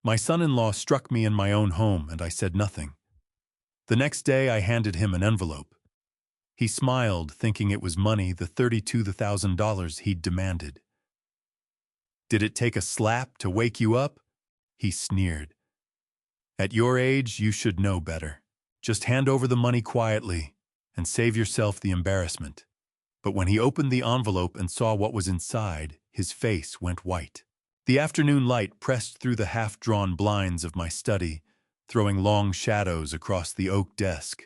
My son-in-law struck me in my own home, and I said nothing. The next day I handed him an envelope. He smiled, thinking it was money, the $32,000 he'd demanded. "Did it take a slap to wake you up?" he sneered. "At your age, you should know better. Just hand over the money quietly and save yourself the embarrassment." But when he opened the envelope and saw what was inside, his face went white. The afternoon light pressed through the half-drawn blinds of my study, throwing long shadows across the oak desk,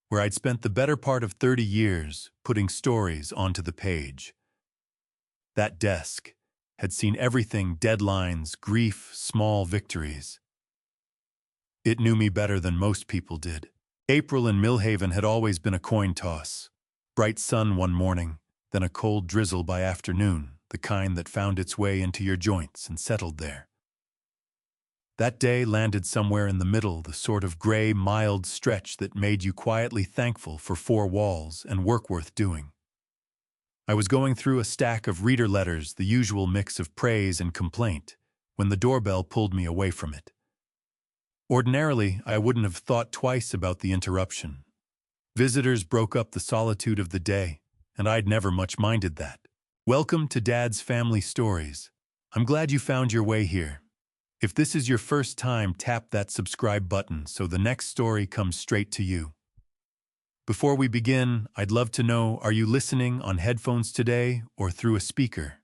where I'd spent the better part of 30 years putting stories onto the page. That desk had seen everything: deadlines, grief, small victories. It knew me better than most people did. April in Millhaven had always been a coin toss. Bright sun one morning, then a cold drizzle by afternoon, the kind that found its way into your joints and settled there. That day landed somewhere in the middle, the sort of gray, mild stretch that made you quietly thankful for four walls and work worth doing. I was going through a stack of reader letters, the usual mix of praise and complaint, when the doorbell pulled me away from it. Ordinarily, I wouldn't have thought twice about the interruption. Visitors broke up the solitude of the day, and I'd never much minded that. "Welcome to Dad's Family Stories. I'm glad you found your way here. If this is your first time, tap that subscribe button so the next story comes straight to you." Before we begin, I'd love to know, are you listening on headphones today or through a speaker?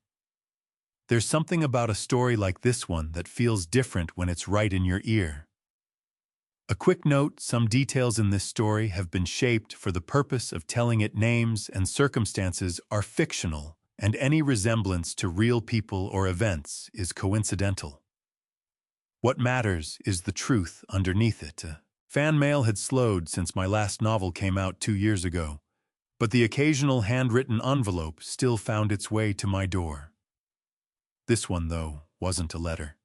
There's something about a story like this one that feels different when it's right in your ear. A quick note: some details in this story have been shaped for the purpose of telling it. Names and circumstances are fictional, and any resemblance to real people or events is coincidental. What matters is the truth underneath it. Fan mail had slowed since my last novel came out 2 years ago, but the occasional handwritten envelope still found its way to my door. This one, though, wasn't a letter.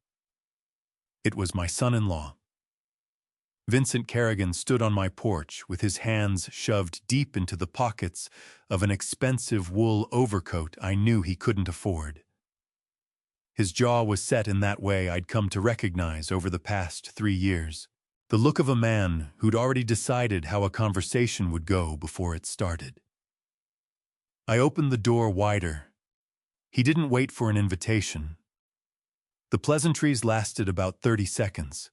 It was my son-in-law. Vincent Kerrigan stood on my porch with his hands shoved deep into the pockets of an expensive wool overcoat I knew he couldn't afford. His jaw was set in that way I'd come to recognize over the past 3 years, the look of a man who'd already decided how a conversation would go before it started. I opened the door wider. He didn't wait for an invitation. The pleasantries lasted about 30 seconds.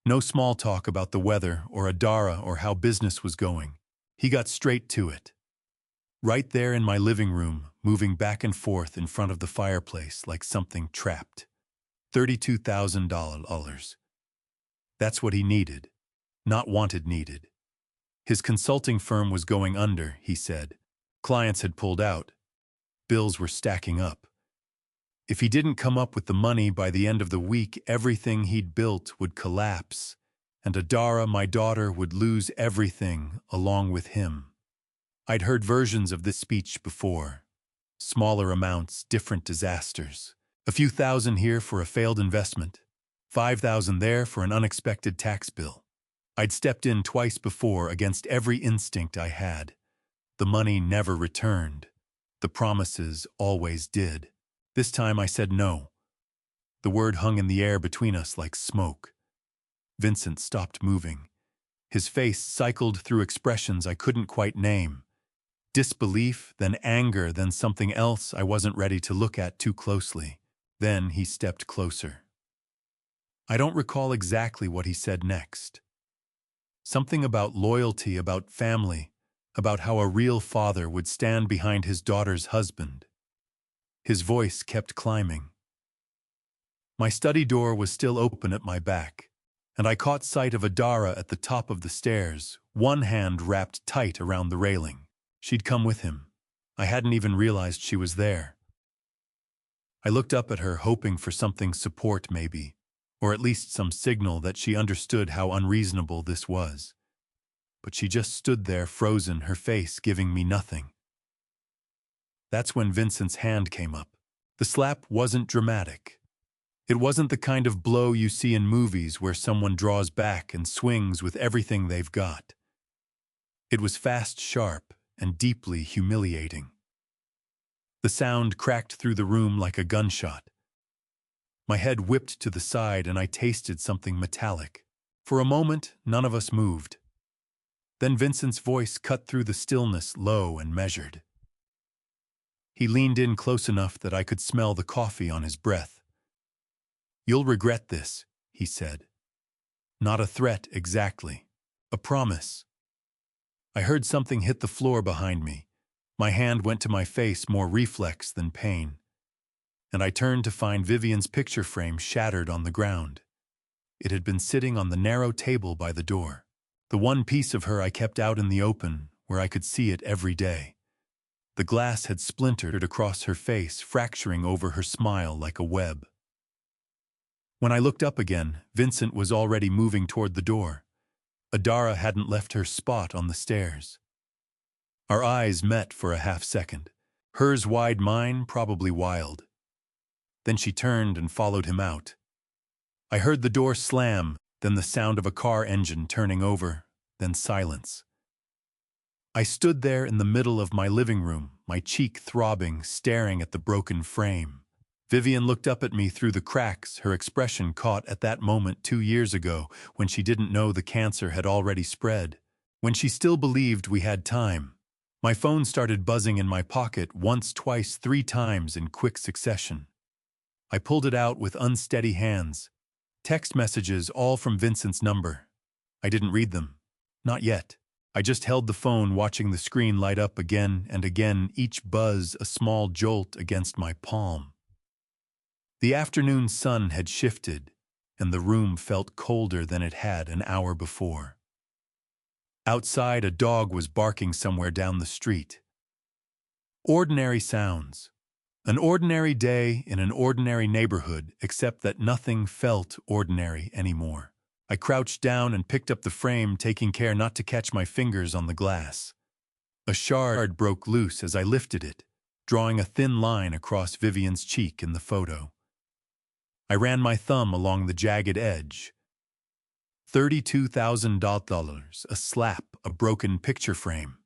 No small talk about the weather or Adara or how business was going. He got straight to it. Right there in my living room, moving back and forth in front of the fireplace like something trapped. $32,000. That's what he needed, not wanted needed. His consulting firm was going under, he said. Clients had pulled out. Bills were stacking up. If he didn't come up with the money by the end of the week, everything he'd built would collapse, and Adara, my daughter, would lose everything along with him. I'd heard versions of this speech before. Smaller amounts, different disasters. A few thousand here for a failed investment, 5,000 there for an unexpected tax bill. I'd stepped in twice before against every instinct I had. The money never returned. The promises always did. This time I said no. The word hung in the air between us like smoke. Vincent stopped moving. His face cycled through expressions I couldn't quite name. Disbelief, then anger, then something else I wasn't ready to look at too closely. Then he stepped closer. I don't recall exactly what he said next. Something about loyalty, about family, about how a real father would stand behind his daughter's husband. His voice kept climbing. My study door was still open at my back, and I caught sight of Adara at the top of the stairs, one hand wrapped tight around the railing. She'd come with him. I hadn't even realized she was there. I looked up at her, hoping for something, support maybe, or at least some signal that she understood how unreasonable this was. But she just stood there, frozen, her face giving me nothing. That's when Vincent's hand came up. The slap wasn't dramatic. It wasn't the kind of blow you see in movies where someone draws back and swings with everything they've got. It was fast, sharp, and deeply humiliating. The sound cracked through the room like a gunshot. My head whipped to the side and I tasted something metallic. For a moment, none of us moved. Then Vincent's voice cut through the stillness, low and measured. He leaned in close enough that I could smell the coffee on his breath. "You'll regret this," he said. Not a threat exactly. A promise. I heard something hit the floor behind me. My hand went to my face, more reflex than pain. And I turned to find Vivian's picture frame shattered on the ground. It had been sitting on the narrow table by the door. The one piece of her I kept out in the open, where I could see it every day. The glass had splintered across her face, fracturing over her smile like a web. When I looked up again, Vincent was already moving toward the door. Adara hadn't left her spot on the stairs. Our eyes met for a half-second. Hers wide, mine probably wild. Then she turned and followed him out. I heard the door slam, then the sound of a car engine turning over, then silence. I stood there in the middle of my living room, my cheek throbbing, staring at the broken frame. Vivian looked up at me through the cracks, her expression caught at that moment 2 years ago when she didn't know the cancer had already spread, when she still believed we had time. My phone started buzzing in my pocket once, twice, 3 times in quick succession. I pulled it out with unsteady hands. Text messages, all from Vincent's number. I didn't read them. Not yet. I just held the phone, watching the screen light up again and again, each buzz a small jolt against my palm. The afternoon sun had shifted, and the room felt colder than it had an hour before. Outside, a dog was barking somewhere down the street. Ordinary sounds. An ordinary day in an ordinary neighborhood, except that nothing felt ordinary anymore. I crouched down and picked up the frame, taking care not to catch my fingers on the glass. A shard broke loose as I lifted it, drawing a thin line across Vivian's cheek in the photo. I ran my thumb along the jagged edge. $32,000, a slap, a broken picture frame.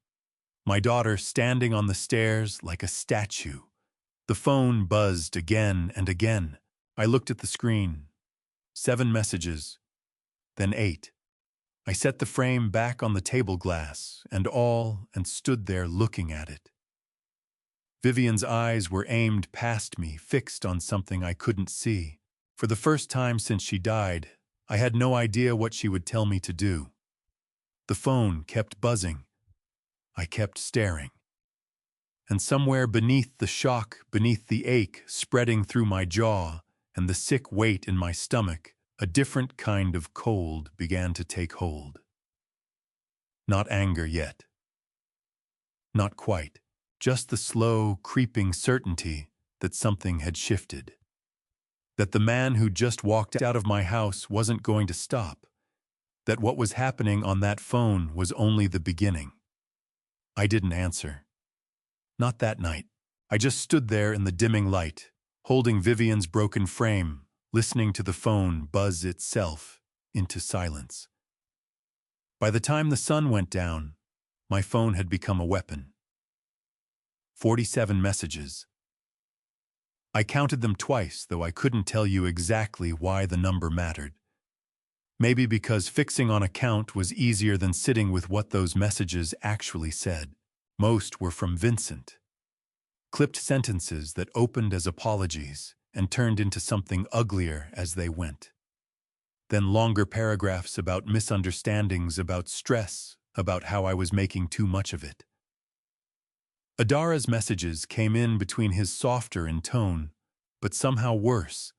My daughter standing on the stairs like a statue. The phone buzzed again and again. I looked at the screen. 7 messages, then 8. I set the frame back on the table glass and stood there looking at it. Vivian's eyes were aimed past me, fixed on something I couldn't see. For the first time since she died, I had no idea what she would tell me to do. The phone kept buzzing. I kept staring. And somewhere beneath the shock, beneath the ache spreading through my jaw and the sick weight in my stomach, a different kind of cold began to take hold. Not anger yet. Not quite. Just the slow, creeping certainty that something had shifted. That the man who just walked out of my house wasn't going to stop. That what was happening on that phone was only the beginning. I didn't answer. Not that night. I just stood there in the dimming light, holding Vivian's broken frame, listening to the phone buzz itself into silence. By the time the sun went down, my phone had become a weapon. 47 messages. I counted them twice, though I couldn't tell you exactly why the number mattered. Maybe because fixing on a count was easier than sitting with what those messages actually said. Most were from Vincent. Clipped sentences that opened as apologies and turned into something uglier as they went. Then longer paragraphs about misunderstandings, about stress, about how I was making too much of it. Adara's messages came in between his softer in tone, but somehow worse.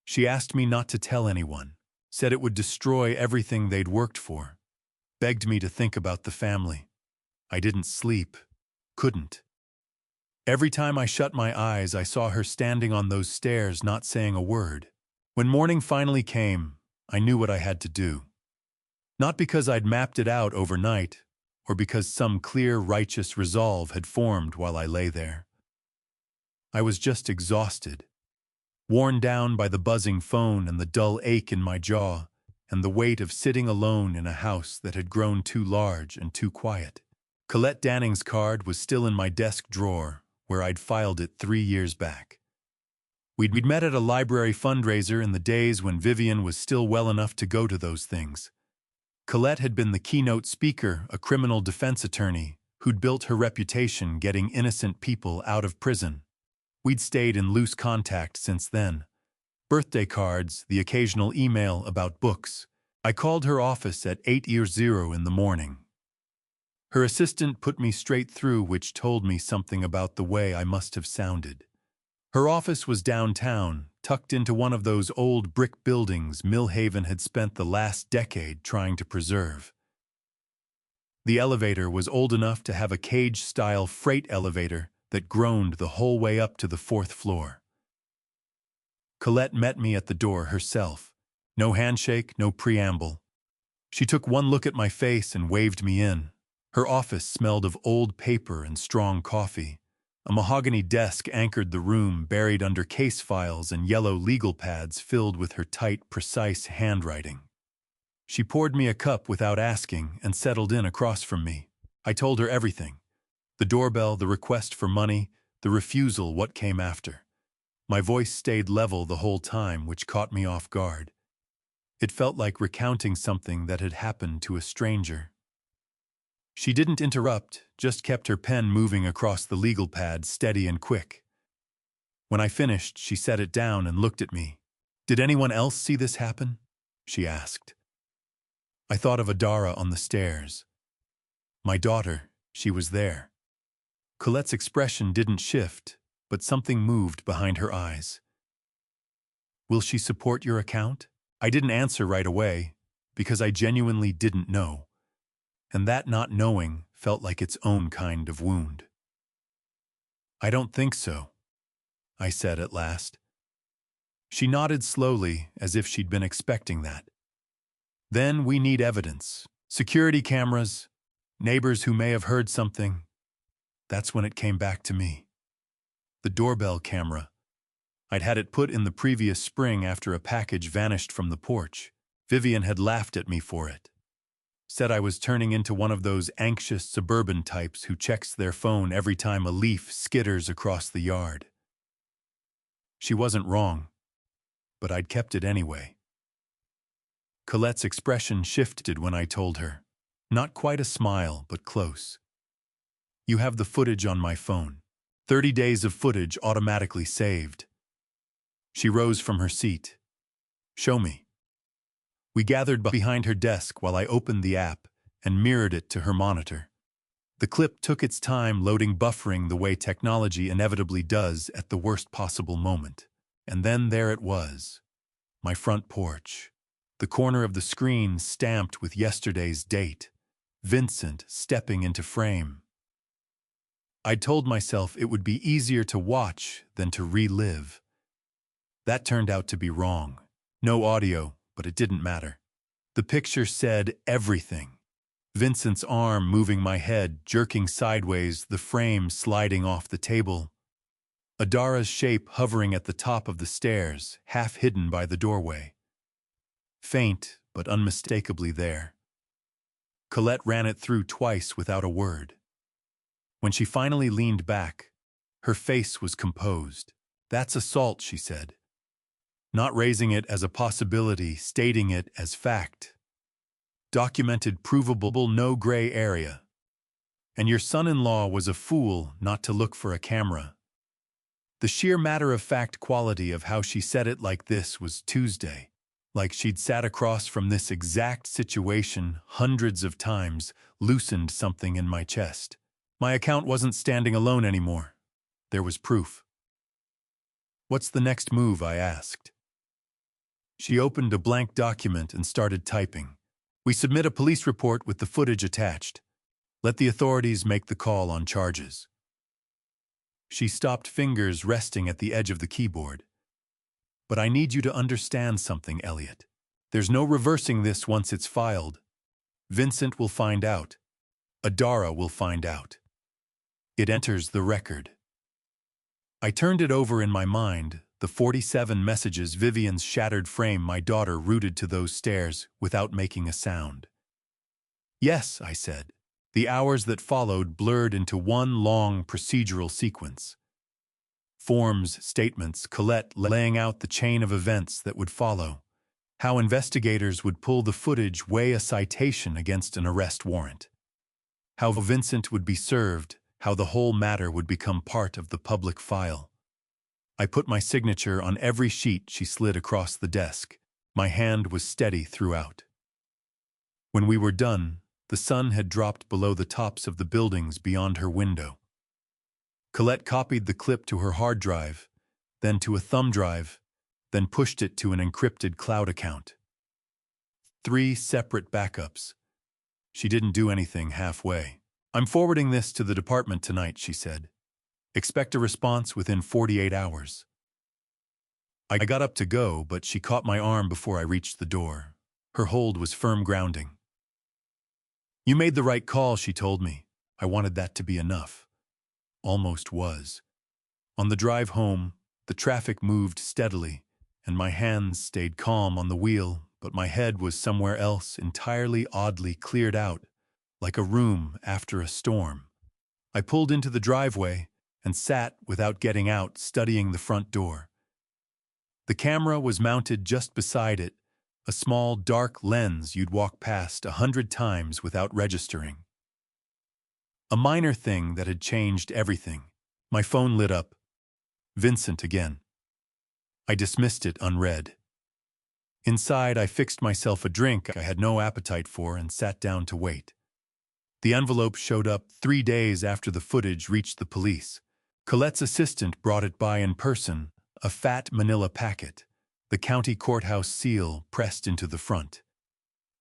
She asked me not to tell anyone, said it would destroy everything they'd worked for, begged me to think about the family. I didn't sleep, couldn't. Every time I shut my eyes, I saw her standing on those stairs, not saying a word. When morning finally came, I knew what I had to do. Not because I'd mapped it out overnight, or because some clear, righteous resolve had formed while I lay there. I was just exhausted, worn down by the buzzing phone and the dull ache in my jaw, and the weight of sitting alone in a house that had grown too large and too quiet. Colette Danning's card was still in my desk drawer, where I'd filed it 3 years back. We'd met at a library fundraiser in the days when Vivian was still well enough to go to those things. Colette had been the keynote speaker, a criminal defense attorney, who'd built her reputation getting innocent people out of prison. We'd stayed in loose contact since then. Birthday cards, the occasional email about books. I called her office at 8:00 in the morning. Her assistant put me straight through, which told me something about the way I must have sounded. Her office was downtown, tucked into one of those old brick buildings Millhaven had spent the last decade trying to preserve. The elevator was old enough to have a cage-style freight elevator that groaned the whole way up to the 4th floor. Colette met me at the door herself. No handshake, no preamble. She took one look at my face and waved me in. Her office smelled of old paper and strong coffee. A mahogany desk anchored the room, buried under case files and yellow legal pads filled with her tight, precise handwriting. She poured me a cup without asking and settled in across from me. I told her everything. The doorbell, the request for money, the refusal, what came after. My voice stayed level the whole time, which caught me off guard. It felt like recounting something that had happened to a stranger. She didn't interrupt, just kept her pen moving across the legal pad, steady and quick. When I finished, she set it down and looked at me. "Did anyone else see this happen?" she asked. I thought of Adara on the stairs. My daughter, she was there. Colette's expression didn't shift, but something moved behind her eyes. "Will she support your account?" I didn't answer right away, because I genuinely didn't know. And that not knowing felt like its own kind of wound. "I don't think so," I said at last. She nodded slowly, as if she'd been expecting that. "Then we need evidence. Security cameras, neighbors who may have heard something." That's when it came back to me. The doorbell camera. I'd had it put in the previous spring after a package vanished from the porch. Vivian had laughed at me for it. Said I was turning into one of those anxious suburban types who checks their phone every time a leaf skitters across the yard. She wasn't wrong, but I'd kept it anyway. Colette's expression shifted when I told her. Not quite a smile, but close. "You have the footage on my phone. 30 days of footage automatically saved." She rose from her seat. "Show me." We gathered behind her desk while I opened the app and mirrored it to her monitor. The clip took its time loading, buffering the way technology inevitably does at the worst possible moment. And then there it was. My front porch. The corner of the screen stamped with yesterday's date. Vincent stepping into frame. I'd told myself it would be easier to watch than to relive. That turned out to be wrong. No audio, but it didn't matter. The picture said everything. Vincent's arm moving my head, jerking sideways, the frame sliding off the table. Adara's shape hovering at the top of the stairs, half hidden by the doorway. Faint, but unmistakably there. Colette ran it through twice without a word. When she finally leaned back, her face was composed. "That's assault," she said. Not raising it as a possibility, stating it as fact. Documented, provable, no gray area. And your son-in-law was a fool not to look for a camera. The sheer matter-of-fact quality of how she said it like this was Tuesday. Like she'd sat across from this exact situation hundreds of times, loosened something in my chest. My account wasn't standing alone anymore. There was proof. "What's the next move?" I asked. She opened a blank document and started typing. "We submit a police report with the footage attached. Let the authorities make the call on charges." She stopped, fingers resting at the edge of the keyboard. "But I need you to understand something, Elliot. There's no reversing this once it's filed. Vincent will find out. Adara will find out. It enters the record." I turned it over in my mind, the 47 messages, Vivian's shattered frame, my daughter rooted to those stairs without making a sound. "Yes," I said. The hours that followed blurred into one long procedural sequence. Forms, statements, Colette laying out the chain of events that would follow. How investigators would pull the footage, weigh a citation against an arrest warrant. How Vincent would be served, how the whole matter would become part of the public file. I put my signature on every sheet she slid across the desk. My hand was steady throughout. When we were done, the sun had dropped below the tops of the buildings beyond her window. Colette copied the clip to her hard drive, then to a thumb drive, then pushed it to an encrypted cloud account. 3 separate backups. She didn't do anything halfway. "I'm forwarding this to the department tonight," she said. "Expect a response within 48 hours." I got up to go, but she caught my arm before I reached the door. Her hold was firm grounding. "You made the right call," she told me. I wanted that to be enough. Almost was. On the drive home, the traffic moved steadily, and my hands stayed calm on the wheel, but my head was somewhere else, entirely oddly cleared out, like a room after a storm. I pulled into the driveway and sat without getting out, studying the front door. The camera was mounted just beside it, a small dark lens you'd walk past 100 times without registering. A minor thing that had changed everything. My phone lit up. Vincent again. I dismissed it unread. Inside, I fixed myself a drink I had no appetite for and sat down to wait. The envelope showed up 3 days after the footage reached the police. Colette's assistant brought it by in person, a fat manila packet, the county courthouse seal pressed into the front.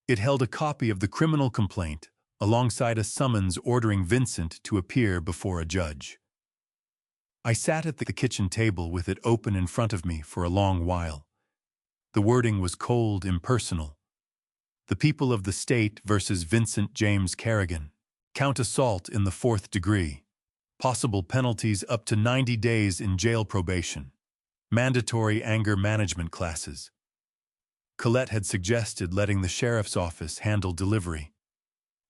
It held a copy of the criminal complaint, alongside a summons ordering Vincent to appear before a judge. I sat at the kitchen table with it open in front of me for a long while. The wording was cold, impersonal. The people of the state versus Vincent James Kerrigan. Count assault in the 4th degree. Possible penalties up to 90 days in jail probation. Mandatory anger management classes. Colette had suggested letting the sheriff's office handle delivery.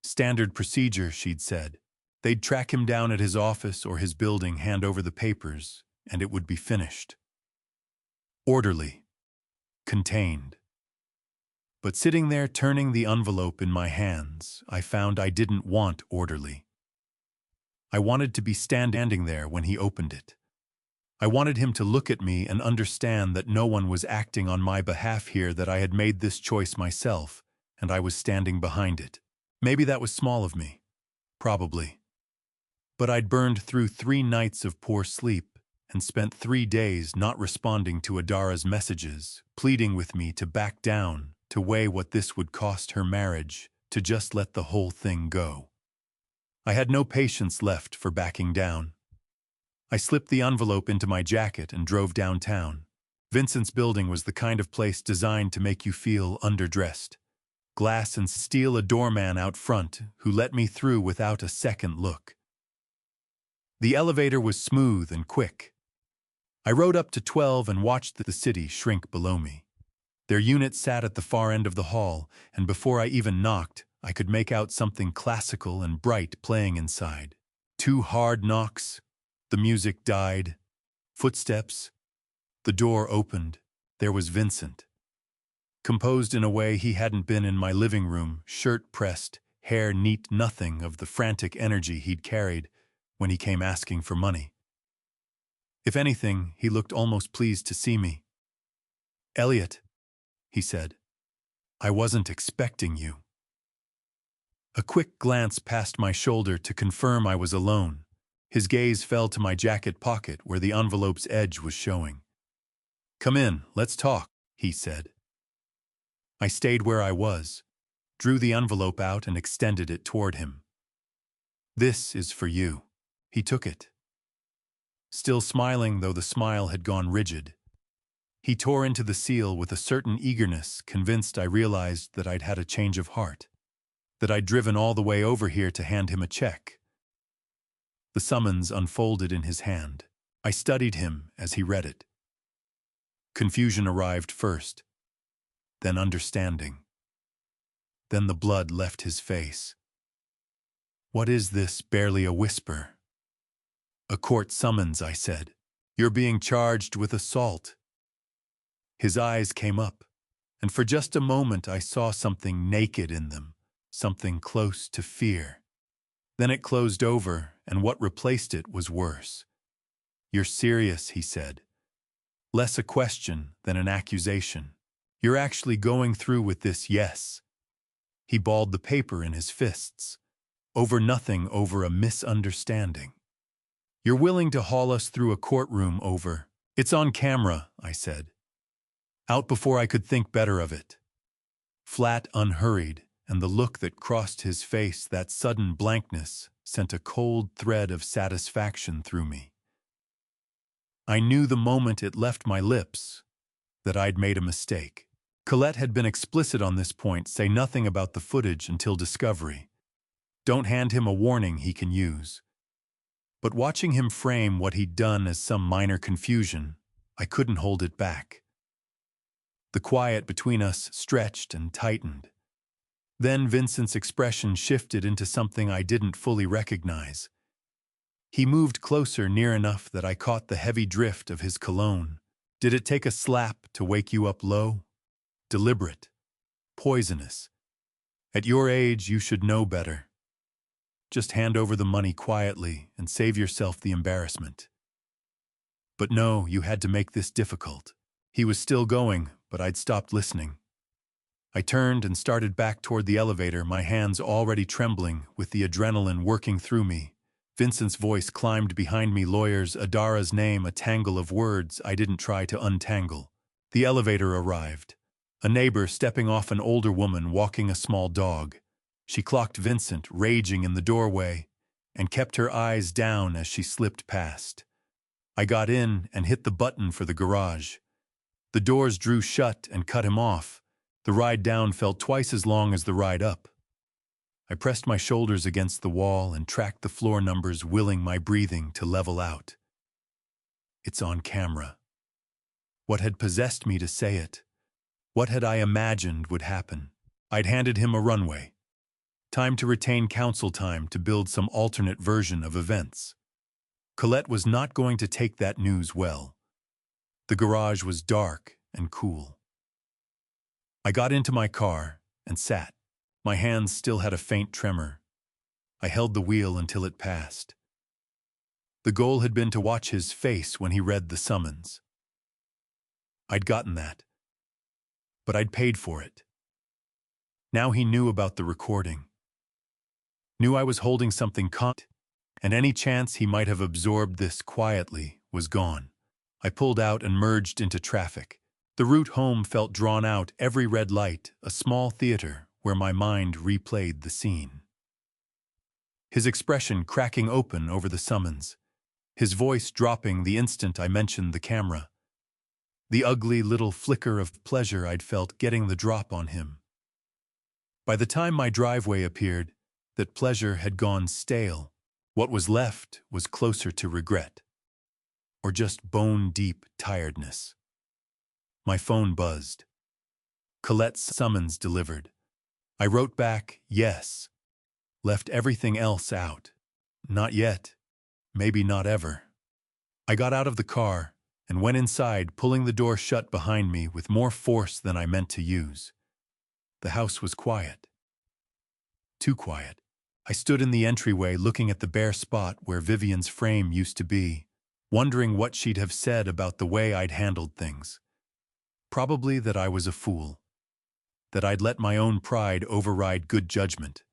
Standard procedure, she'd said. They'd track him down at his office or his building, hand over the papers, and it would be finished. Orderly. Contained. But sitting there turning the envelope in my hands, I found I didn't want orderly. I wanted to be standing there when he opened it. I wanted him to look at me and understand that no one was acting on my behalf here, that I had made this choice myself, and I was standing behind it. Maybe that was small of me. Probably. But I'd burned through 3 nights of poor sleep and spent 3 days not responding to Adara's messages, pleading with me to back down, to weigh what this would cost her marriage, to just let the whole thing go. I had no patience left for backing down. I slipped the envelope into my jacket and drove downtown. Vincent's building was the kind of place designed to make you feel underdressed. Glass and steel, a doorman out front who let me through without a second look. The elevator was smooth and quick. I rode up to 12 and watched the city shrink below me. Their unit sat at the far end of the hall, and before I even knocked, I could make out something classical and bright playing inside. 2 hard knocks. The music died. Footsteps. The door opened. There was Vincent. Composed in a way he hadn't been in my living room, shirt pressed, hair neat, nothing of the frantic energy he'd carried when he came asking for money. If anything, he looked almost pleased to see me. "Elliot," he said, "I wasn't expecting you." A quick glance past my shoulder to confirm I was alone. His gaze fell to my jacket pocket where the envelope's edge was showing. "Come in, let's talk," he said. I stayed where I was, drew the envelope out and extended it toward him. "This is for you." He took it. Still smiling, though the smile had gone rigid. He tore into the seal with a certain eagerness, convinced I realized that I'd had a change of heart, that I'd driven all the way over here to hand him a check. The summons unfolded in his hand. I studied him as he read it. Confusion arrived first, then understanding. Then the blood left his face. "What is this?" Barely a whisper. "A court summons," I said. You're being charged with assault." His eyes came up, and for just a moment I saw something naked in them, something close to fear. Then it closed over, and what replaced it was worse. "You're serious," he said. "Less a question than an accusation. You're actually going through with this, yes." He balled the paper in his fists. "Over nothing, over a misunderstanding. You're willing to haul us through a courtroom over—" "It's on camera," I said. Out before I could think better of it. Flat, unhurried, and the look that crossed his face, that sudden blankness, sent a cold thread of satisfaction through me. I knew the moment it left my lips that I'd made a mistake. Colette had been explicit on this point: say nothing about the footage until discovery. Don't hand him a warning he can use. But watching him frame what he'd done as some minor confusion, I couldn't hold it back. The quiet between us stretched and tightened. Then Vincent's expression shifted into something I didn't fully recognize. He moved closer, near enough that I caught the heavy drift of his cologne. "Did it take a slap to wake you up low? Deliberate. Poisonous. At your age, you should know better. Just hand over the money quietly and save yourself the embarrassment." But no, you had to make this difficult. He was still going, but I'd stopped listening. I turned and started back toward the elevator, my hands already trembling with the adrenaline working through me. Vincent's voice climbed behind me, lawyers, Adara's name, a tangle of words I didn't try to untangle. The elevator arrived. A neighbor stepping off, an older woman walking a small dog. She clocked Vincent, raging in the doorway, and kept her eyes down as she slipped past. I got in and hit the button for the garage. The doors drew shut and cut him off. The ride down felt twice as long as the ride up. I pressed my shoulders against the wall and tracked the floor numbers, willing my breathing to level out. It's on camera. What had possessed me to say it? What had I imagined would happen? I'd handed him a runway. Time to retain counsel, time to build some alternate version of events. Colette was not going to take that news well. The garage was dark and cool. I got into my car and sat. My hands still had a faint tremor. I held the wheel until it passed. The goal had been to watch his face when he read the summons. I'd gotten that. But I'd paid for it. Now he knew about the recording. Knew I was holding something and any chance he might have absorbed this quietly was gone. I pulled out and merged into traffic. The route home felt drawn out, every red light, a small theater where my mind replayed the scene. His expression cracking open over the summons. His voice dropping the instant I mentioned the camera. The ugly little flicker of pleasure I'd felt getting the drop on him. By the time my driveway appeared, that pleasure had gone stale. What was left was closer to regret. Or just bone-deep tiredness. My phone buzzed. Colette's summons delivered. I wrote back, yes. Left everything else out. Not yet. Maybe not ever. I got out of the car and went inside, pulling the door shut behind me with more force than I meant to use. The house was quiet. Too quiet. I stood in the entryway looking at the bare spot where Vivian's frame used to be, wondering what she'd have said about the way I'd handled things. Probably that I was a fool. That I'd let my own pride override good judgment.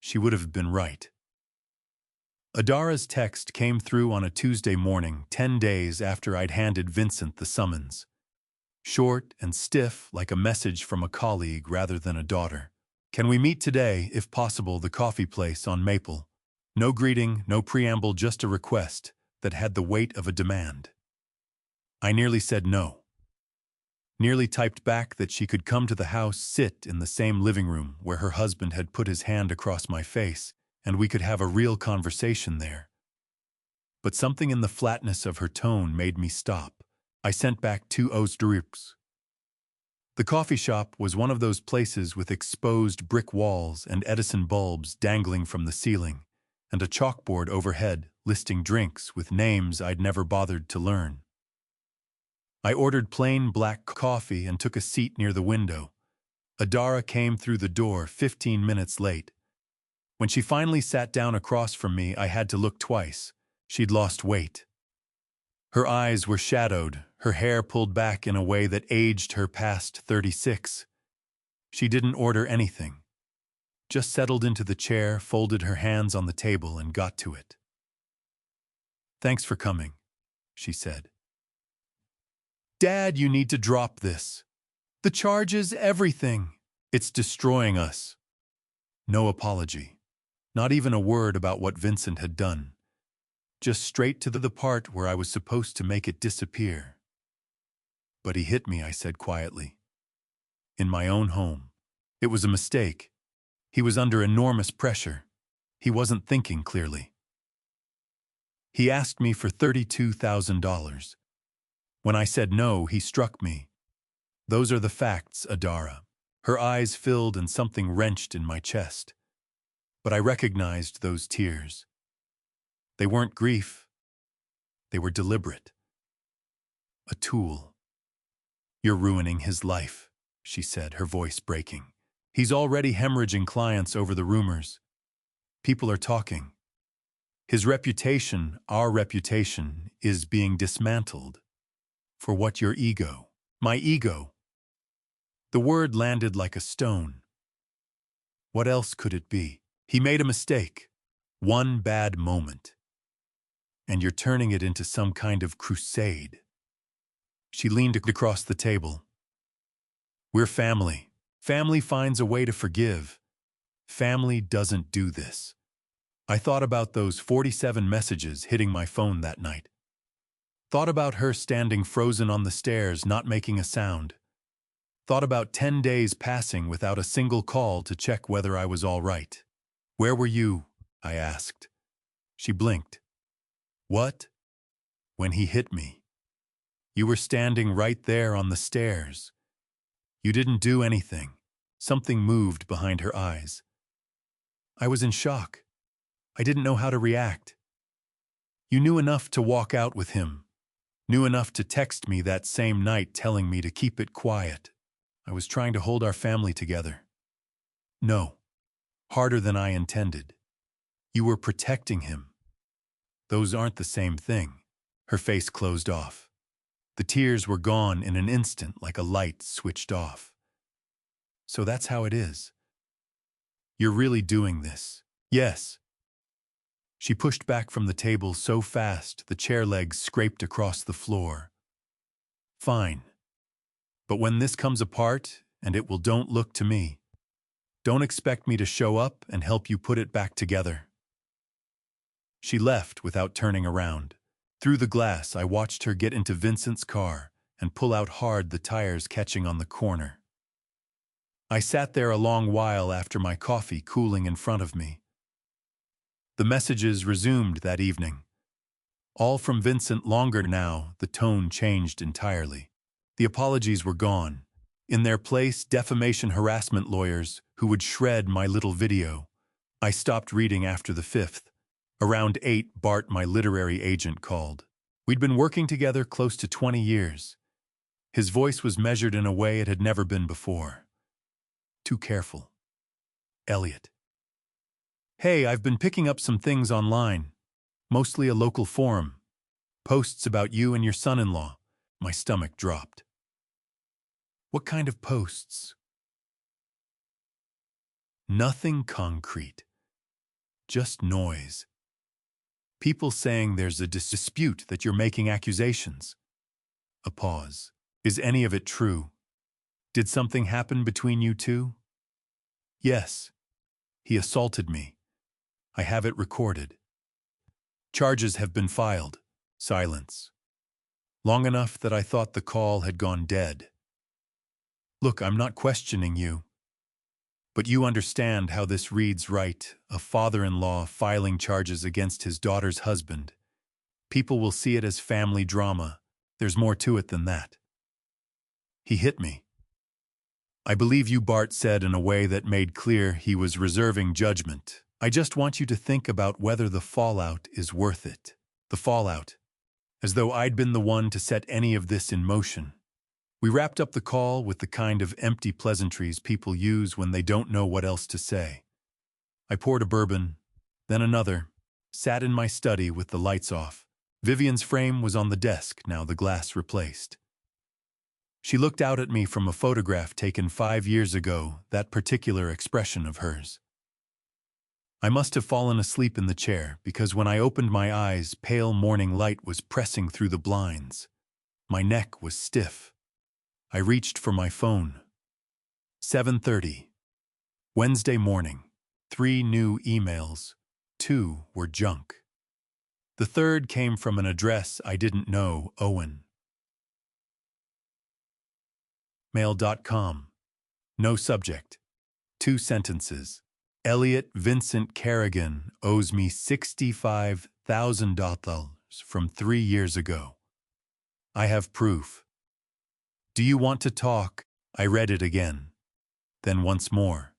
She would have been right. Adara's text came through on a Tuesday morning, 10 days after I'd handed Vincent the summons. Short and stiff, like a message from a colleague rather than a daughter. Can we meet today, if possible, the coffee place on Maple? No greeting, no preamble, just a request that had the weight of a demand. I nearly said no. Nearly typed back that she could come to the house, sit in the same living room where her husband had put his hand across my face, and we could have a real conversation there. But something in the flatness of her tone made me stop. I sent back 2 Ozdrips. The coffee shop was one of those places with exposed brick walls and Edison bulbs dangling from the ceiling, and a chalkboard overhead listing drinks with names I'd never bothered to learn. I ordered plain black coffee and took a seat near the window. Adara came through the door 15 minutes late. When she finally sat down across from me, I had to look twice. She'd lost weight. Her eyes were shadowed, her hair pulled back in a way that aged her past 36. She didn't order anything. Just settled into the chair, folded her hands on the table, and got to it. "Thanks for coming," she said. "Dad, you need to drop this. The charges, everything. It's destroying us." No apology. Not even a word about what Vincent had done. Just straight to the part where I was supposed to make it disappear. "But he hit me," I said quietly. "In my own home. It was a mistake. He was under enormous pressure. He wasn't thinking clearly. He asked me for $32,000. When I said no, he struck me. Those are the facts, Adara." Her eyes filled and something wrenched in my chest. But I recognized those tears. They weren't grief. They were deliberate. A tool. "You're ruining his life," she said, her voice breaking. "He's already hemorrhaging clients over the rumors. People are talking. His reputation, our reputation, is being dismantled. For what? Your ego. My ego." The word landed like a stone. What else could it be? He made a mistake. One bad moment. And you're turning it into some kind of crusade. She leaned across the table. "We're family. Family finds a way to forgive. Family doesn't do this." I thought about those 47 messages hitting my phone that night. Thought about her standing frozen on the stairs, not making a sound. Thought about 10 days passing without a single call to check whether I was all right. "Where were you?" I asked. She blinked. "What?" "When he hit me. You were standing right there on the stairs. You didn't do anything." Something moved behind her eyes. I was in shock. I didn't know how to react. "You knew enough to walk out with him. Knew enough to text me that same night telling me to keep it quiet. I was trying to hold our family together." "No. Harder than I intended. You were protecting him." "Those aren't the same thing." Her face closed off. The tears were gone in an instant, like a light switched off. "So that's how it is. You're really doing this." "Yes." She pushed back from the table so fast the chair legs scraped across the floor. "Fine. But when this comes apart, and it will, don't look to me. Don't expect me to show up and help you put it back together." She left without turning around. Through the glass, I watched her get into Vincent's car and pull out hard, the tires catching on the corner. I sat there a long while after my coffee cooling in front of me. The messages resumed that evening. All from Vincent. Longer now, the tone changed entirely. The apologies were gone. In their place, defamation harassment lawyers who would shred my little video. I stopped reading after the 5th. Around 8, Bart, my literary agent, called. We'd been working together close to 20 years. His voice was measured in a way it had never been before. "Too careful. Elliot. Hey, I've been picking up some things online. Mostly a local forum. Posts about you and your son-in-law." My stomach dropped. "What kind of posts?" "Nothing concrete. Just noise. People saying there's a dispute, that you're making accusations." A pause. "Is any of it true? Did something happen between you two?" "Yes. He assaulted me. I have it recorded. Charges have been filed." Silence. Long enough that I thought the call had gone dead. "Look, I'm not questioning you. But you understand how this reads, right? A father-in-law filing charges against his daughter's husband. People will see it as family drama. There's more to it than that." "He hit me." "I believe you," Bart said in a way that made clear he was reserving judgment. I just want you to think about whether the fallout is worth it. The fallout. As though I'd been the one to set any of this in motion. We wrapped up the call with the kind of empty pleasantries people use when they don't know what else to say. I poured a bourbon, then another, sat in my study with the lights off. Vivian's frame was on the desk, now the glass replaced. She looked out at me from a photograph taken 5 years ago, that particular expression of hers. I must have fallen asleep in the chair because when I opened my eyes, pale morning light was pressing through the blinds. My neck was stiff. I reached for my phone. 7:30. Wednesday morning. 3 new emails. 2 were junk. The third came from an address I didn't know, Owen. Mail.com. No subject. 2 sentences. Elliot Vincent Kerrigan owes me $65,000 from 3 years ago. I have proof. Do you want to talk? I read it again. Then once more.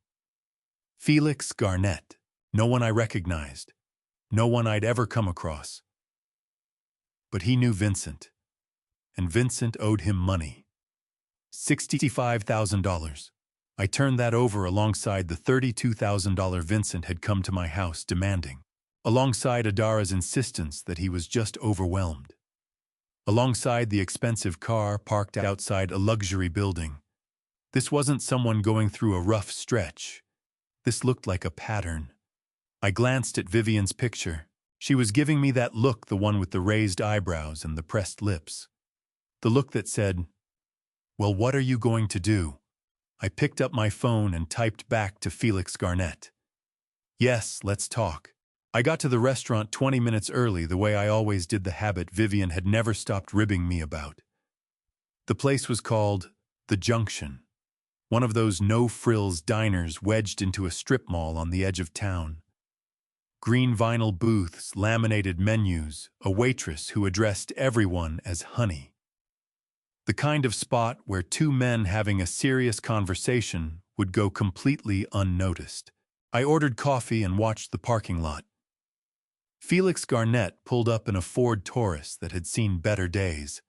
Felix Garnett. No one I recognized. No one I'd ever come across. But he knew Vincent. And Vincent owed him money. $65,000. I turned that over alongside the $32,000 Vincent had come to my house demanding. Alongside Adara's insistence that he was just overwhelmed. Alongside the expensive car parked outside a luxury building. This wasn't someone going through a rough stretch. This looked like a pattern. I glanced at Vivian's picture. She was giving me that look, the one with the raised eyebrows and the pressed lips. The look that said, "Well, what are you going to do?" I picked up my phone and typed back to Felix Garnett. "Yes, let's talk." I got to the restaurant 20 minutes early, the way I always did, the habit Vivian had never stopped ribbing me about. The place was called The Junction, one of those no-frills diners wedged into a strip mall on the edge of town. Green vinyl booths, laminated menus, a waitress who addressed everyone as honey. The kind of spot where 2 men having a serious conversation would go completely unnoticed. I ordered coffee and watched the parking lot. Felix Garnett pulled up in a Ford Taurus that had seen better days.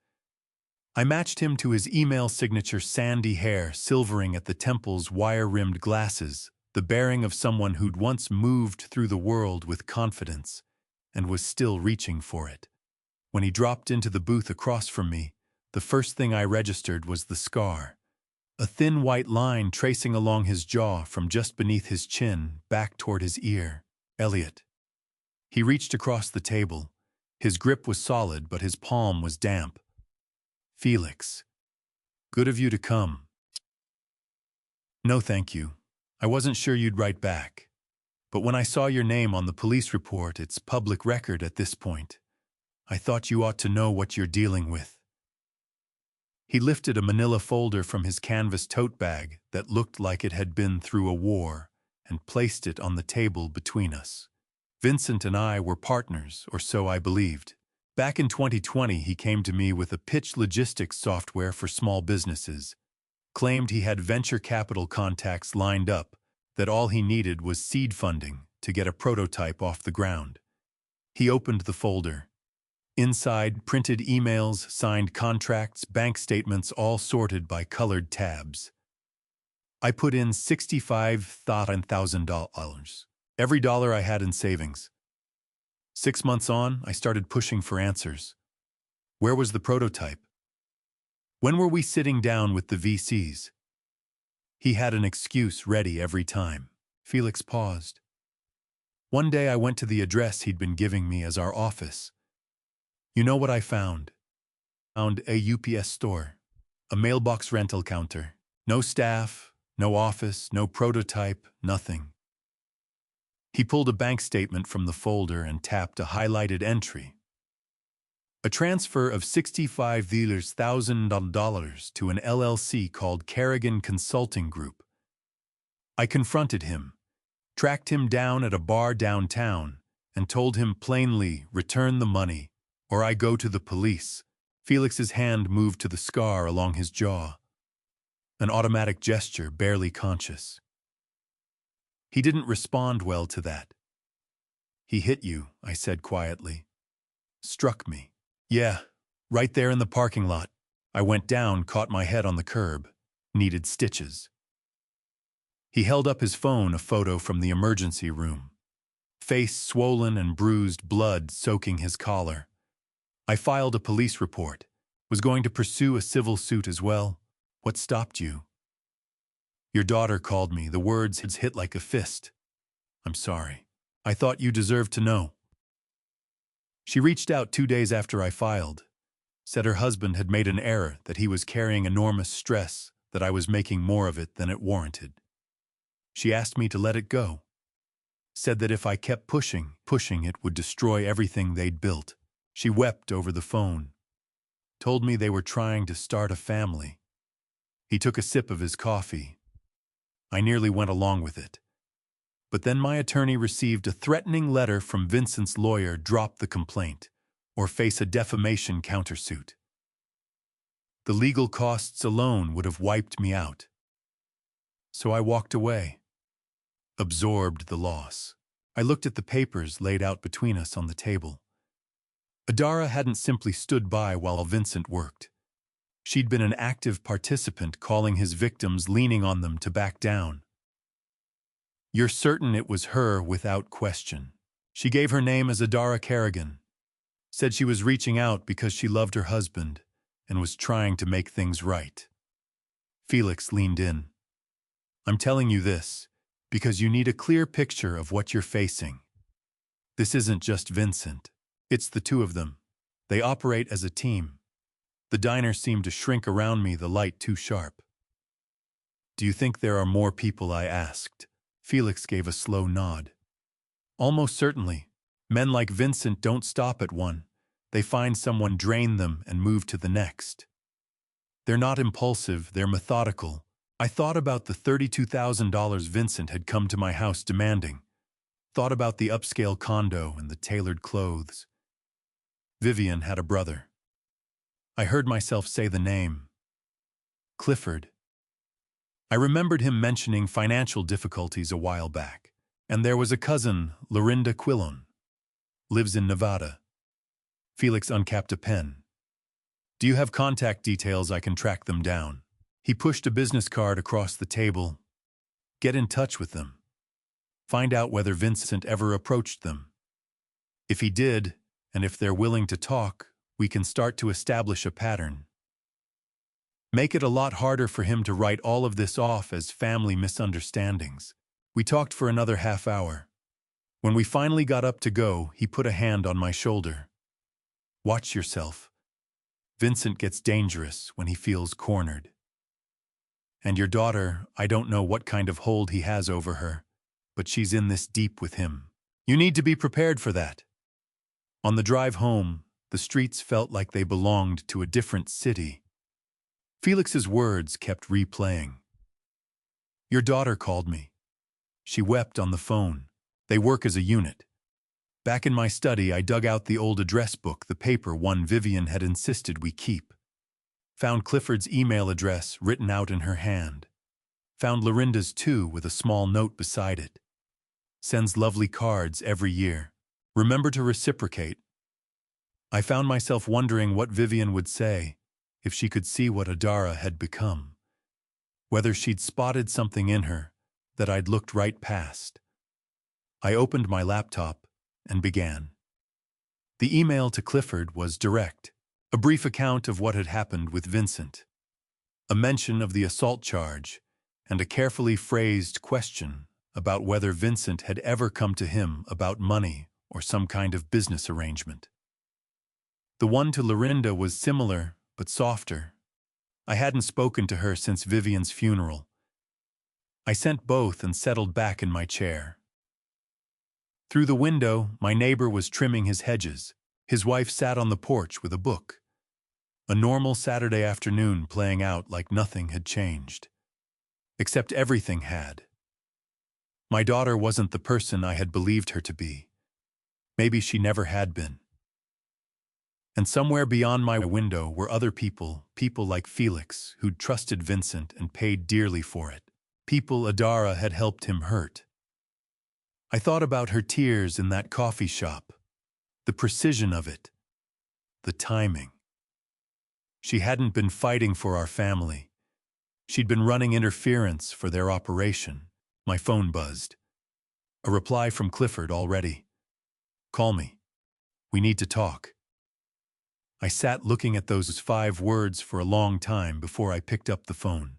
I matched him to his email signature, sandy hair silvering at the temples, wire-rimmed glasses, the bearing of someone who'd once moved through the world with confidence and was still reaching for it. When he dropped into the booth across from me, the first thing I registered was the scar. A thin white line tracing along his jaw from just beneath his chin back toward his ear. Elliot. He reached across the table. His grip was solid, but his palm was damp. Felix. Good of you to come. No, thank you. I wasn't sure you'd write back. But when I saw your name on the police report, it's public record at this point. I thought you ought to know what you're dealing with. He lifted a manila folder from his canvas tote bag that looked like it had been through a war and placed it on the table between us. Vincent and I were partners, or so I believed. Back in 2020, he came to me with a pitch logistics software for small businesses. Claimed he had venture capital contacts lined up, that all he needed was seed funding to get a prototype off the ground. He opened the folder. Inside, printed emails, signed contracts, bank statements, all sorted by colored tabs. I put in $65,000, every dollar I had in savings. 6 months on, I started pushing for answers. Where was the prototype? When were we sitting down with the VCs? He had an excuse ready every time. Felix paused. One day I went to the address he'd been giving me as our office. You know what I found? Found a UPS store, a mailbox rental counter. No staff, no office, no prototype, nothing. He pulled a bank statement from the folder and tapped a highlighted entry. A transfer of $65,000 to an LLC called Kerrigan Consulting Group. I confronted him, tracked him down at a bar downtown, and told him plainly, return the money, or I go to the police. Felix's hand moved to the scar along his jaw. An automatic gesture, barely conscious. He didn't respond well to that. He hit you, I said quietly. Struck me. Yeah, right there in the parking lot. I went down, caught my head on the curb. Needed stitches. He held up his phone, a photo from the emergency room. Face swollen and bruised, blood soaking his collar. I filed a police report. Was going to pursue a civil suit as well. What stopped you? Your daughter called me. The words had hit like a fist. I'm sorry. I thought you deserved to know. She reached out 2 days after I filed. Said her husband had made an error, that he was carrying enormous stress, that I was making more of it than it warranted. She asked me to let it go. Said that if I kept pushing, it would destroy everything they'd built. She wept over the phone. Told me they were trying to start a family. He took a sip of his coffee. I nearly went along with it. But then my attorney received a threatening letter from Vincent's lawyer, drop the complaint, or face a defamation countersuit. The legal costs alone would have wiped me out. So I walked away. Absorbed the loss. I looked at the papers laid out between us on the table. Adara hadn't simply stood by while Vincent worked. She'd been an active participant, calling his victims, leaning on them to back down. You're certain it was her without question. She gave her name as Adara Kerrigan. Said she was reaching out because she loved her husband and was trying to make things right. Felix leaned in. I'm telling you this because you need a clear picture of what you're facing. This isn't just Vincent. It's the two of them. They operate as a team. The diner seemed to shrink around me, the light too sharp. Do you think there are more people? I asked. Felix gave a slow nod. Almost certainly. Men like Vincent don't stop at one. They find someone, drain them, and move to the next. They're not impulsive, they're methodical. I thought about the $32,000 Vincent had come to my house demanding. Thought about the upscale condo and the tailored clothes. Vivian had a brother. I heard myself say the name. Clifford. I remembered him mentioning financial difficulties a while back. And there was a cousin, Lorinda Quillon. Lives in Nevada. Felix uncapped a pen. Do you have contact details? I can track them down. He pushed a business card across the table. Get in touch with them. Find out whether Vincent ever approached them. If he did, and if they're willing to talk, we can start to establish a pattern. Make it a lot harder for him to write all of this off as family misunderstandings. We talked for another half hour. When we finally got up to go, he put a hand on my shoulder. Watch yourself. Vincent gets dangerous when he feels cornered. And your daughter, I don't know what kind of hold he has over her, but she's in this deep with him. You need to be prepared for that. On the drive home, the streets felt like they belonged to a different city. Felix's words kept replaying. Your daughter called me. She wept on the phone. They work as a unit. Back in my study, I dug out the old address book, the paper one Vivian had insisted we keep. Found Clifford's email address written out in her hand. Found Lorinda's too, with a small note beside it. Sends lovely cards every year. Remember to reciprocate. I found myself wondering what Vivian would say if she could see what Adara had become. Whether she'd spotted something in her that I'd looked right past. I opened my laptop and began. The email to Clifford was direct. A brief account of what had happened with Vincent. A mention of the assault charge and a carefully phrased question about whether Vincent had ever come to him about money or some kind of business arrangement. The one to Lorinda was similar but softer. I hadn't spoken to her since Vivian's funeral. I sent both and settled back in my chair. Through the window, my neighbor was trimming his hedges. His wife sat on the porch with a book. A normal Saturday afternoon playing out like nothing had changed. Except everything had. My daughter wasn't the person I had believed her to be. Maybe she never had been. And somewhere beyond my window were other people, people like Felix, who'd trusted Vincent and paid dearly for it. People Adara had helped him hurt. I thought about her tears in that coffee shop, the precision of it, the timing. She hadn't been fighting for our family. She'd been running interference for their operation. My phone buzzed. A reply from Clifford already. "Call me. We need to talk." I sat looking at those 5 words for a long time before I picked up the phone.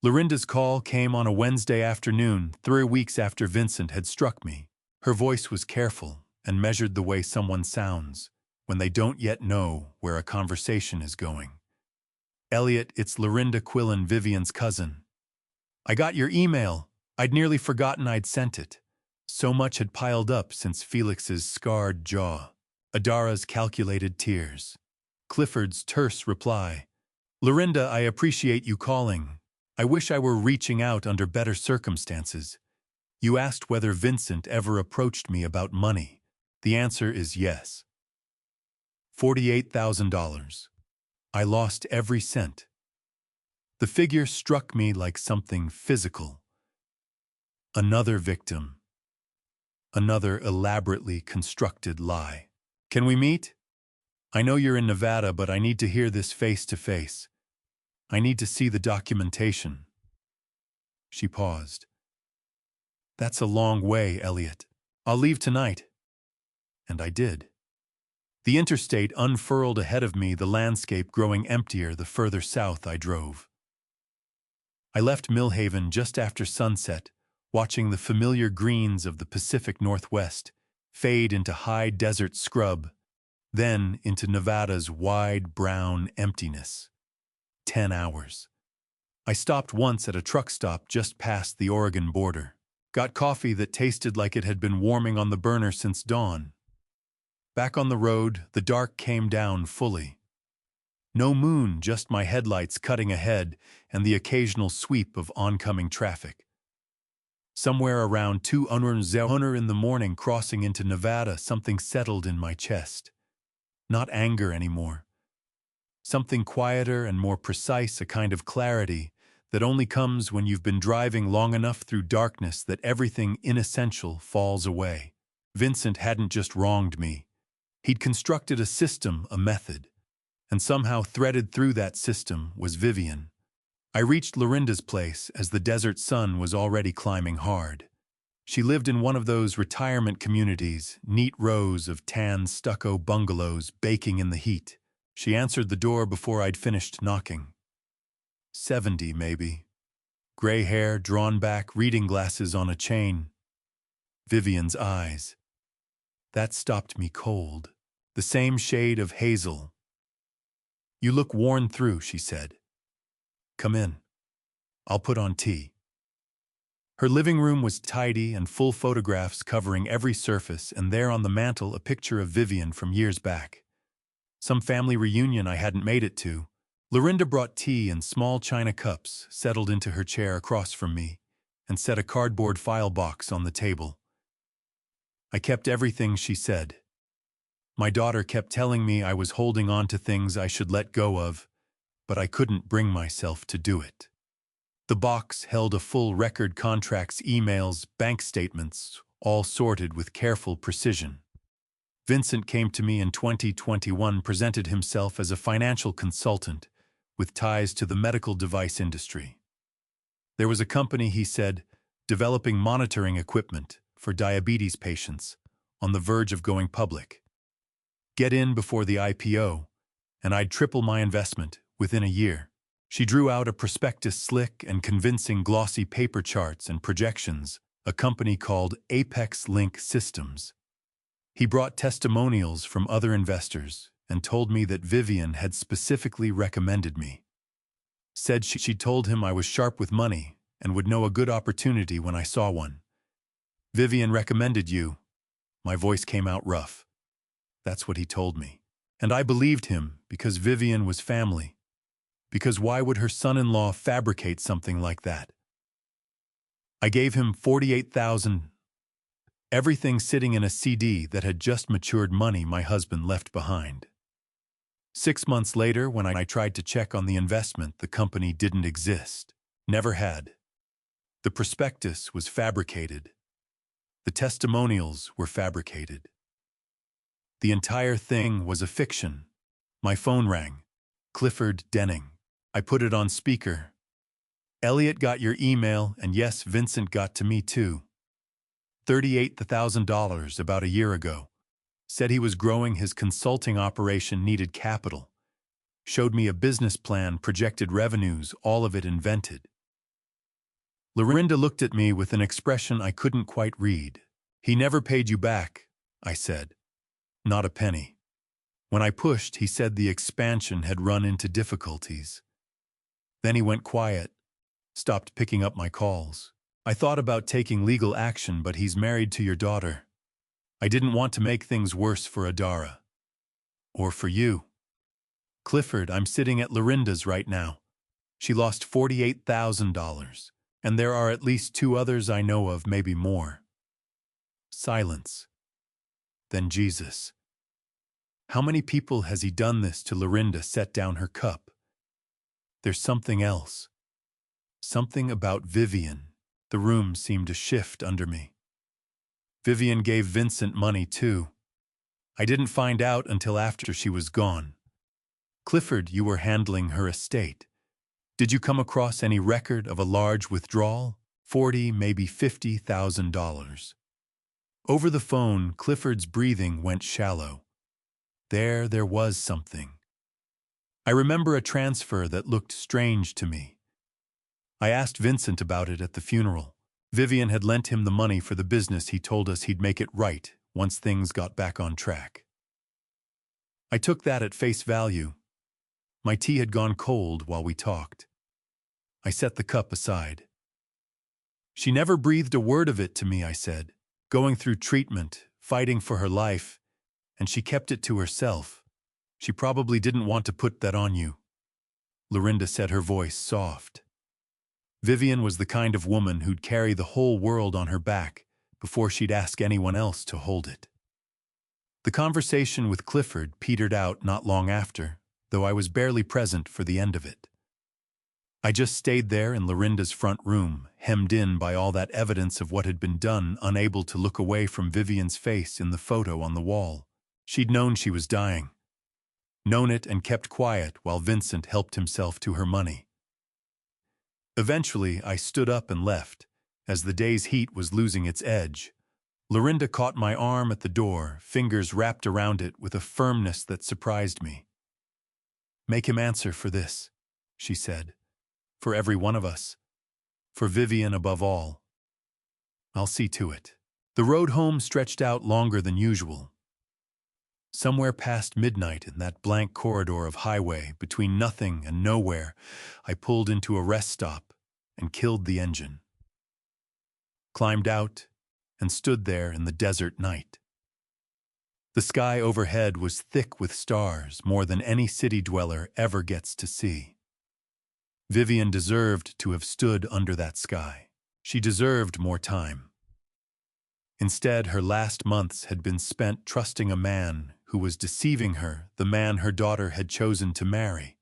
Lorinda's call came on a Wednesday afternoon, 3 weeks after Vincent had struck me. Her voice was careful and measured the way someone sounds when they don't yet know where a conversation is going. "Elliot, it's Lorinda Quillen, Vivian's cousin. I got your email. I'd nearly forgotten I'd sent it. So much had piled up since Felix's scarred jaw, Adara's calculated tears, Clifford's terse reply. Lorinda, I appreciate you calling. I wish I were reaching out under better circumstances. You asked whether Vincent ever approached me about money. The answer is yes. $48,000. I lost every cent. The figure struck me like something physical. Another victim. Another elaborately constructed lie. Can we meet? I know you're in Nevada, but I need to hear this face to face. I need to see the documentation." She paused. "That's a long way, Elliot. I'll leave tonight." And I did. The interstate unfurled ahead of me, the landscape growing emptier the further south I drove. I left Millhaven just after sunset, watching the familiar greens of the Pacific Northwest fade into high desert scrub, then into Nevada's wide brown emptiness. 10 hours. I stopped once at a truck stop just past the Oregon border, got coffee that tasted like it had been warming on the burner since dawn. Back on the road, the dark came down fully. No moon, just my headlights cutting ahead and the occasional sweep of oncoming traffic. Somewhere around 2:00 in the morning, crossing into Nevada, something settled in my chest. Not anger anymore. Something quieter and more precise, a kind of clarity that only comes when you've been driving long enough through darkness that everything inessential falls away. Vincent hadn't just wronged me. He'd constructed a system, a method. And somehow threaded through that system was Vivian. I reached Lorinda's place as the desert sun was already climbing hard. She lived in one of those retirement communities, neat rows of tan stucco bungalows baking in the heat. She answered the door before I'd finished knocking. 70, maybe. Gray hair, drawn back, reading glasses on a chain. Vivian's eyes. That stopped me cold. The same shade of hazel. "You look worn through," she said. "Come in. I'll put on tea." Her living room was tidy and full photographs covering every surface, and there on the mantel a picture of Vivian from years back. Some family reunion I hadn't made it to. Lorinda brought tea in small china cups, settled into her chair across from me, and set a cardboard file box on the table. I kept everything she said. My daughter kept telling me I was holding on to things I should let go of, but I couldn't bring myself to do it. The box held a full record: contracts, emails, bank statements, all sorted with careful precision. Vincent came to me in 2021, presented himself as a financial consultant with ties to the medical device industry. There was a company, he said, developing monitoring equipment for diabetes patients on the verge of going public. Get in before the IPO, and I'd triple my investment within a year. She drew out a prospectus, slick and convincing, glossy paper charts and projections, a company called Apex Link Systems. He brought testimonials from other investors and told me that Vivian had specifically recommended me. Said she told him I was sharp with money and would know a good opportunity when I saw one. "Vivian recommended you." My voice came out rough. That's what he told me. And I believed him because Vivian was family. Because why would her son-in-law fabricate something like that? I gave him $48,000. Everything sitting in a CD that had just matured, money my husband left behind. 6 months later, when I tried to check on the investment, the company didn't exist. Never had. The prospectus was fabricated. The testimonials were fabricated. The entire thing was a fiction. My phone rang. Clifford Denning. I put it on speaker. Elliot got your email, and yes, Vincent got to me too. $38,000 about a year ago. Said he was growing his consulting operation, needed capital. Showed me a business plan, projected revenues, all of it invented. Lorinda looked at me with an expression I couldn't quite read. He never paid you back, I said. Not a penny. When I pushed, he said the expansion had run into difficulties. Then he went quiet, stopped picking up my calls. I thought about taking legal action, but he's married to your daughter. I didn't want to make things worse for Adara. Or for you. Clifford, I'm sitting at Lorinda's right now. She lost $48,000, and there are at least 2 others I know of, maybe more. Silence. Then Jesus. How many people has he done this to? Lorinda set down her cup. There's something else. Something about Vivian. The room seemed to shift under me. Vivian gave Vincent money too. I didn't find out until after she was gone. Clifford, you were handling her estate. Did you come across any record of a large withdrawal? $40,000, maybe $50,000. Over the phone, Clifford's breathing went shallow. There was something. I remember a transfer that looked strange to me. I asked Vincent about it at the funeral. Vivian had lent him the money for the business. He told us he'd make it right once things got back on track. I took that at face value. My tea had gone cold while we talked. I set the cup aside. She never breathed a word of it to me, I said. Going through treatment, fighting for her life, and she kept it to herself. She probably didn't want to put that on you. Lorinda said, her voice soft. Vivian was the kind of woman who'd carry the whole world on her back before she'd ask anyone else to hold it. The conversation with Clifford petered out not long after, though I was barely present for the end of it. I just stayed there in Lorinda's front room, hemmed in by all that evidence of what had been done, unable to look away from Vivian's face in the photo on the wall. She'd known she was dying. Known it and kept quiet while Vincent helped himself to her money. Eventually, I stood up and left, as the day's heat was losing its edge. Lorinda caught my arm at the door, fingers wrapped around it with a firmness that surprised me. Make him answer for this, she said. For every one of us. For Vivian above all. I'll see to it. The road home stretched out longer than usual. Somewhere past midnight in that blank corridor of highway between nothing and nowhere, I pulled into a rest stop and killed the engine. Climbed out and stood there in the desert night. The sky overhead was thick with stars, more than any city dweller ever gets to see. Vivian deserved to have stood under that sky. She deserved more time. Instead, her last months had been spent trusting a man who was deceiving her, the man her daughter had chosen to marry.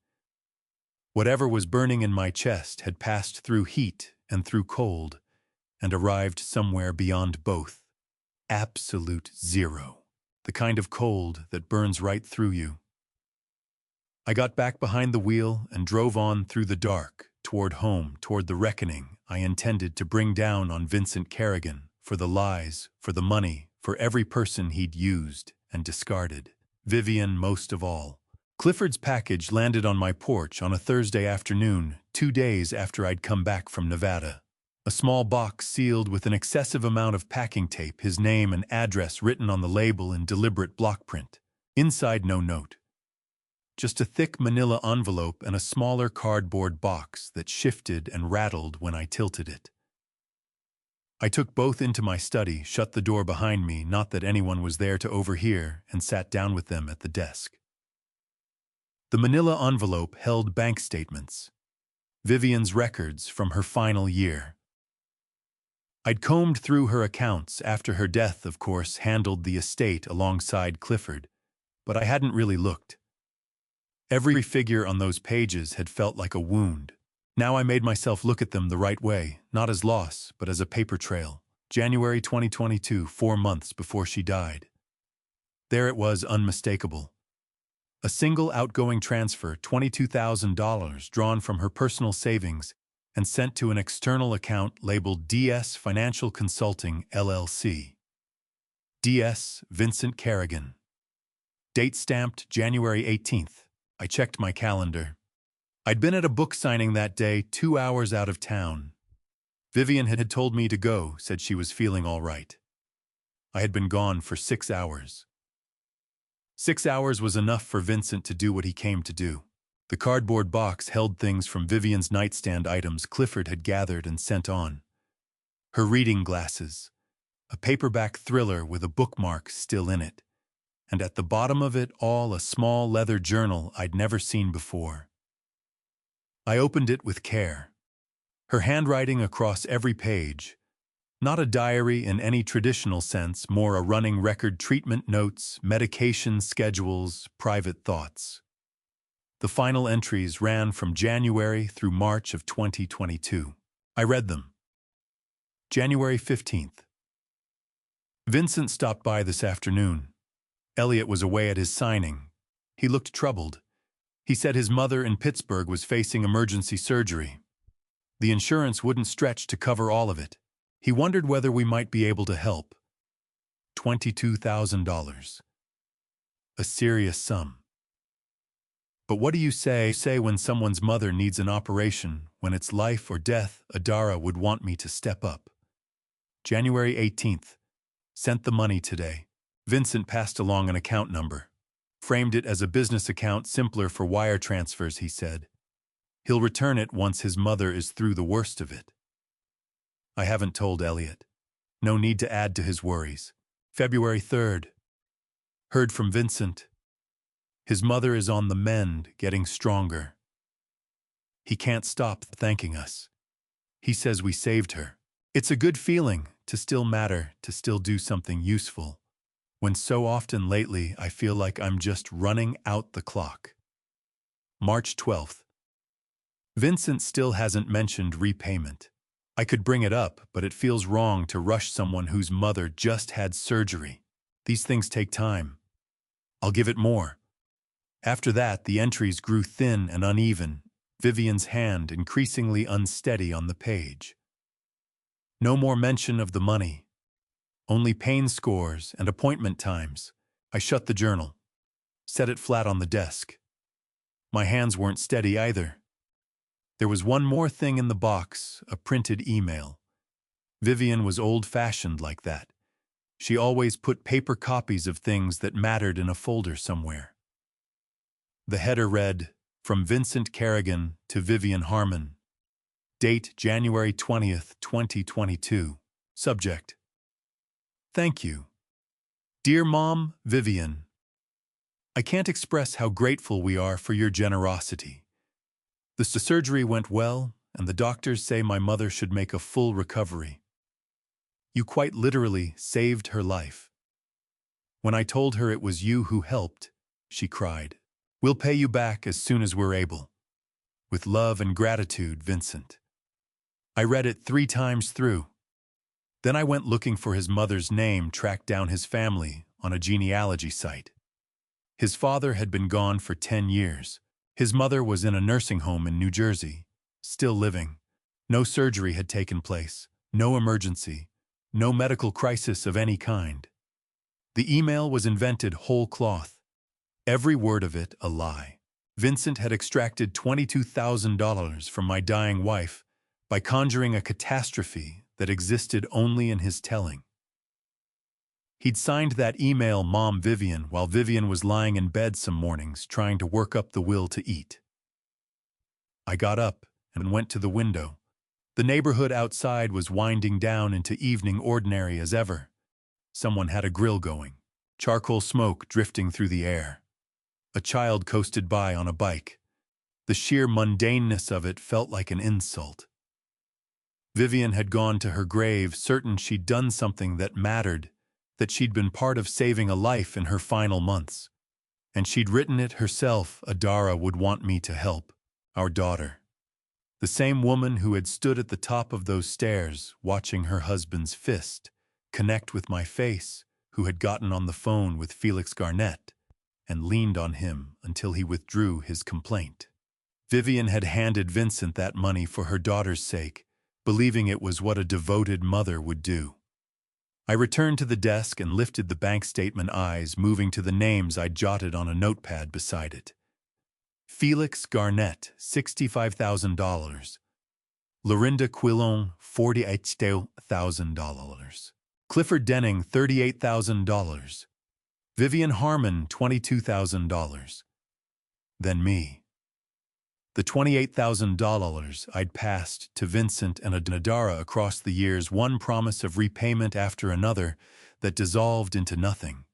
Whatever was burning in my chest had passed through heat and through cold, and arrived somewhere beyond both. Absolute zero. The kind of cold that burns right through you. I got back behind the wheel and drove on through the dark, toward home, toward the reckoning I intended to bring down on Vincent Kerrigan, for the lies, for the money, for every person he'd used and discarded. Vivian most of all. Clifford's package landed on my porch on a Thursday afternoon, 2 days after I'd come back from Nevada. A small box sealed with an excessive amount of packing tape, his name and address written on the label in deliberate block print. Inside, no note. Just a thick manila envelope and a smaller cardboard box that shifted and rattled when I tilted it. I took both into my study, shut the door behind me, not that anyone was there to overhear, and sat down with them at the desk. The manila envelope held bank statements. Vivian's records from her final year. I'd combed through her accounts after her death, of course, handled the estate alongside Clifford, but I hadn't really looked. Every figure on those pages had felt like a wound. Now I made myself look at them the right way, not as loss, but as a paper trail. January 2022, 4 months before she died. There it was, unmistakable. A single outgoing transfer, $22,000, drawn from her personal savings and sent to an external account labeled DS Financial Consulting, LLC. DS Vincent Kerrigan. Date stamped January 18th. I checked my calendar. I'd been at a book signing that day, 2 hours out of town. Vivian had told me to go, said she was feeling all right. I had been gone for 6 hours. 6 hours was enough for Vincent to do what he came to do. The cardboard box held things from Vivian's nightstand items Clifford had gathered and sent on. Her reading glasses, a paperback thriller with a bookmark still in it, and at the bottom of it all a small leather journal I'd never seen before. I opened it with care. Her handwriting across every page, not a diary in any traditional sense, more a running record, treatment notes, medication schedules, private thoughts. The final entries ran from January through March of 2022. I read them. January 15th. Vincent stopped by this afternoon. Elliot was away at his signing. He looked troubled. He said his mother in Pittsburgh was facing emergency surgery. The insurance wouldn't stretch to cover all of it. He wondered whether we might be able to help. $22,000. A serious sum. But what do you say when someone's mother needs an operation, when it's life or death? Adara would want me to step up. January 18th. Sent the money today. Vincent passed along an account number. Framed it as a business account, simpler for wire transfers, he said. He'll return it once his mother is through the worst of it. I haven't told Elliot. No need to add to his worries. February 3rd. Heard from Vincent. His mother is on the mend, getting stronger. He can't stop thanking us. He says we saved her. It's a good feeling to still matter, to still do something useful, when so often lately I feel like I'm just running out the clock. March 12th. Vincent still hasn't mentioned repayment. I could bring it up, but it feels wrong to rush someone whose mother just had surgery. These things take time. I'll give it more. After that, the entries grew thin and uneven, Vivian's hand increasingly unsteady on the page. No more mention of the money. Only pain scores and appointment times. I shut the journal. Set it flat on the desk. My hands weren't steady either. There was one more thing in the box, a printed email. Vivian was old-fashioned like that. She always put paper copies of things that mattered in a folder somewhere. The header read, "From Vincent Kerrigan to Vivian Harmon." Date January 20th, 2022. Subject: Thank you. Dear Mom, Vivian, I can't express how grateful we are for your generosity. The surgery went well, and the doctors say my mother should make a full recovery. You quite literally saved her life. When I told her it was you who helped, she cried. We'll pay you back as soon as we're able. With love and gratitude, Vincent. I read it 3 times through. Then I went looking for his mother's name, tracked down his family on a genealogy site. His father had been gone for 10 years. His mother was in a nursing home in New Jersey, still living. No surgery had taken place, no emergency, no medical crisis of any kind. The email was invented whole cloth. Every word of it a lie. Vincent had extracted $22,000 from my dying wife by conjuring a catastrophe that existed only in his telling. He'd signed that email Mom Vivian while Vivian was lying in bed some mornings trying to work up the will to eat. I got up and went to the window. The neighborhood outside was winding down into evening ordinary as ever. Someone had a grill going, charcoal smoke drifting through the air. A child coasted by on a bike. The sheer mundaneness of it felt like an insult. Vivian had gone to her grave certain she'd done something that mattered, that she'd been part of saving a life in her final months. And she'd written it herself. Adara would want me to help, our daughter. The same woman who had stood at the top of those stairs watching her husband's fist connect with my face, who had gotten on the phone with Felix Garnett and leaned on him until he withdrew his complaint. Vivian had handed Vincent that money for her daughter's sake, believing it was what a devoted mother would do. I returned to the desk and lifted the bank statement, eyes moving to the names I'd jotted on a notepad beside it. Felix Garnett, $65,000. Lorinda Quillon, $48,000. Clifford Denning, $38,000. Vivian Harmon, $22,000. Then me. The $28,000 I'd passed to Vincent and Adara across the years, one promise of repayment after another that dissolved into nothing.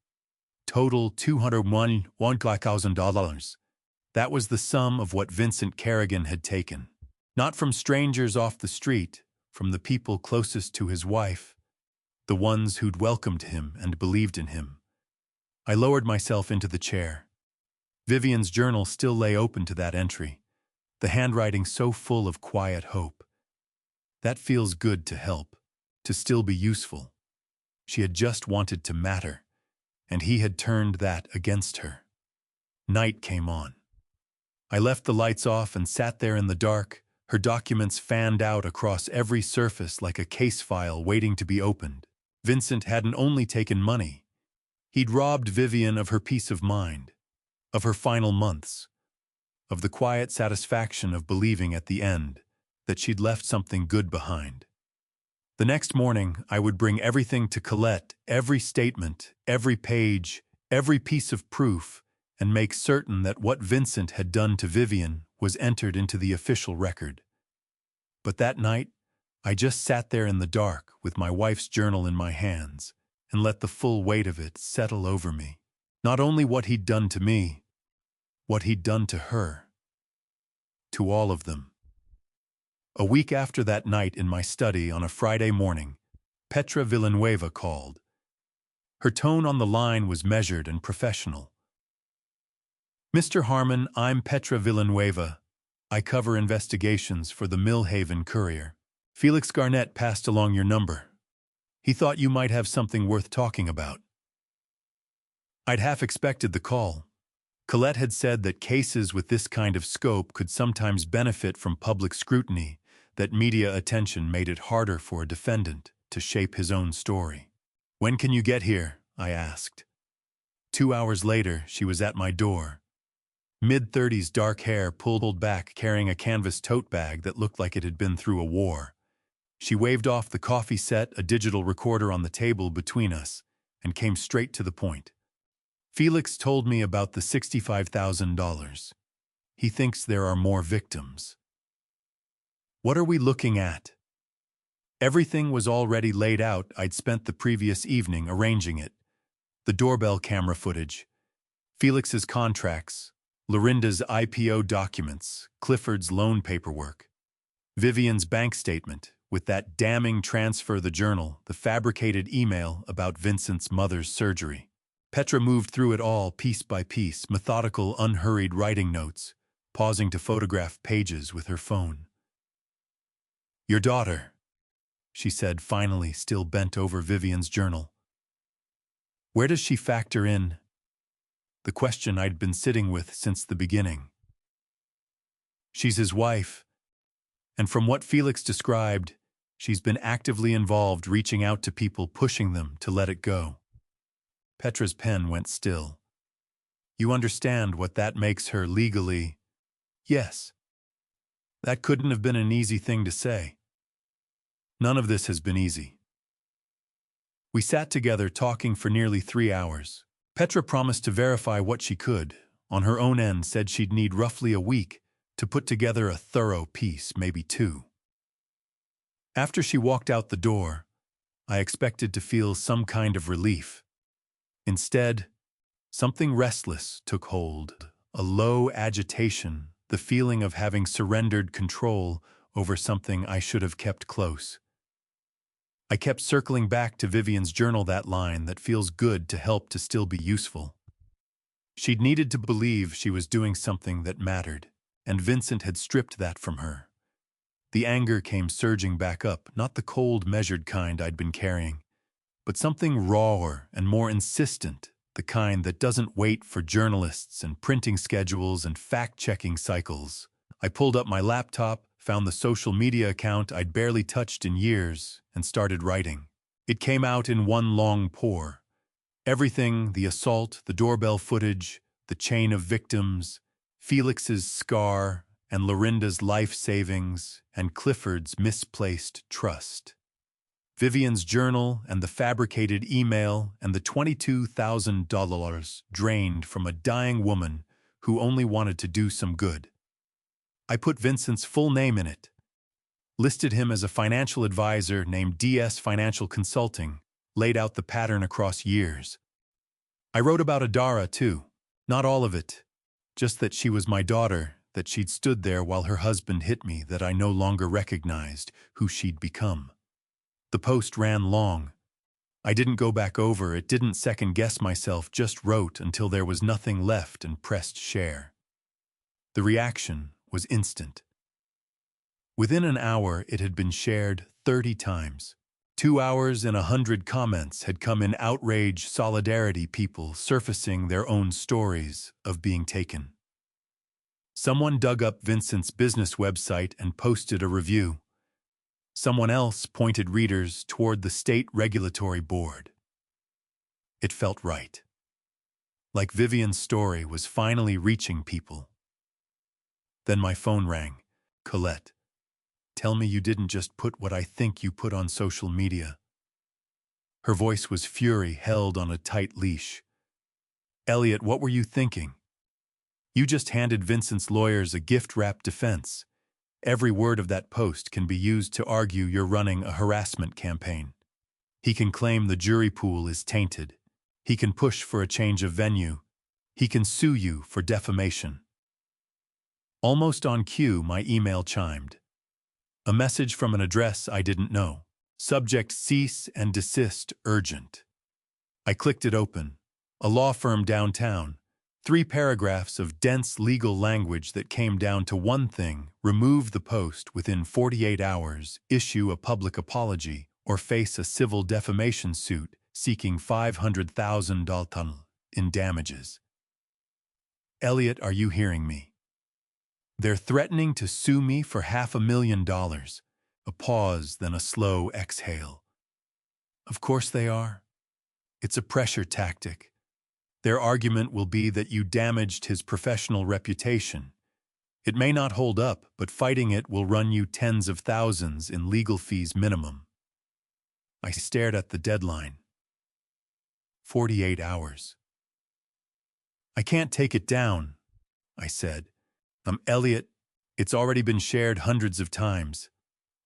Total $201,000. That was the sum of what Vincent Kerrigan had taken. Not from strangers off the street, from the people closest to his wife, the ones who'd welcomed him and believed in him. I lowered myself into the chair. Vivian's journal still lay open to that entry, the handwriting so full of quiet hope. That feels good to help, to still be useful. She had just wanted to matter, and he had turned that against her. Night came on. I left the lights off and sat there in the dark, her documents fanned out across every surface like a case file waiting to be opened. Vincent hadn't only taken money. He'd robbed Vivian of her peace of mind, of her final months, of the quiet satisfaction of believing at the end that she'd left something good behind. The next morning, I would bring everything to Colette, every statement, every page, every piece of proof, and make certain that what Vincent had done to Vivian was entered into the official record. But that night, I just sat there in the dark with my wife's journal in my hands and let the full weight of it settle over me. Not only what he'd done to me, what he'd done to her. To all of them. A week after that night in my study on a Friday morning, Petra Villanueva called. Her tone on the line was measured and professional. Mr. Harmon, I'm Petra Villanueva. I cover investigations for the Millhaven Courier. Felix Garnett passed along your number. He thought you might have something worth talking about. I'd half expected the call. Colette had said that cases with this kind of scope could sometimes benefit from public scrutiny, that media attention made it harder for a defendant to shape his own story. When can you get here? I asked. 2 hours later, she was at my door. Mid-30s, dark hair pulled back, carrying a canvas tote bag that looked like it had been through a war. She waved off the coffee set, a digital recorder on the table between us, and came straight to the point. Felix told me about the $65,000. He thinks there are more victims. What are we looking at? Everything was already laid out. I'd spent the previous evening arranging it. The doorbell camera footage, Felix's contracts, Lorinda's IPO documents, Clifford's loan paperwork, Vivian's bank statement, with that damning transfer, the journal, the fabricated email about Vincent's mother's surgery. Petra moved through it all piece by piece, methodical, unhurried writing notes, pausing to photograph pages with her phone. Your daughter, she said finally, still bent over Vivian's journal. Where does she factor in? The question I'd been sitting with since the beginning. She's his wife, and from what Felix described, she's been actively involved, reaching out to people, pushing them to let it go. Petra's pen went still. You understand what that makes her legally? Yes. That couldn't have been an easy thing to say. None of this has been easy. We sat together talking for nearly 3 hours. Petra promised to verify what she could. On her own end, said she'd need roughly a week to put together a thorough piece, maybe 2. After she walked out the door, I expected to feel some kind of relief. Instead, something restless took hold, a low agitation, the feeling of having surrendered control over something I should have kept close. I kept circling back to Vivian's journal, that line that feels good to help to still be useful. She'd needed to believe she was doing something that mattered, and Vincent had stripped that from her. The anger came surging back up, not the cold, measured kind I'd been carrying, but something rawer and more insistent, the kind that doesn't wait for journalists and printing schedules and fact-checking cycles. I pulled up my laptop, found the social media account I'd barely touched in years, and started writing. It came out in one long pour. Everything, the assault, the doorbell footage, the chain of victims, Felix's scar, and Lorinda's life savings, and Clifford's misplaced trust. Vivian's journal and the fabricated email and the $22,000 drained from a dying woman who only wanted to do some good. I put Vincent's full name in it, listed him as a financial advisor named DS Financial Consulting, laid out the pattern across years. I wrote about Adara, too. Not all of it, just that she was my daughter, that she'd stood there while her husband hit me, that I no longer recognized who she'd become. The post ran long. I didn't go back over it, didn't second-guess myself, just wrote until there was nothing left and pressed share. The reaction was instant. Within an hour, it had been shared 30 times. 2 hours and 100 comments had come in outrage, solidarity, people surfacing their own stories of being taken. Someone dug up Vincent's business website and posted a review. Someone else pointed readers toward the state regulatory board. It felt right. Like Vivian's story was finally reaching people. Then my phone rang. Colette, tell me you didn't just put what I think you put on social media. Her voice was fury held on a tight leash. Elliot, what were you thinking? You just handed Vincent's lawyers a gift-wrapped defense. Every word of that post can be used to argue you're running a harassment campaign. He can claim the jury pool is tainted. He can push for a change of venue. He can sue you for defamation. Almost on cue, my email chimed. A message from an address I didn't know. Subject: cease and desist, urgent. I clicked it open. A law firm downtown. 3 paragraphs of dense legal language that came down to one thing: remove the post within 48 hours, issue a public apology, or face a civil defamation suit seeking $500,000 in damages. Elliot, are you hearing me? They're threatening to sue me for $500,000. A pause, then a slow exhale. Of course they are. It's a pressure tactic. Their argument will be that you damaged his professional reputation. It may not hold up, but fighting it will run you tens of thousands in legal fees minimum. I stared at the deadline. 48 hours. I can't take it down, I said. Elliot, it's already been shared hundreds of times.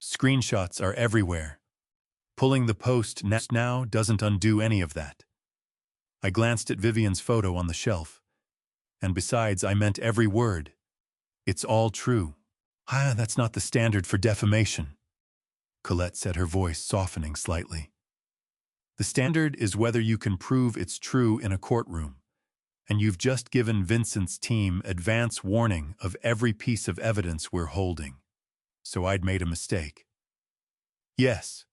Screenshots are everywhere. Pulling the post now doesn't undo any of that. I glanced at Vivian's photo on the shelf. And besides, I meant every word. It's all true. That's not the standard for defamation, Colette said, her voice softening slightly. The standard is whether you can prove it's true in a courtroom. And you've just given Vincent's team advance warning of every piece of evidence we're holding. So I'd made a mistake. Yes,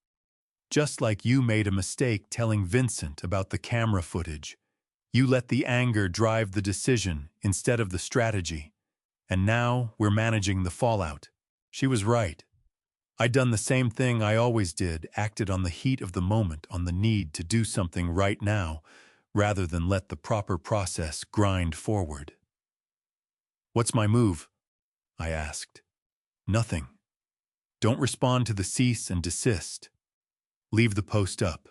just like you made a mistake telling Vincent about the camera footage. You let the anger drive the decision instead of the strategy. And now we're managing the fallout. She was right. I'd done the same thing I always did, acted on the heat of the moment, on the need to do something right now, rather than let the proper process grind forward. What's my move? I asked. Nothing. Don't respond to the cease and desist. Leave the post up.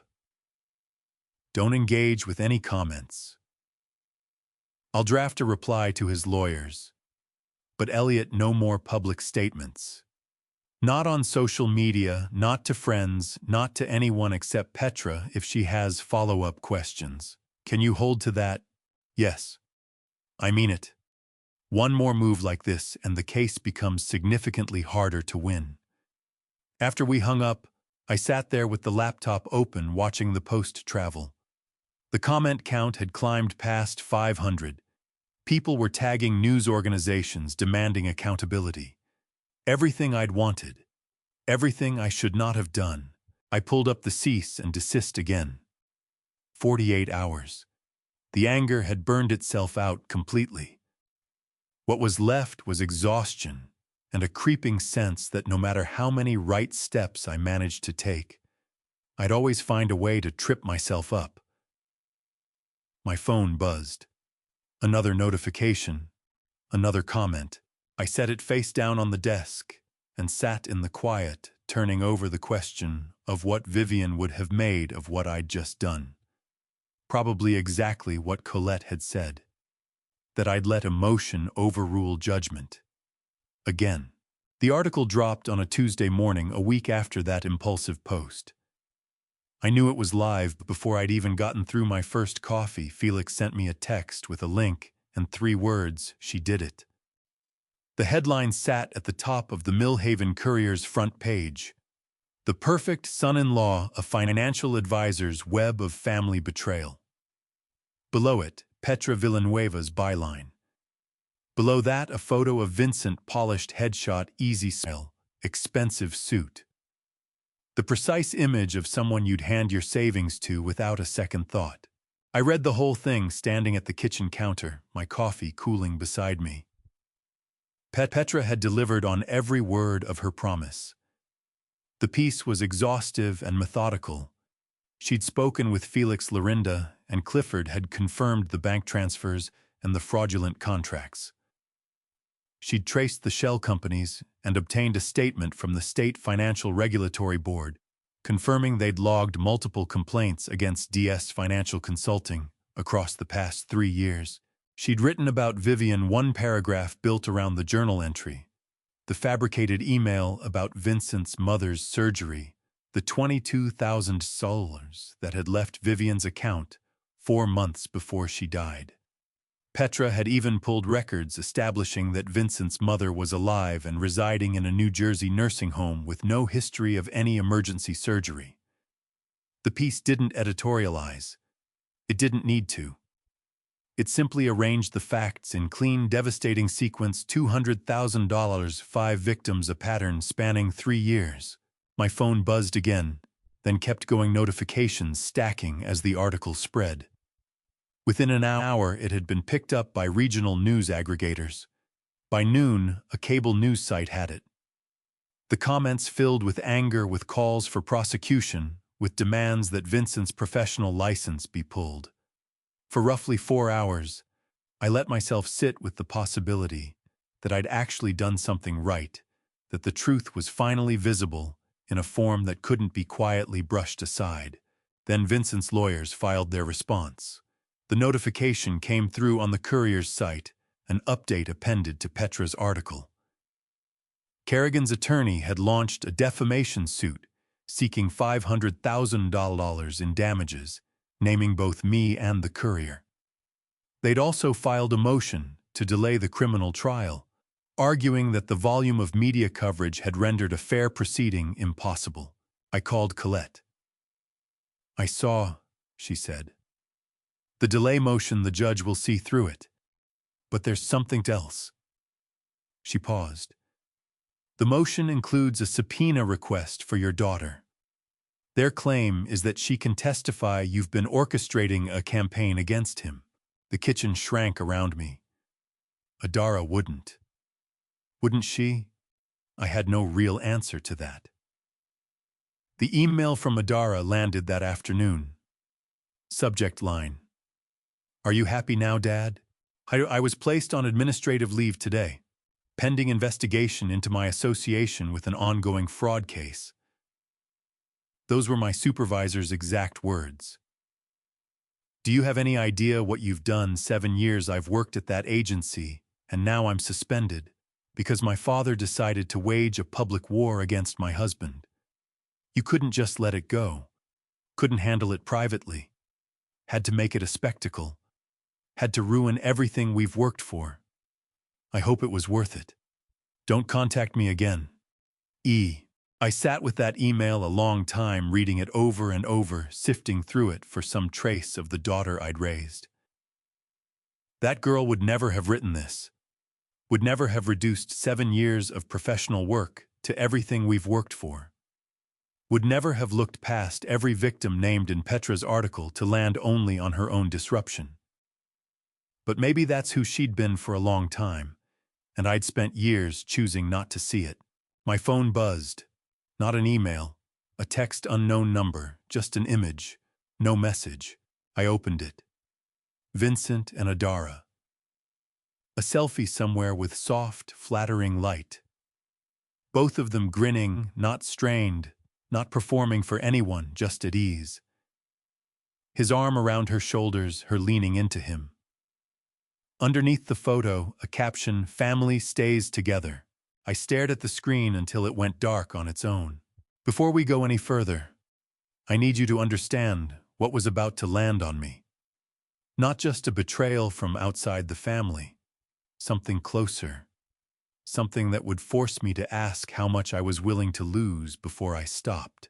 Don't engage with any comments. I'll draft a reply to his lawyers. But Elliot, no more public statements. Not on social media, not to friends, not to anyone except Petra if she has follow-up questions. Can you hold to that? Yes. I mean it. One more move like this and the case becomes significantly harder to win. After we hung up, I sat there with the laptop open watching the post travel. The comment count had climbed past 500. People were tagging news organizations demanding accountability. Everything I'd wanted. Everything I should not have done. I pulled up the cease and desist again. 48 hours. The anger had burned itself out completely. What was left was exhaustion and a creeping sense that no matter how many right steps I managed to take, I'd always find a way to trip myself up. My phone buzzed. Another notification, another comment. I set it face down on the desk and sat in the quiet, turning over the question of what Vivian would have made of what I'd just done. Probably exactly what Colette had said, that I'd let emotion overrule judgment. Again. The article dropped on a Tuesday morning a week after that impulsive post. I knew it was live, but before I'd even gotten through my first coffee, Felix sent me a text with a link and 3 words, "She did it." The headline sat at the top of the Millhaven Courier's front page. The perfect son-in-law, a financial advisor's web of family betrayal. Below it, Petra Villanueva's byline. Below that, a photo of Vincent, polished headshot, easy smile, expensive suit. The precise image of someone you'd hand your savings to without a second thought. I read the whole thing standing at the kitchen counter, my coffee cooling beside me. Petra had delivered on every word of her promise. The piece was exhaustive and methodical. She'd spoken with Felix Lorinda, and Clifford had confirmed the bank transfers and the fraudulent contracts. She'd traced the shell companies and obtained a statement from the State Financial Regulatory Board, confirming they'd logged multiple complaints against DS Financial Consulting across the past 3 years. She'd written about Vivian one paragraph built around the journal entry, the fabricated email about Vincent's mother's surgery, the $22,000 that had left Vivian's account 4 months before she died. Petra had even pulled records establishing that Vincent's mother was alive and residing in a New Jersey nursing home with no history of any emergency surgery. The piece didn't editorialize. It didn't need to. It simply arranged the facts in clean, devastating sequence: $200,000, 5 victims, a pattern spanning 3 years. My phone buzzed again, then kept going, notifications stacking as the article spread. Within an hour, it had been picked up by regional news aggregators. By noon, a cable news site had it. The comments filled with anger, with calls for prosecution, with demands that Vincent's professional license be pulled. For roughly 4 hours, I let myself sit with the possibility that I'd actually done something right, that the truth was finally visible in a form that couldn't be quietly brushed aside. Then Vincent's lawyers filed their response. The notification came through on the Courier's site, an update appended to Petra's article. Kerrigan's attorney had launched a defamation suit seeking $500,000 in damages, naming both me and the Courier. They'd also filed a motion to delay the criminal trial, arguing that the volume of media coverage had rendered a fair proceeding impossible. I called Colette. "I saw," she said. "The delay motion, the judge will see through it. But there's something else." She paused. "The motion includes a subpoena request for your daughter. Their claim is that she can testify you've been orchestrating a campaign against him." The kitchen shrank around me. Adara wouldn't. Wouldn't she? I had no real answer to that. The email from Adara landed that afternoon. Subject line: "Are you happy now, Dad? I was placed on administrative leave today, pending investigation into my association with an ongoing fraud case." Those were my supervisor's exact words. "Do you have any idea what you've done? 7 years I've worked at that agency, and now I'm suspended because my father decided to wage a public war against my husband. You couldn't just let it go. Couldn't handle it privately. Had to make it a spectacle. Had to ruin everything we've worked for. I hope it was worth it. Don't contact me again. E." I sat with that email a long time, reading it over and over, sifting through it for some trace of the daughter I'd raised. That girl would never have written this. Would never have reduced 7 years of professional work to everything we've worked for. Would never have looked past every victim named in Petra's article to land only on her own disruption. But maybe that's who she'd been for a long time, and I'd spent years choosing not to see it. My phone buzzed. Not an email, a text unknown number, just an image, no message. I opened it. Vincent and Adara. A selfie somewhere with soft, flattering light. Both of them grinning, not strained, not performing for anyone, just at ease. His arm around her shoulders, her leaning into him. Underneath the photo, a caption, "Family stays together." I stared at the screen until it went dark on its own. Before we go any further, I need you to understand what was about to land on me. Not just a betrayal from outside the family, something closer, something that would force me to ask how much I was willing to lose before I stopped.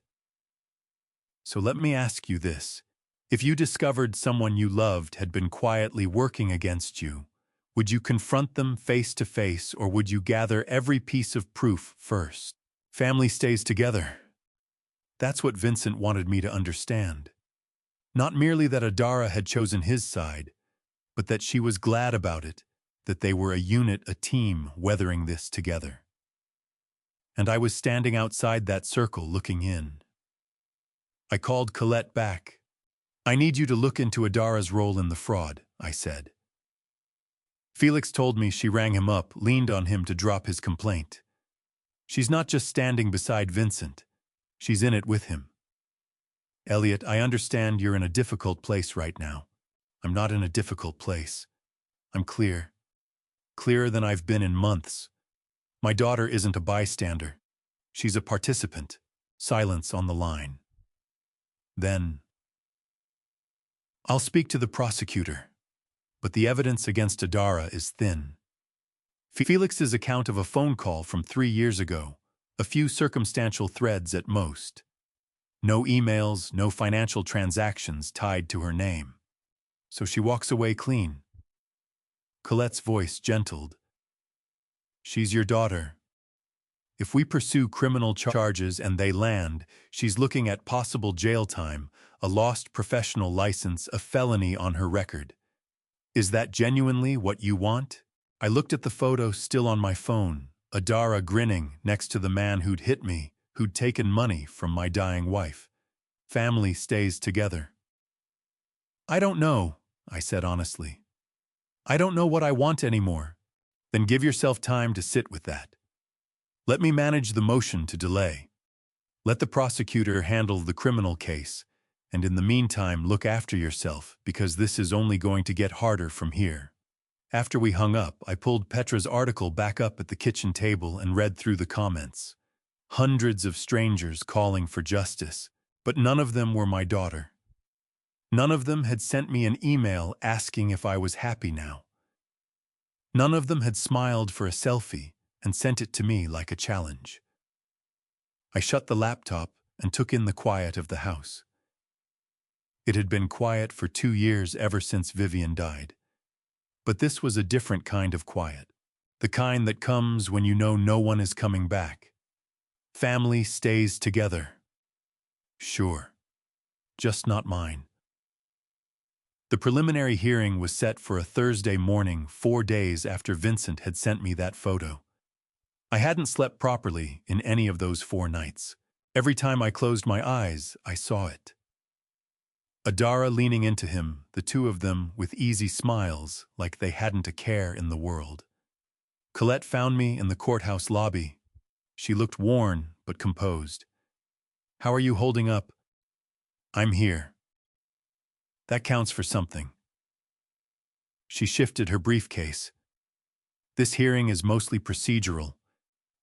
So let me ask you this. If you discovered someone you loved had been quietly working against you, would you confront them face to face, or would you gather every piece of proof first? Family stays together. That's what Vincent wanted me to understand. Not merely that Adara had chosen his side, but that she was glad about it, that they were a unit, a team, weathering this together. And I was standing outside that circle looking in. I called Colette back. "I need you to look into Adara's role in the fraud," I said. Felix told me she rang him up, leaned on him to drop his complaint. She's not just standing beside Vincent. She's in it with him. Elliot, I understand you're in a difficult place right now. I'm not in a difficult place. I'm clear. Clearer than I've been in months. My daughter isn't a bystander. She's a participant. Silence on the line. Then, "I'll speak to the prosecutor, but the evidence against Adara is thin." Felix's account of a phone call from 3 years ago, a few circumstantial threads at most. No emails, no financial transactions tied to her name. So she walks away clean. Colette's voice gentled. "She's your daughter. If we pursue criminal charges and they land, she's looking at possible jail time, a lost professional license, a felony on her record. Is that genuinely what you want?" I looked at the photo still on my phone, Adara grinning next to the man who'd hit me, who'd taken money from my dying wife. Family stays together. "I don't know," I said honestly. "I don't know what I want anymore." "Then give yourself time to sit with that. Let me manage the motion to delay. Let the prosecutor handle the criminal case, and in the meantime look after yourself, because this is only going to get harder from here." After we hung up, I pulled Petra's article back up at the kitchen table and read through the comments. Hundreds of strangers calling for justice, but none of them were my daughter. None of them had sent me an email asking if I was happy now. None of them had smiled for a selfie and sent it to me like a challenge. I shut the laptop and took in the quiet of the house. It had been quiet for 2 years ever since Vivian died. But this was a different kind of quiet. The kind that comes when you know no one is coming back. Family stays together. Sure. Just not mine. The preliminary hearing was set for a Thursday morning, 4 days after Vincent had sent me that photo. I hadn't slept properly in any of those 4 nights. Every time I closed my eyes, I saw it. Adara leaning into him, the two of them with easy smiles like they hadn't a care in the world. Colette found me in the courthouse lobby. She looked worn but composed. "How are you holding up?" "I'm here." "That counts for something." She shifted her briefcase. "This hearing is mostly procedural.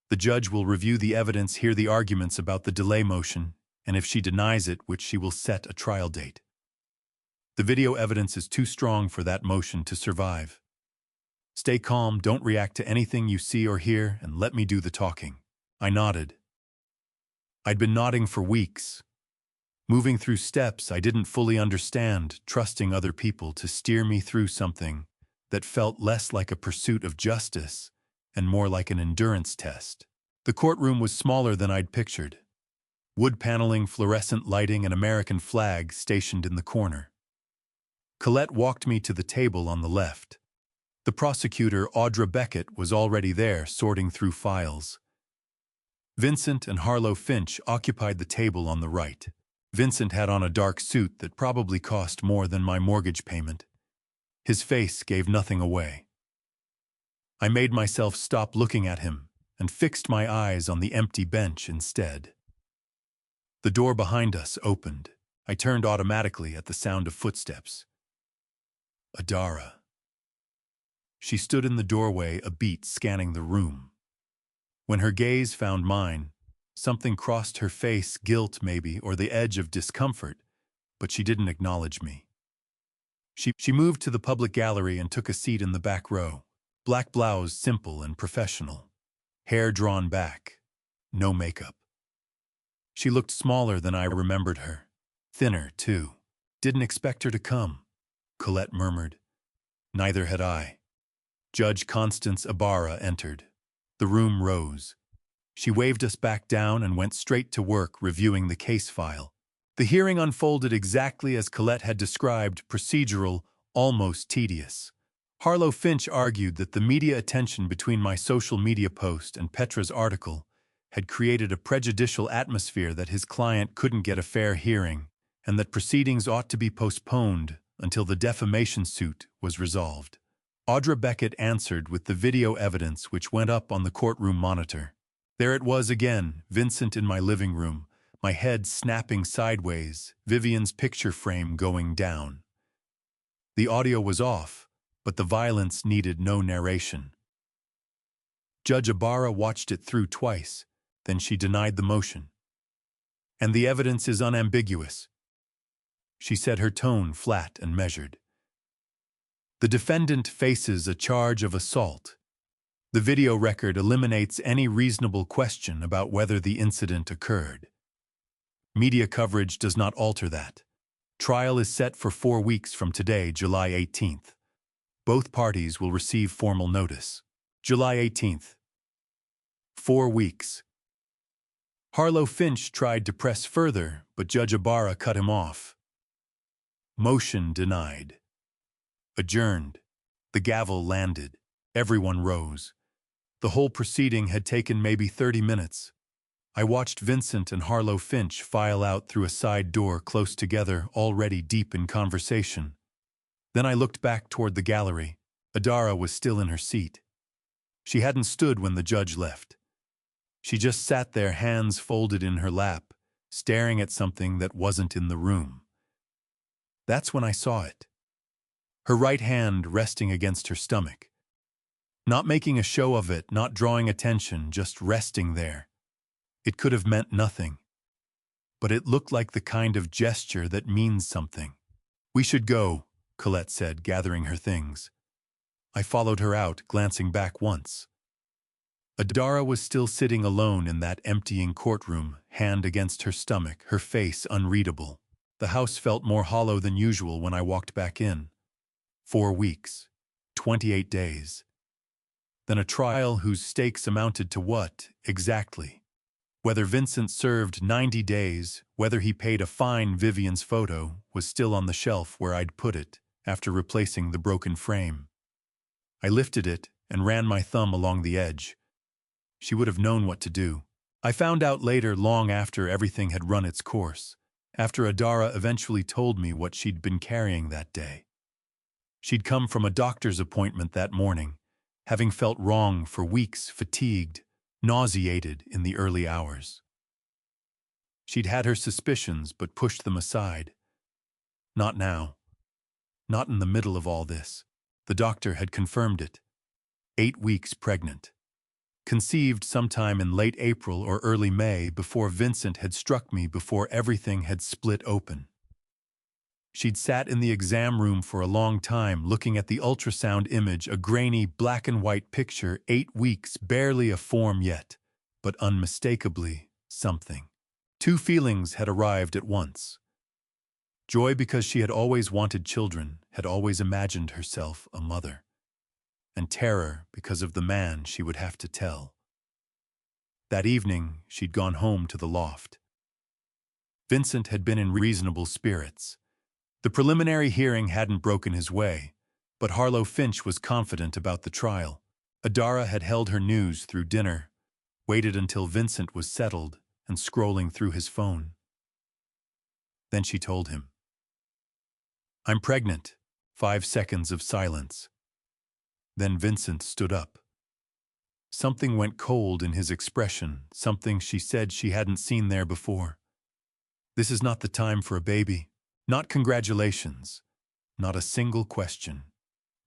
The judge will review the evidence, hear the arguments about the delay motion, and if she denies it, which she will set a trial date. The video evidence is too strong for that motion to survive. Stay calm, don't react to anything you see or hear, and let me do the talking." I nodded. I'd been nodding for weeks. Moving through steps I didn't fully understand, trusting other people to steer me through something that felt less like a pursuit of justice and more like an endurance test. The courtroom was smaller than I'd pictured. Wood paneling, fluorescent lighting, and American flag stationed in the corner. Colette walked me to the table on the left. The prosecutor, Audra Beckett, was already there, sorting through files. Vincent and Harlow Finch occupied the table on the right. Vincent had on a dark suit that probably cost more than my mortgage payment. His face gave nothing away. I made myself stop looking at him and fixed my eyes on the empty bench instead. The door behind us opened. I turned automatically at the sound of footsteps. Adara. She stood in the doorway, a beat, scanning the room. When her gaze found mine, something crossed her face, guilt maybe, or the edge of discomfort, but she didn't acknowledge me. She moved to the public gallery and took a seat in the back row. Black blouse, simple and professional. Hair drawn back. No makeup. She looked smaller than I remembered her. Thinner, too. Didn't expect her to come, Colette murmured. Neither had I. Judge Constance Ibarra entered. The room rose. She waved us back down and went straight to work reviewing the case file. The hearing unfolded exactly as Colette had described, procedural, almost tedious. Harlow Finch argued that the media attention between my social media post and Petra's article had created a prejudicial atmosphere that his client couldn't get a fair hearing, and that proceedings ought to be postponed until the defamation suit was resolved. Audra Beckett answered with the video evidence which went up on the courtroom monitor. There it was again, Vincent in my living room, my head snapping sideways, Vivian's picture frame going down. The audio was off, but the violence needed no narration. Judge Ibarra watched it through twice, then she denied the motion. And the evidence is unambiguous. She said, her tone flat and measured. The defendant faces a charge of assault. The video record eliminates any reasonable question about whether the incident occurred. Media coverage does not alter that. Trial is set for 4 weeks from today, July 18th. Both parties will receive formal notice. July 18th. 4 weeks. Harlow Finch tried to press further, but Judge Ibarra cut him off. Motion denied. Adjourned. The gavel landed. Everyone rose. The whole proceeding had taken maybe 30 minutes. I watched Vincent and Harlow Finch file out through a side door close together, already deep in conversation. Then I looked back toward the gallery. Adara was still in her seat. She hadn't stood when the judge left. She just sat there, hands folded in her lap, staring at something that wasn't in the room. That's when I saw it. Her right hand resting against her stomach. Not making a show of it, not drawing attention, just resting there. It could have meant nothing. But it looked like the kind of gesture that means something. We should go, Colette said, gathering her things. I followed her out, glancing back once. Adara was still sitting alone in that emptying courtroom, hand against her stomach, her face unreadable. The house felt more hollow than usual when I walked back in. 4 weeks. 28 days. Then a trial whose stakes amounted to what, exactly? Whether Vincent served 90 days, whether he paid a fine. Vivian's photo was still on the shelf where I'd put it, after replacing the broken frame. I lifted it and ran my thumb along the edge. She would have known what to do. I found out later, long after everything had run its course, after Adara eventually told me what she'd been carrying that day. She'd come from a doctor's appointment that morning, having felt wrong for weeks, fatigued, nauseated in the early hours. She'd had her suspicions but pushed them aside. Not now. Not in the middle of all this. The doctor had confirmed it. 8 weeks pregnant. Conceived sometime in late April or early May, before Vincent had struck me, before everything had split open. She'd sat in the exam room for a long time, looking at the ultrasound image, a grainy black and white picture, 8 weeks, barely a form yet, but unmistakably something. 2 feelings had arrived at once. Joy because she had always wanted children, had always imagined herself a mother. And terror because of the man she would have to tell. That evening, she'd gone home to the loft. Vincent had been in reasonable spirits. The preliminary hearing hadn't broken his way, but Harlow Finch was confident about the trial. Adara had held her news through dinner, waited until Vincent was settled, and scrolling through his phone. Then she told him, "I'm pregnant." 5 seconds of silence. Then Vincent stood up. Something went cold in his expression, something she said she hadn't seen there before. "This is not the time for a baby. Not congratulations. Not a single question.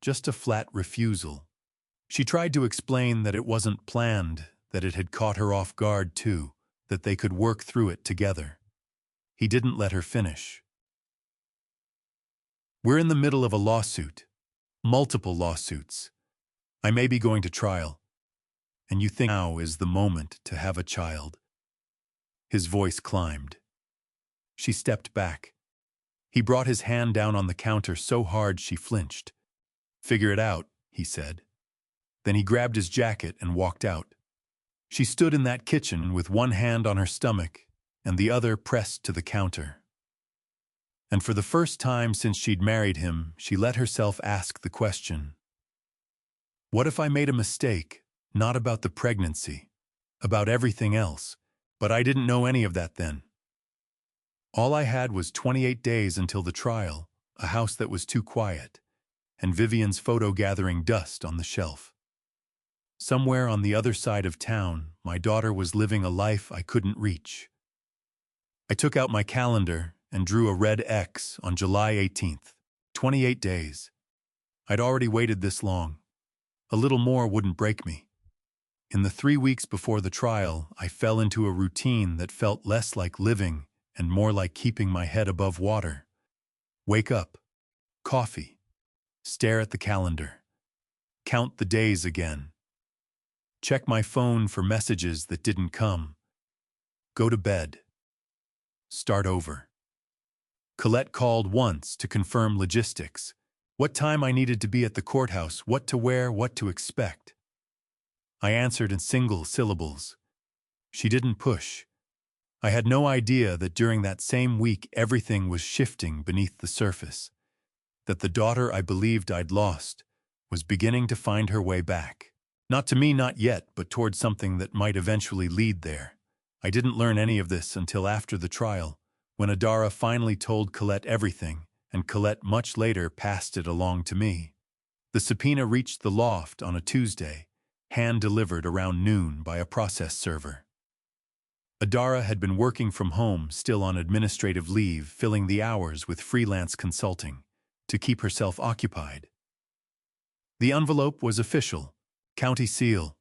Just a flat refusal." She tried to explain that it wasn't planned, that it had caught her off guard too, that they could work through it together. He didn't let her finish. "We're in the middle of a lawsuit. Multiple lawsuits. I may be going to trial. And you think now is the moment to have a child." His voice climbed. She stepped back. He brought his hand down on the counter so hard she flinched. "Figure it out," he said. Then he grabbed his jacket and walked out. She stood in that kitchen with one hand on her stomach and the other pressed to the counter. And for the first time since she'd married him, she let herself ask the question, what if I made a mistake, not about the pregnancy, about everything else, but I didn't know any of that then? All I had was 28 days until the trial, a house that was too quiet, and Vivian's photo gathering dust on the shelf. Somewhere on the other side of town, my daughter was living a life I couldn't reach. I took out my calendar and drew a red X on July 18th. 28 days. I'd already waited this long. A little more wouldn't break me. In the 3 weeks before the trial, I fell into a routine that felt less like living and more like keeping my head above water. Wake up, coffee, stare at the calendar, count the days again, check my phone for messages that didn't come, go to bed, start over. Colette called once to confirm logistics, what time I needed to be at the courthouse, what to wear, what to expect. I answered in single syllables. She didn't push. I had no idea that during that same week everything was shifting beneath the surface, that the daughter I believed I'd lost was beginning to find her way back. Not to me, not yet, but towards something that might eventually lead there. I didn't learn any of this until after the trial, when Adara finally told Colette everything, and Colette much later passed it along to me. The subpoena reached the loft on a Tuesday, hand-delivered around noon by a process server. Adara had been working from home, still on administrative leave, filling the hours with freelance consulting, to keep herself occupied. The envelope was official, county seal.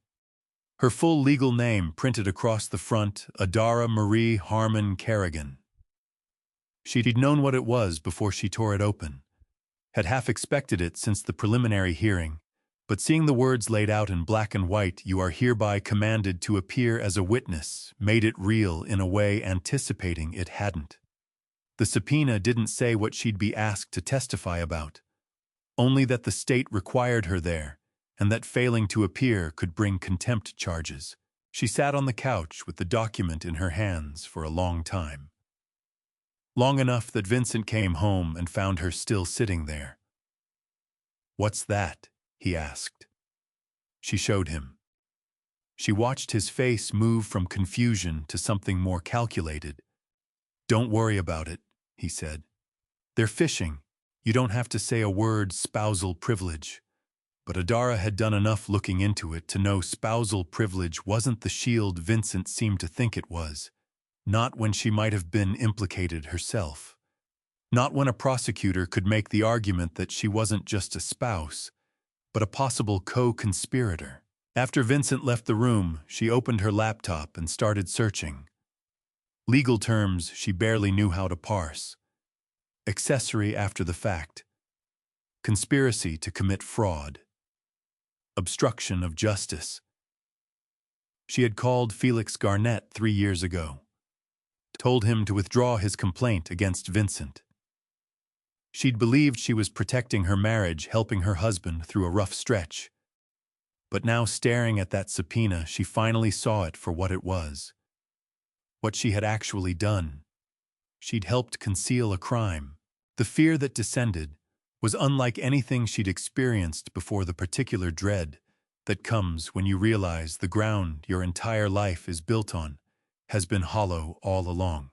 Her full legal name printed across the front, Adara Marie Harmon Kerrigan. She'd known what it was before she tore it open, had half expected it since the preliminary hearing, but seeing the words laid out in black and white, "You are hereby commanded to appear as a witness," made it real in a way anticipating it hadn't. The subpoena didn't say what she'd be asked to testify about, only that the state required her there, and that failing to appear could bring contempt charges. She sat on the couch with the document in her hands for a long time. Long enough that Vincent came home and found her still sitting there. "What's that?" he asked. She showed him. She watched his face move from confusion to something more calculated. "Don't worry about it," he said. "They're fishing. You don't have to say a word, spousal privilege." But Adara had done enough looking into it to know spousal privilege wasn't the shield Vincent seemed to think it was. Not when she might have been implicated herself. Not when a prosecutor could make the argument that she wasn't just a spouse, but a possible co-conspirator. After Vincent left the room, she opened her laptop and started searching. Legal terms she barely knew how to parse. Accessory after the fact. Conspiracy to commit fraud. Obstruction of justice. She had called Felix Garnett 3 years ago. Told him to withdraw his complaint against Vincent. She'd believed she was protecting her marriage, helping her husband through a rough stretch. But now, staring at that subpoena, she finally saw it for what it was. What she had actually done. She'd helped conceal a crime. The fear that descended was unlike anything she'd experienced before, the particular dread that comes when you realize the ground your entire life is built on has been hollow all along.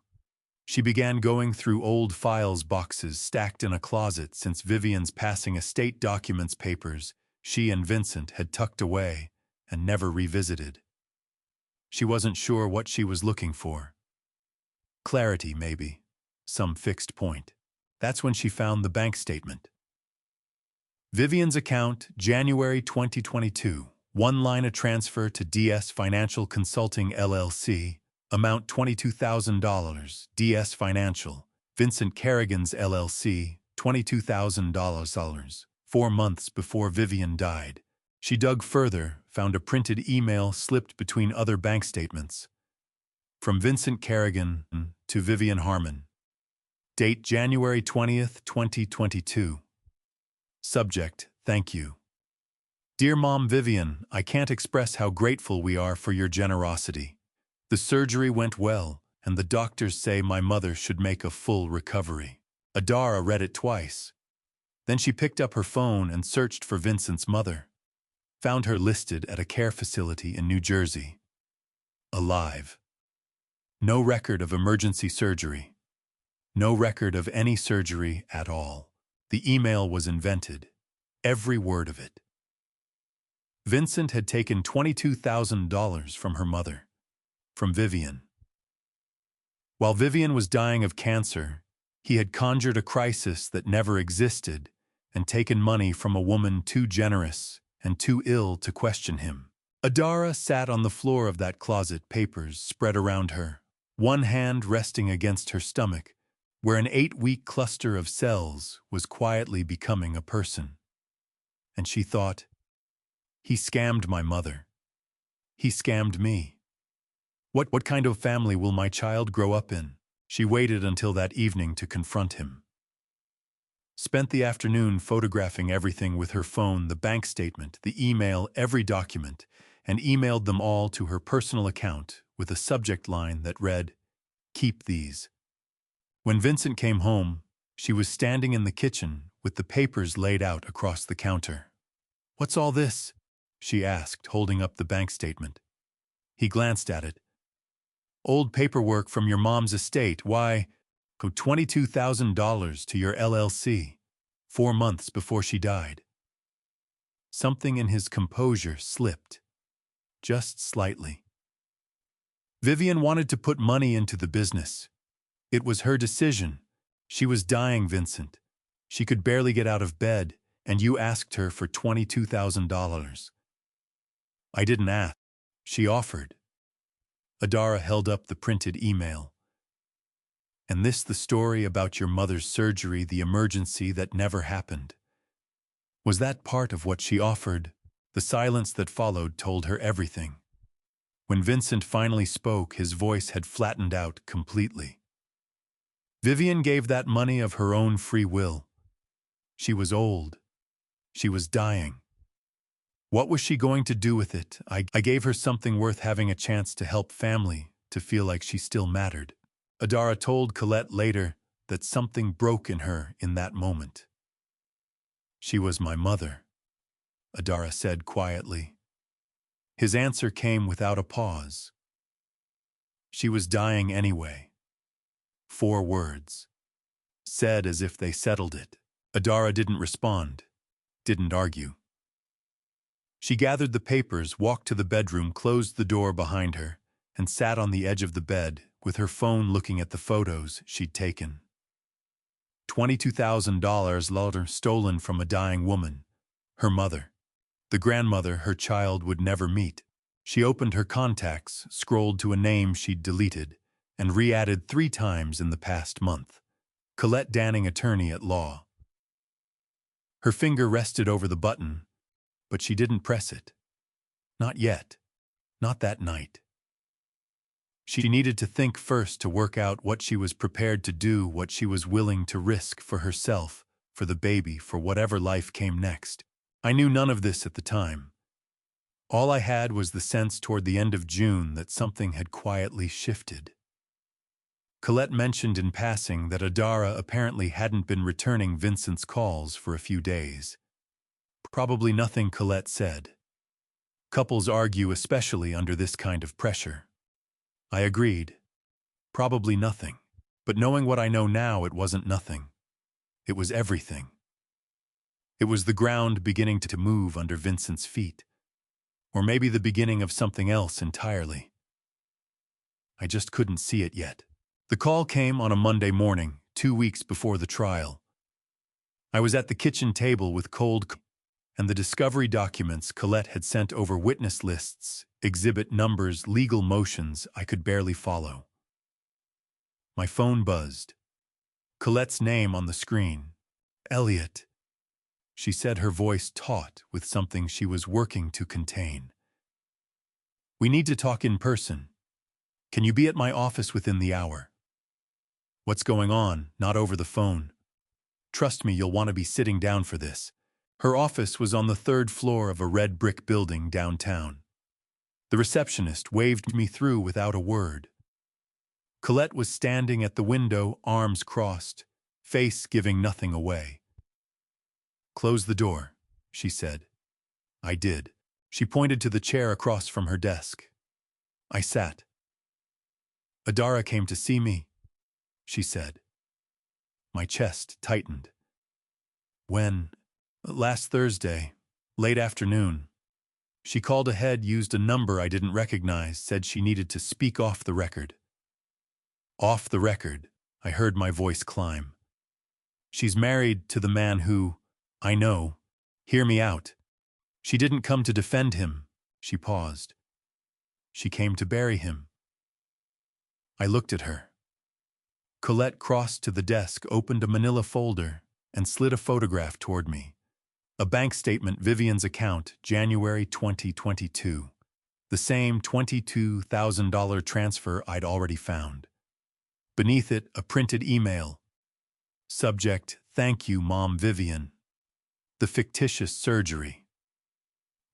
She began going through old files boxes stacked in a closet since Vivian's passing, estate documents, papers she and Vincent had tucked away and never revisited. She wasn't sure what she was looking for. Clarity, maybe. Some fixed point. That's when she found the bank statement. Vivian's account, January 2022. One line: a transfer to DS Financial Consulting LLC. Amount $22,000. DS Financial. Vincent Kerrigan's LLC. $22,000. 4 months before Vivian died. She dug further, found a printed email slipped between other bank statements. From Vincent Kerrigan to Vivian Harmon. Date January 20th, 2022. Subject: thank you. Dear Mom Vivian, I can't express how grateful we are for your generosity. The surgery went well, and the doctors say my mother should make a full recovery. Adara read it twice. Then she picked up her phone and searched for Vincent's mother. Found her listed at a care facility in New Jersey. Alive. No record of emergency surgery. No record of any surgery at all. The email was invented. Every word of it. Vincent had taken $22,000 from her mother. From Vivian. While Vivian was dying of cancer, he had conjured a crisis that never existed and taken money from a woman too generous and too ill to question him. Adara sat on the floor of that closet, papers spread around her, one hand resting against her stomach, where an 8-week cluster of cells was quietly becoming a person. And she thought, he scammed my mother. He scammed me. What kind of family will my child grow up in? She waited until that evening to confront him. Spent the afternoon photographing everything with her phone, the bank statement, the email, every document, and emailed them all to her personal account with a subject line that read, "Keep these." When Vincent came home, she was standing in the kitchen with the papers laid out across the counter. "What's all this?" she asked, holding up the bank statement. He glanced at it. "Old paperwork from your mom's estate. Why, $22,000 to your LLC, 4 months before she died." Something in his composure slipped. Just slightly. Vivian wanted to put money into the business. It was her decision. She was dying, Vincent. She could barely get out of bed, and you asked her for $22,000. I didn't ask. She offered. Adara held up the printed email. And this the story about your mother's surgery, the emergency that never happened. Was that part of what she offered? The silence that followed told her everything. When Vincent finally spoke, his voice had flattened out completely. Vivian gave that money of her own free will. She was old. She was dying. What was she going to do with it? I gave her something worth having a chance to help family, to feel like she still mattered. Adara told Colette later that something broke in her in that moment. She was my mother, Adara said quietly. His answer came without a pause. She was dying anyway. 4 words. Said as if they settled it. Adara didn't respond, didn't argue. She gathered the papers, walked to the bedroom, closed the door behind her, and sat on the edge of the bed with her phone looking at the photos she'd taken. $22,000 stolen from a dying woman, her mother, the grandmother her child would never meet. She opened her contacts, scrolled to a name she'd deleted, and re-added 3 times in the past month. Colette Danning, attorney at law. Her finger rested over the button, but she didn't press it. Not yet. Not that night. She needed to think first, to work out what she was prepared to do, what she was willing to risk for herself, for the baby, for whatever life came next. I knew none of this at the time. All I had was the sense toward the end of June that something had quietly shifted. Colette mentioned in passing that Adara apparently hadn't been returning Vincent's calls for a few days. Probably nothing, Colette said. Couples argue especially under this kind of pressure. I agreed. Probably nothing. But knowing what I know now, it wasn't nothing. It was everything. It was the ground beginning to move under Vincent's feet. Or maybe the beginning of something else entirely. I just couldn't see it yet. The call came on a Monday morning, 2 weeks before the trial. I was at the kitchen table with cold and the discovery documents Colette had sent over, witness lists, exhibit numbers, legal motions I could barely follow. My phone buzzed. Colette's name on the screen. Elliot. She said, her voice taut with something she was working to contain. We need to talk in person. Can you be at my office within the hour? What's going on? Not over the phone. Trust me, you'll want to be sitting down for this. Her office was on the 3rd floor of a red brick building downtown. The receptionist waved me through without a word. Colette was standing at the window, arms crossed, face giving nothing away. Close the door, she said. I did. She pointed to the chair across from her desk. I sat. Adara came to see me, she said. My chest tightened. When? Last Thursday, late afternoon. She called ahead, used a number I didn't recognize, said she needed to speak off the record. Off the record, I heard my voice climb. She's married to the man who, I know, hear me out. She didn't come to defend him, she paused. She came to bury him. I looked at her. Colette crossed to the desk, opened a manila folder, and slid a photograph toward me. A bank statement, Vivian's account, January 2022. The same $22,000 transfer I'd already found. Beneath it, a printed email. Subject, thank you, Mom Vivian. The fictitious surgery.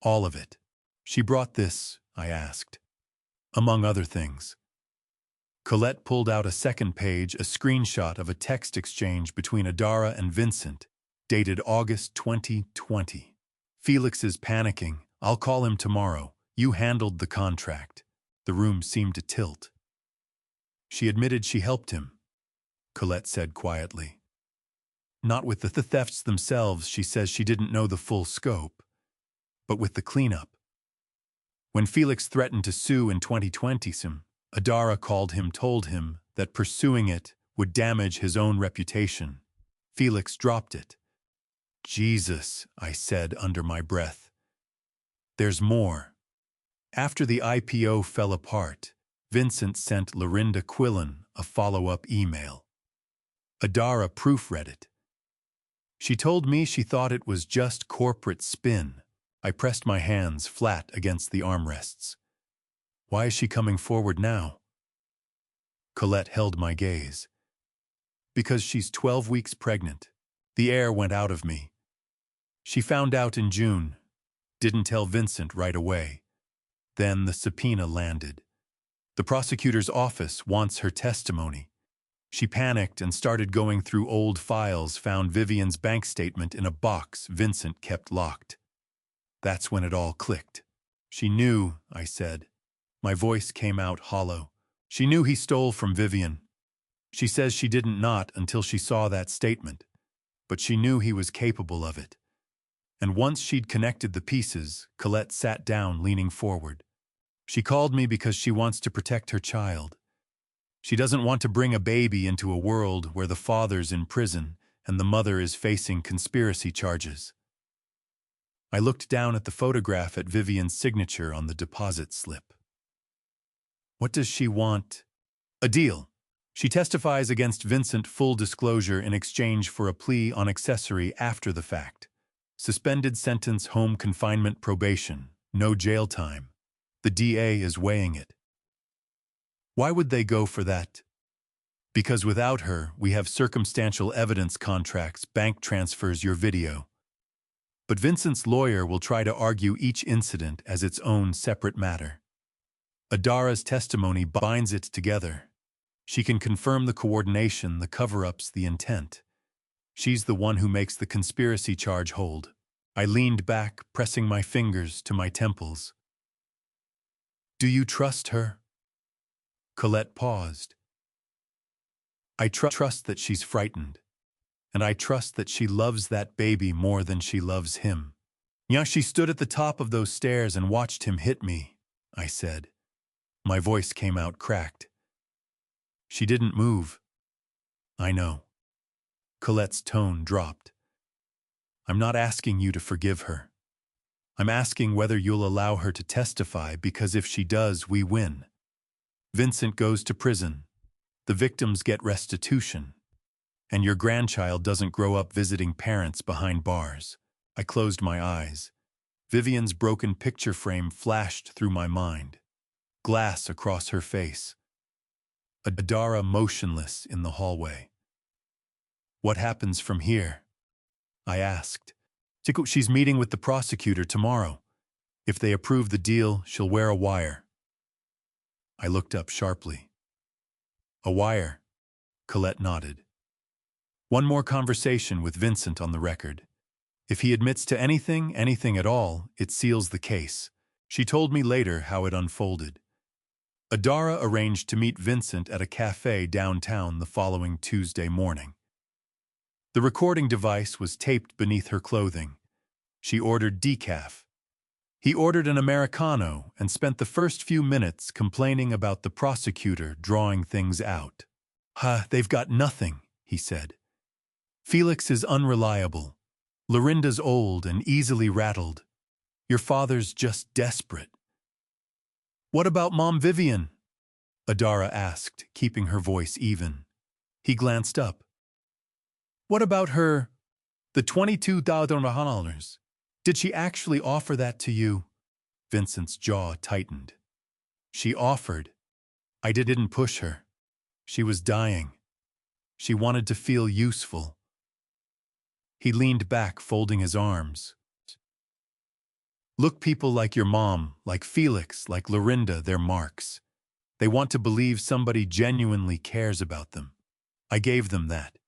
All of it. She brought this, I asked. Among other things. Colette pulled out a second page, a screenshot of a text exchange between Adara and Vincent, dated August 2020. Felix is panicking. I'll call him tomorrow. You handled the contract. The room seemed to tilt. She admitted she helped him, Colette said quietly. Not with the thefts themselves, she says she didn't know the full scope, but with the cleanup. When Felix threatened to sue in 2020, Adara called him, told him that pursuing it would damage his own reputation. Felix dropped it. Jesus, I said under my breath. There's more. After the IPO fell apart, Vincent sent Lorinda Quillen a follow-up email. Adara proofread it. She told me she thought it was just corporate spin. I pressed my hands flat against the armrests. Why is she coming forward now? Colette held my gaze. Because she's 12 weeks pregnant. The air went out of me. She found out in June. Didn't tell Vincent right away. Then the subpoena landed. The prosecutor's office wants her testimony. She panicked and started going through old files, found Vivian's bank statement in a box Vincent kept locked. That's when it all clicked. She knew, I said. My voice came out hollow. She knew he stole from Vivian. She says she didn't not until she saw that statement. But she knew he was capable of it. And once she'd connected the pieces, Colette sat down, leaning forward. She called me because she wants to protect her child. She doesn't want to bring a baby into a world where the father's in prison and the mother is facing conspiracy charges. I looked down at the photograph at Vivian's signature on the deposit slip. What does she want? A deal. She testifies against Vincent, full disclosure, in exchange for a plea on accessory after the fact. Suspended sentence, home confinement, probation, no jail time. The DA is weighing it. Why would they go for that? Because without her, we have circumstantial evidence contracts, bank transfers, your video. But Vincent's lawyer will try to argue each incident as its own separate matter. Adara's testimony binds it together. She can confirm the coordination, the cover-ups, the intent. She's the one who makes the conspiracy charge hold. I leaned back, pressing my fingers to my temples. Do you trust her? Colette paused. I trust that she's frightened. And I trust that she loves that baby more than she loves him. Yeah, she stood at the top of those stairs and watched him hit me, I said. My voice came out cracked. She didn't move. I know. Colette's tone dropped. I'm not asking you to forgive her. I'm asking whether you'll allow her to testify, because if she does, we win. Vincent goes to prison. The victims get restitution. And your grandchild doesn't grow up visiting parents behind bars. I closed my eyes. Vivian's broken picture frame flashed through my mind. Glass across her face. Adara motionless in the hallway. What happens from here? I asked. She's meeting with the prosecutor tomorrow. If they approve the deal, she'll wear a wire. I looked up sharply. A wire? Colette nodded. One more conversation with Vincent on the record. If he admits to anything at all, it seals the case. She told me later how it unfolded. Adara arranged to meet Vincent at a cafe downtown the following Tuesday morning. The recording device was taped beneath her clothing. She ordered decaf. He ordered an Americano and spent the first few minutes complaining about the prosecutor drawing things out. They've got nothing, he said. Felix is unreliable. Lorinda's old and easily rattled. Your father's just desperate. What about Mom Vivian? Adara asked, keeping her voice even. He glanced up. What about her? The $22,000. Did she actually offer that to you? Vincent's jaw tightened. She offered. I didn't push her. She was dying. She wanted to feel useful. He leaned back, folding his arms. Look, people like your mom, like Felix, like Lorinda, they're marks. They want to believe somebody genuinely cares about them. I gave them that.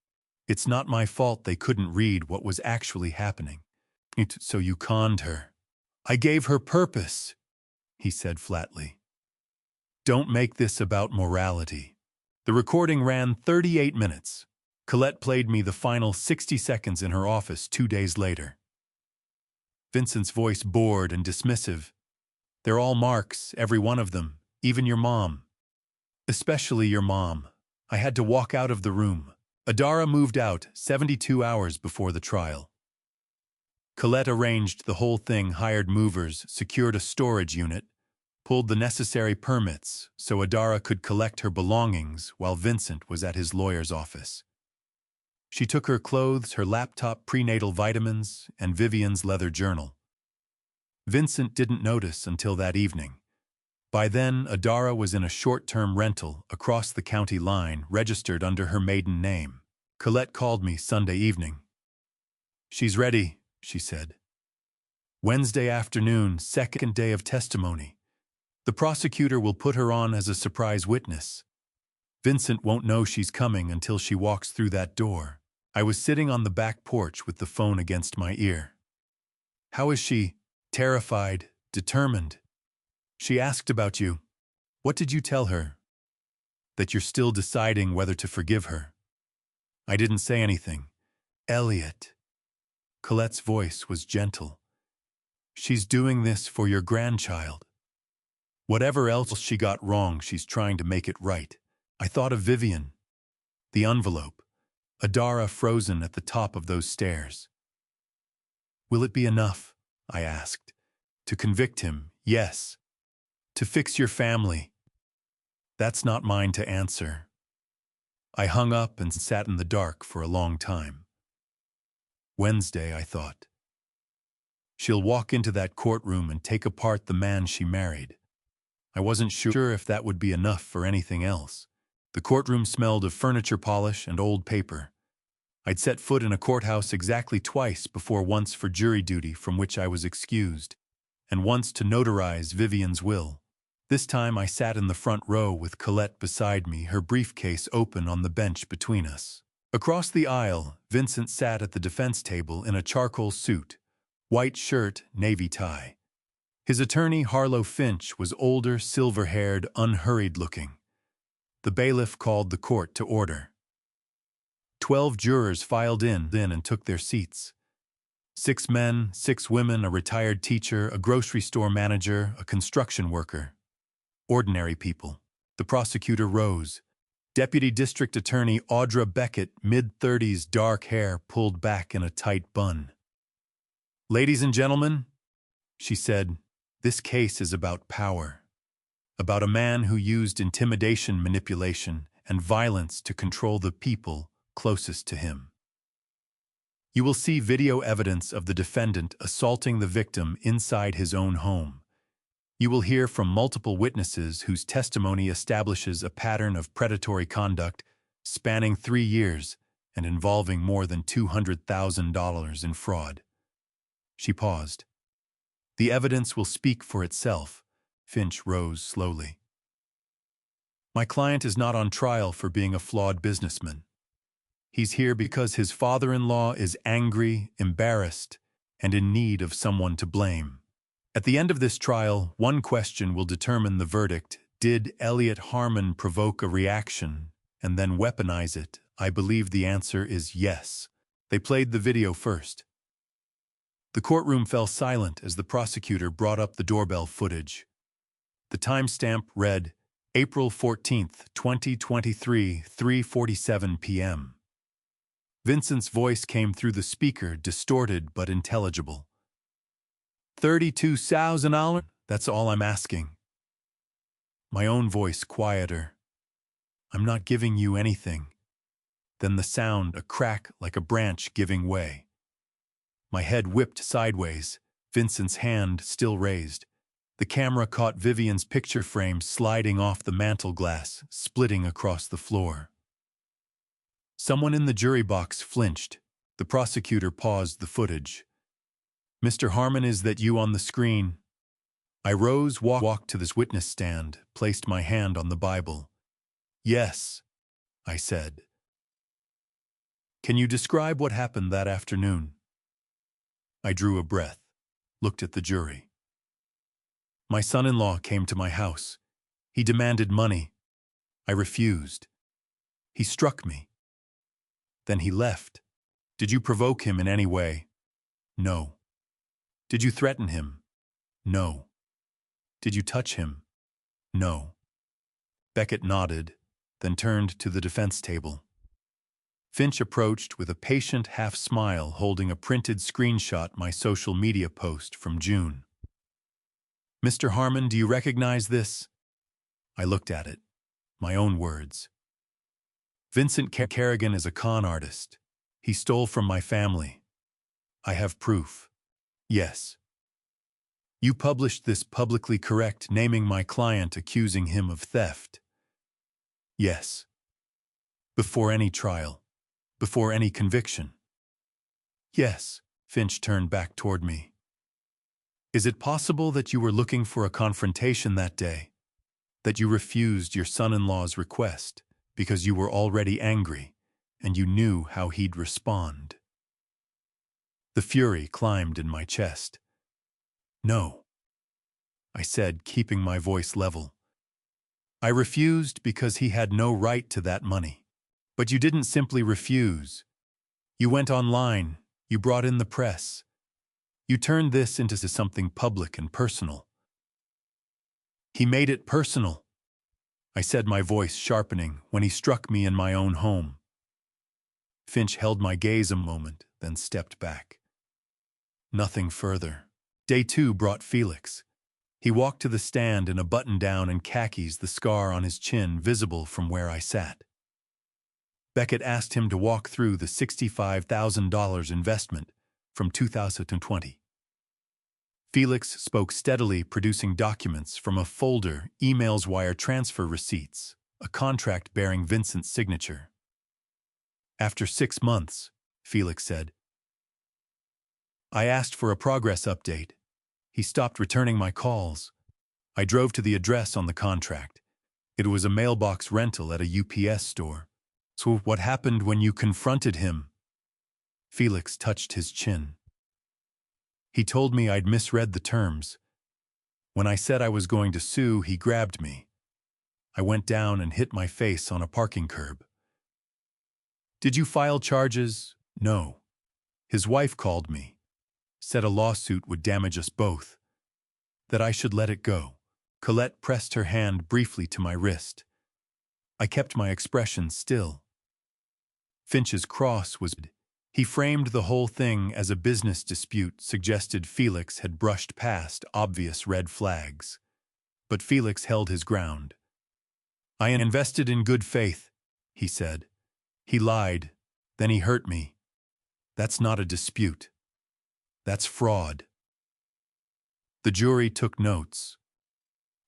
It's not my fault they couldn't read what was actually happening. So you conned her. I gave her purpose, he said flatly. Don't make this about morality. The recording ran 38 minutes. Colette played me the final 60 seconds in her office 2 days later. Vincent's voice bored and dismissive. They're all marks, every one of them, even your mom. Especially your mom. I had to walk out of the room. Adara moved out 72 hours before the trial. Colette arranged the whole thing, hired movers, secured a storage unit, pulled the necessary permits so Adara could collect her belongings while Vincent was at his lawyer's office. She took her clothes, her laptop, prenatal vitamins, and Vivian's leather journal. Vincent didn't notice until that evening. By then, Adara was in a short-term rental across the county line, registered under her maiden name. Colette called me Sunday evening. She's ready, she said. Wednesday afternoon, second day of testimony. The prosecutor will put her on as a surprise witness. Vincent won't know she's coming until she walks through that door. I was sitting on the back porch with the phone against my ear. How is she? Terrified, determined. She asked about you. What did you tell her? That you're still deciding whether to forgive her. I didn't say anything. Elliot. Colette's voice was gentle. She's doing this for your grandchild. Whatever else she got wrong, she's trying to make it right. I thought of Vivian. The envelope. Adara frozen at the top of those stairs. Will it be enough? I asked. To convict him, yes. To fix your family. That's not mine to answer. I hung up and sat in the dark for a long time. Wednesday, I thought. She'll walk into that courtroom and take apart the man she married. I wasn't sure if that would be enough for anything else. The courtroom smelled of furniture polish and old paper. I'd set foot in a courthouse exactly twice before, once for jury duty from which I was excused, and once to notarize Vivian's will. This time I sat in the front row with Colette beside me, her briefcase open on the bench between us. Across the aisle, Vincent sat at the defense table in a charcoal suit, white shirt, navy tie. His attorney, Harlow Finch, was older, silver-haired, unhurried-looking. The bailiff called the court to order. 12 jurors filed in and took their seats. 6 men, 6 women, a retired teacher, a grocery store manager, a construction worker. Ordinary people. The prosecutor rose. Deputy District Attorney Audra Beckett, mid-30s, dark hair pulled back in a tight bun. "Ladies and gentlemen," she said, "this case is about power. About a man who used intimidation, manipulation, and violence to control the people closest to him. You will see video evidence of the defendant assaulting the victim inside his own home. You will hear from multiple witnesses whose testimony establishes a pattern of predatory conduct spanning 3 years and involving more than $200,000 in fraud." She paused. "The evidence will speak for itself." Finch rose slowly. "My client is not on trial for being a flawed businessman. He's here because his father-in-law is angry, embarrassed, and in need of someone to blame. At the end of this trial, one question will determine the verdict. Did Elliot Harmon provoke a reaction and then weaponize it? I believe the answer is yes." They played the video first. The courtroom fell silent as the prosecutor brought up the doorbell footage. The timestamp read, April 14th, 2023, 3:47 p.m. Vincent's voice came through the speaker, distorted but intelligible. $32,000? That's all I'm asking. My own voice quieter. "I'm not giving you anything." Then the sound, a crack like a branch giving way. My head whipped sideways, Vincent's hand still raised. The camera caught Vivian's picture frame sliding off the mantel glass, splitting across the floor. Someone in the jury box flinched. The prosecutor paused the footage. "Mr. Harmon, is that you on the screen?" I rose, walked to this witness stand, placed my hand on the Bible. "Yes," I said. "Can you describe what happened that afternoon?" I drew a breath, looked at the jury. "My son-in-law came to my house. He demanded money. I refused. He struck me. Then he left. Did you provoke him in any way?" "No." "Did you threaten him?" "No." "Did you touch him?" "No." Beckett nodded, then turned to the defense table. Finch approached with a patient half-smile, holding a printed screenshot my social media post from June. "Mr. Harmon, do you recognize this?" I looked at it. My own words. "Vincent Kerrigan is a con artist. He stole from my family. I have proof." "Yes." "You published this publicly, correct, naming my client, accusing him of theft?" "Yes." "Before any trial? Before any conviction?" "Yes." Finch turned back toward me. "Is it possible that you were looking for a confrontation that day? That you refused your son-in-law's request because you were already angry and you knew how he'd respond?" The fury climbed in my chest. "No," I said, keeping my voice level. "I refused because he had no right to that money. But you didn't simply refuse. You went online, you brought in the press. You turned this into something public and personal." "He made it personal," I said, my voice sharpening, "when he struck me in my own home." Finch held my gaze a moment, then stepped back. Nothing further. Day 2 brought Felix. He walked to the stand in a button-down and khakis, the scar on his chin visible from where I sat. Beckett asked him to walk through the $65,000 investment from 2020. Felix spoke steadily, producing documents from a folder, emails, wire transfer receipts, a contract bearing Vincent's signature. After 6 months, Felix said. I asked for a progress update. He stopped returning my calls. I drove to the address on the contract. It was a mailbox rental at a UPS store. So what happened when you confronted him? Felix touched his chin. He told me I'd misread the terms. When I said I was going to sue, he grabbed me. I went down and hit my face on a parking curb. Did you file charges? No. His wife called me, said a lawsuit would damage us both, that I should let it go. Colette pressed her hand briefly to my wrist. I kept my expression still. Finch's cross was... He framed the whole thing as a business dispute, suggested Felix had brushed past obvious red flags. But Felix held his ground. I invested in good faith, he said. He lied, then he hurt me. That's not a dispute. That's fraud. The jury took notes.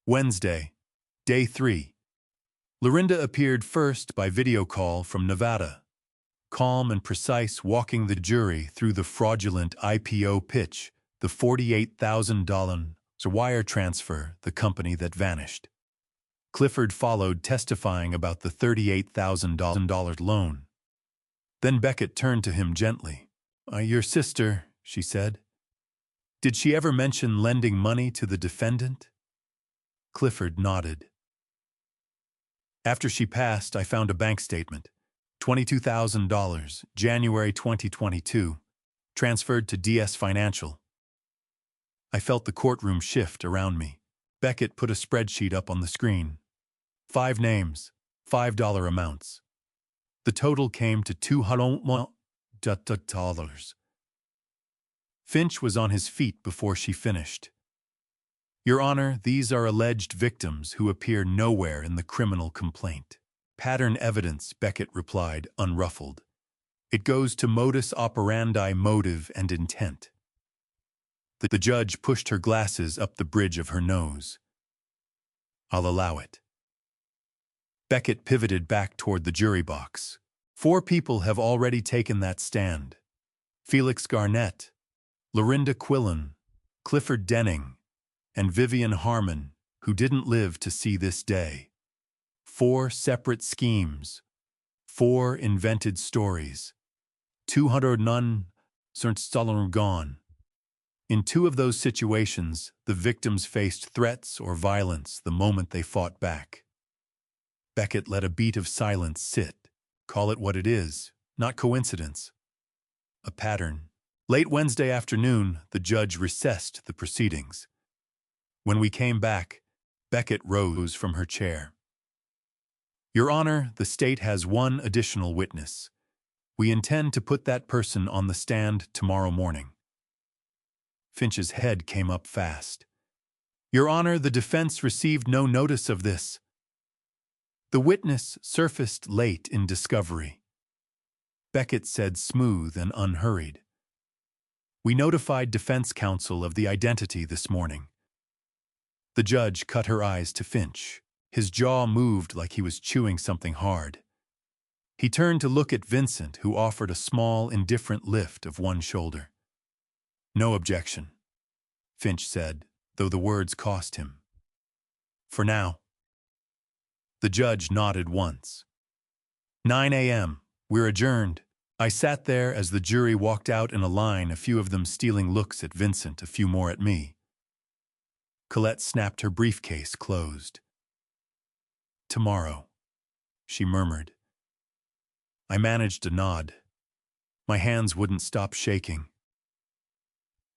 Wednesday, day 3. Lorinda appeared first by video call from Nevada. Calm and precise, walking the jury through the fraudulent IPO pitch, the $48,000 wire transfer, the company that vanished. Clifford followed, testifying about the $38,000 loan. Then Beckett turned to him gently. Your sister, she said. Did she ever mention lending money to the defendant? Clifford nodded. After she passed, I found a bank statement. $22,000, January 2022, transferred to DS Financial. I felt the courtroom shift around me. Beckett put a spreadsheet up on the screen. 5 names, $5 amounts. The total came to $200. Finch was on his feet before she finished. Your Honor, these are alleged victims who appear nowhere in the criminal complaint. Pattern evidence, Beckett replied, unruffled. It goes to modus operandi, motive, and intent. The judge pushed her glasses up the bridge of her nose. I'll allow it. Beckett pivoted back toward the jury box. 4 people have already taken that stand. Felix Garnett, Lorinda Quillen, Clifford Denning, and Vivian Harmon, who didn't live to see this day. 4 separate schemes, 4 invented stories. 200 none gone. In 2 of those situations, the victims faced threats or violence the moment they fought back. Beckett let a beat of silence sit. Call it what it is, not coincidence. A pattern. Late Wednesday afternoon, the judge recessed the proceedings. When we came back, Beckett rose from her chair. Your Honor, the state has 1 additional witness. We intend to put that person on the stand tomorrow morning. Finch's head came up fast. Your Honor, the defense received no notice of this. The witness surfaced late in discovery. Beckett said, smooth and unhurried. We notified defense counsel of the identity this morning. The judge cut her eyes to Finch. His jaw moved like he was chewing something hard. He turned to look at Vincent, who offered a small, indifferent lift of one shoulder. No objection, Finch said, though the words cost him. For now. The judge nodded once. 9 a.m. We're adjourned. I sat there as the jury walked out in a line, a few of them stealing looks at Vincent, a few more at me. Colette snapped her briefcase closed. Tomorrow, she murmured. I managed a nod. My hands wouldn't stop shaking.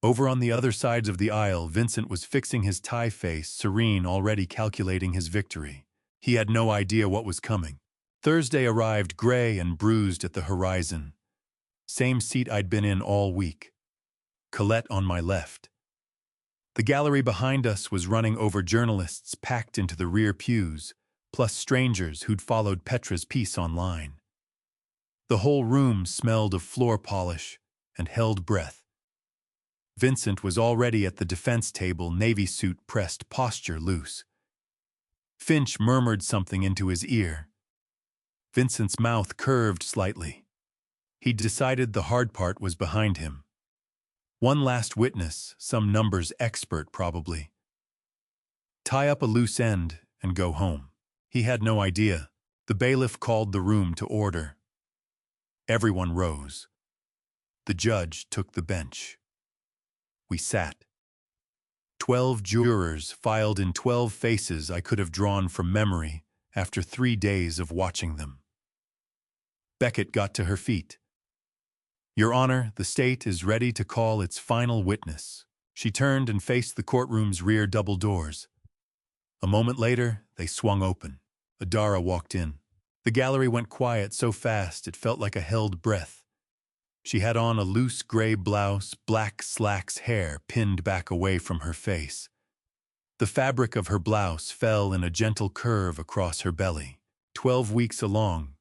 Over on the other sides of the aisle, Vincent was fixing his tie face, serene, already calculating his victory. He had no idea what was coming. Thursday arrived gray and bruised at the horizon. Same seat I'd been in all week. Colette on my left. The gallery behind us was running over journalists packed into the rear pews, plus strangers who'd followed Petra's piece online. The whole room smelled of floor polish and held breath. Vincent was already at the defense table, navy suit pressed, posture loose. Finch murmured something into his ear. Vincent's mouth curved slightly. He decided the hard part was behind him. One last witness, some numbers expert probably. Tie up a loose end and go home. He had no idea. The bailiff called the room to order. Everyone rose. The judge took the bench. We sat. 12 jurors filed in 12 faces I could have drawn from memory after 3 days of watching them. Beckett got to her feet. "Your Honor, the state is ready to call its final witness." She turned and faced the courtroom's rear double doors. A moment later, they swung open. Adara walked in. The gallery went quiet so fast it felt like a held breath. She had on a loose gray blouse, black slacks, hair pinned back away from her face. The fabric of her blouse fell in a gentle curve across her belly. 12 weeks along,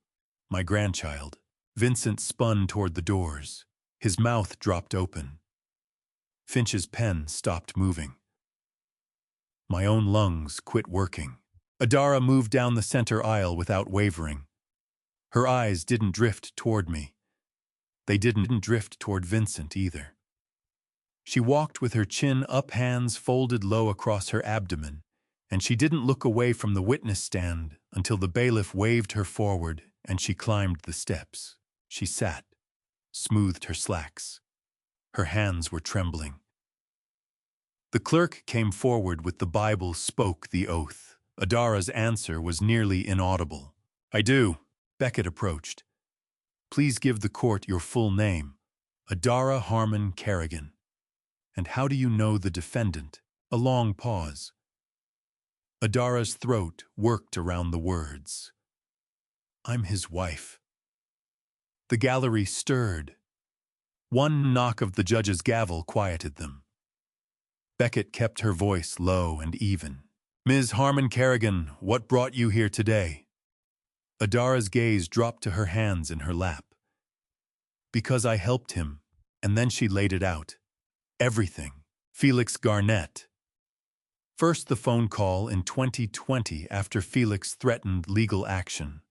my grandchild. Vincent spun toward the doors. His mouth dropped open. Finch's pen stopped moving. My own lungs quit working. Adara moved down the center aisle without wavering. Her eyes didn't drift toward me. They didn't drift toward Vincent either. She walked with her chin up, hands folded low across her abdomen, and she didn't look away from the witness stand until the bailiff waved her forward and she climbed the steps. She sat, smoothed her slacks. Her hands were trembling. The clerk came forward with the Bible, spoke the oath. Adara's answer was nearly inaudible. "I do." Beckett approached. "Please give the court your full name." "Adara Harmon Kerrigan." "And how do you know the defendant?" A long pause. Adara's throat worked around the words. "I'm his wife." The gallery stirred. One knock of the judge's gavel quieted them. Beckett kept her voice low and even. "Ms. Harmon Kerrigan, what brought you here today?" Adara's gaze dropped to her hands in her lap. "Because I helped him," and then she laid it out. Everything. Felix Garnett. First the phone call in 2020 after Felix threatened legal action.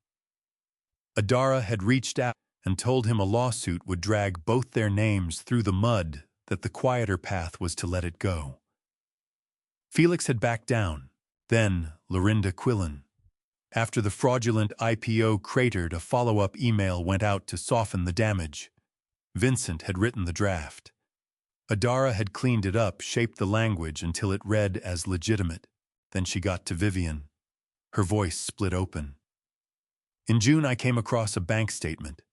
Adara had reached out and told him a lawsuit would drag both their names through the mud, that the quieter path was to let it go. Felix had backed down. Then Lorinda Quillen. After the fraudulent IPO cratered, a follow-up email went out to soften the damage. Vincent had written the draft. Adara had cleaned it up, shaped the language until it read as legitimate. Then she got to Vivian. Her voice split open. "In June, I came across a bank statement.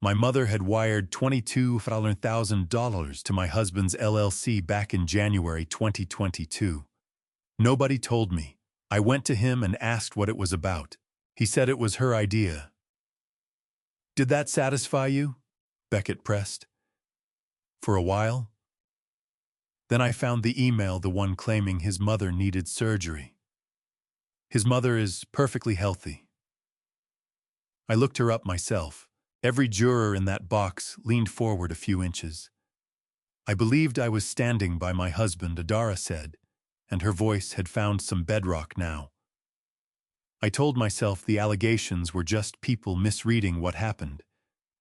My mother had wired $22,000 to my husband's LLC back in January 2022. Nobody told me. I went to him and asked what it was about. He said it was her idea." "Did that satisfy you?" Beckett pressed. "For a while. Then I found the email, the one claiming his mother needed surgery. His mother is perfectly healthy. I looked her up myself. Every juror in that box leaned forward a few inches. I believed I was standing by my husband," Adara said, and her voice had found some bedrock now. "I told myself the allegations were just people misreading what happened,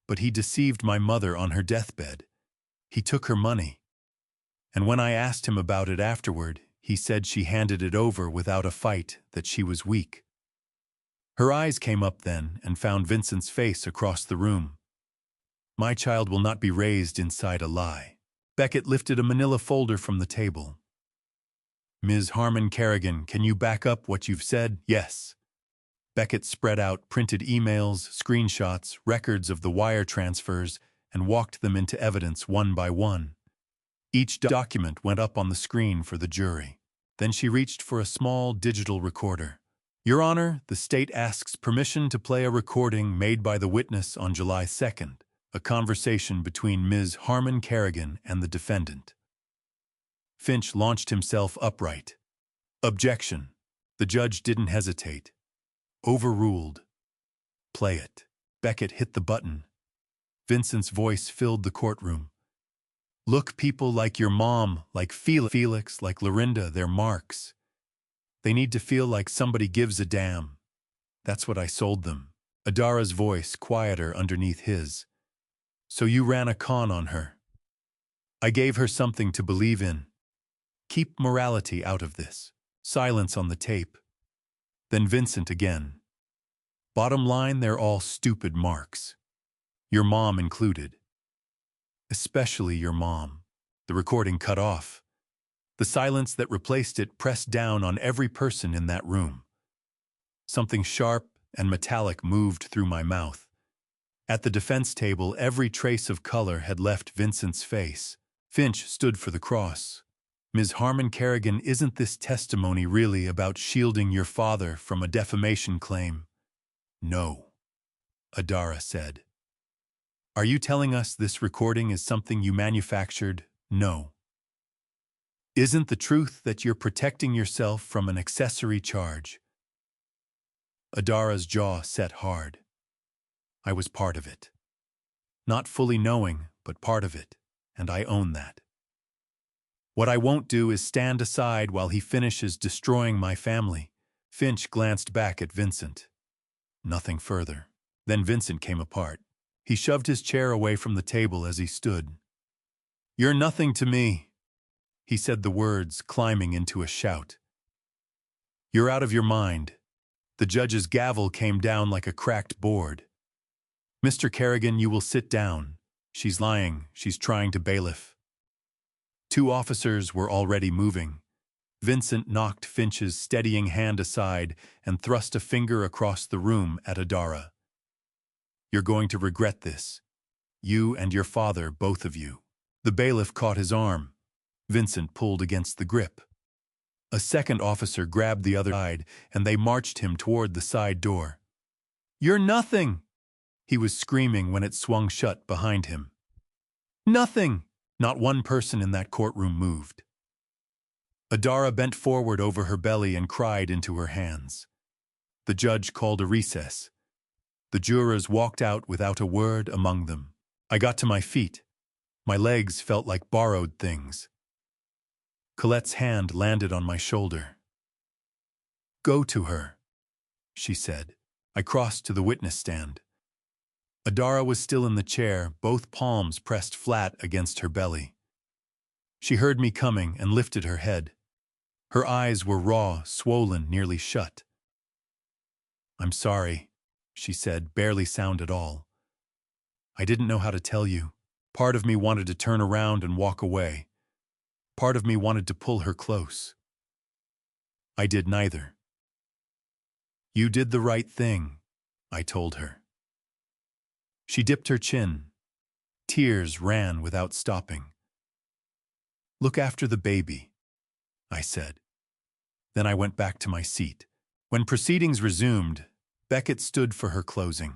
but he deceived my mother on her deathbed. He took her money. And when I asked him about it afterward, he said she handed it over without a fight, that she was weak." Her eyes came up then and found Vincent's face across the room. "My child will not be raised inside a lie." Beckett lifted a manila folder from the table. "Ms. Harmon Kerrigan, can you back up what you've said?" "Yes." Beckett spread out printed emails, screenshots, records of the wire transfers, and walked them into evidence one by one. Each document went up on the screen for the jury. Then she reached for a small digital recorder. "Your Honor, the state asks permission to play a recording made by the witness on July 2nd, a conversation between Ms. Harmon Kerrigan and the defendant." Finch launched himself upright. "Objection." The judge didn't hesitate. "Overruled." "Play it." Beckett hit the button. Vincent's voice filled the courtroom. "Look, people like your mom, like Felix, like Lorinda, they're marks. They need to feel like somebody gives a damn. That's what I sold them." Adara's voice quieter underneath his. So you ran a con on her. I gave her something to believe in. Keep morality out of this. Silence on the tape. Then Vincent again. Bottom line, they're all stupid marks. Your mom included. Especially your mom. The recording cut off. The silence that replaced it pressed down on every person in that room. Something sharp and metallic moved through my mouth. At the defense table, every trace of color had left Vincent's face. Finch stood for the cross. Ms. Harmon Kerrigan, isn't this testimony really about shielding your father from a defamation claim? No, Adara said. Are you telling us this recording is something you manufactured? No. Isn't the truth that you're protecting yourself from an accessory charge? Adara's jaw set hard. I was part of it. Not fully knowing, but part of it, and I own that. What I won't do is stand aside while he finishes destroying my family. Finch glanced back at Vincent. Nothing further. Then Vincent came apart. He shoved his chair away from the table as he stood. You're nothing to me, he said, the words climbing into a shout. You're out of your mind. The judge's gavel came down like a cracked board. Mr. Kerrigan, you will sit down. She's lying. She's trying to bailiff. Two officers were already moving. Vincent knocked Finch's steadying hand aside and thrust a finger across the room at Adara. You're going to regret this. You and your father, both of you. The bailiff caught his arm. Vincent pulled against the grip. A second officer grabbed the other side, and they marched him toward the side door. You're nothing, he was screaming when it swung shut behind him. Nothing! Not one person in that courtroom moved. Adara bent forward over her belly and cried into her hands. The judge called a recess. The jurors walked out without a word among them. I got to my feet. My legs felt like borrowed things. Colette's hand landed on my shoulder. Go to her, she said. I crossed to the witness stand. Adara was still in the chair, both palms pressed flat against her belly. She heard me coming and lifted her head. Her eyes were raw, swollen, nearly shut. I'm sorry, she said, barely sound at all. I didn't know how to tell you. Part of me wanted to turn around and walk away. Part of me wanted to pull her close. I did neither. You did the right thing, I told her. She dipped her chin. Tears ran without stopping. Look after the baby, I said. Then I went back to my seat. When proceedings resumed, Beckett stood for her closing.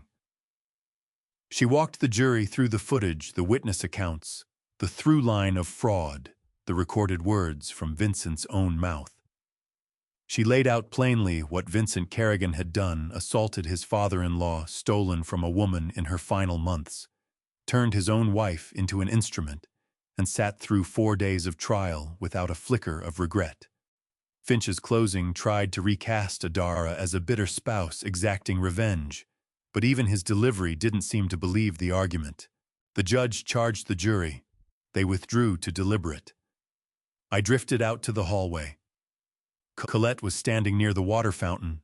She walked the jury through the footage, the witness accounts, the through line of fraud, the recorded words from Vincent's own mouth. She laid out plainly what Vincent Kerrigan had done, assaulted his father-in-law, stolen from a woman in her final months, turned his own wife into an instrument, and sat through 4 days of trial without a flicker of regret. Finch's closing tried to recast Adara as a bitter spouse exacting revenge, but even his delivery didn't seem to believe the argument. The judge charged the jury. They withdrew to deliberate. I drifted out to the hallway. Colette was standing near the water fountain.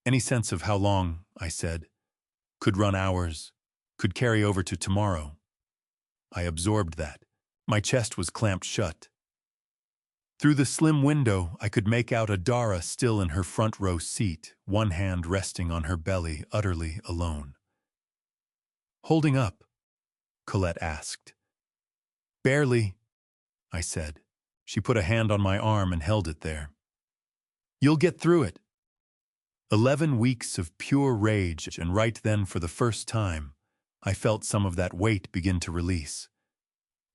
Any sense of how long, I said. Could run hours. Could carry over to tomorrow. I absorbed that. My chest was clamped shut. Through the slim window, I could make out Adara still in her front row seat, one hand resting on her belly, utterly alone. Holding up? Colette asked. Barely, I said. She put a hand on my arm and held it there. You'll get through it. 11 weeks of pure rage, and right then, for the first time, I felt some of that weight begin to release.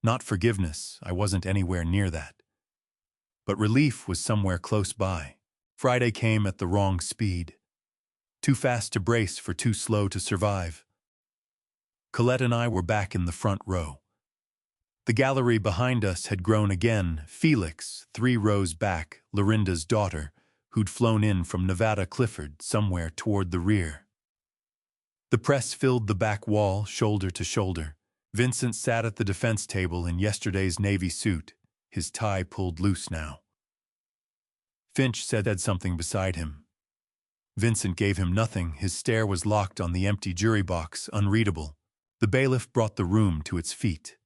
Not forgiveness, I wasn't anywhere near that. But relief was somewhere close by. Friday came at the wrong speed. Too fast to brace for too slow to survive. Colette and I were back in the front row. The gallery behind us had grown again. Felix, 3 rows back, Lorinda's daughter, who'd flown in from Nevada, Clifford, somewhere toward the rear. The press filled the back wall, shoulder to shoulder. Vincent sat at the defense table in yesterday's navy suit, his tie pulled loose now. Finch said something beside him. Vincent gave him nothing. His stare was locked on the empty jury box, unreadable. The bailiff brought the room to its feet.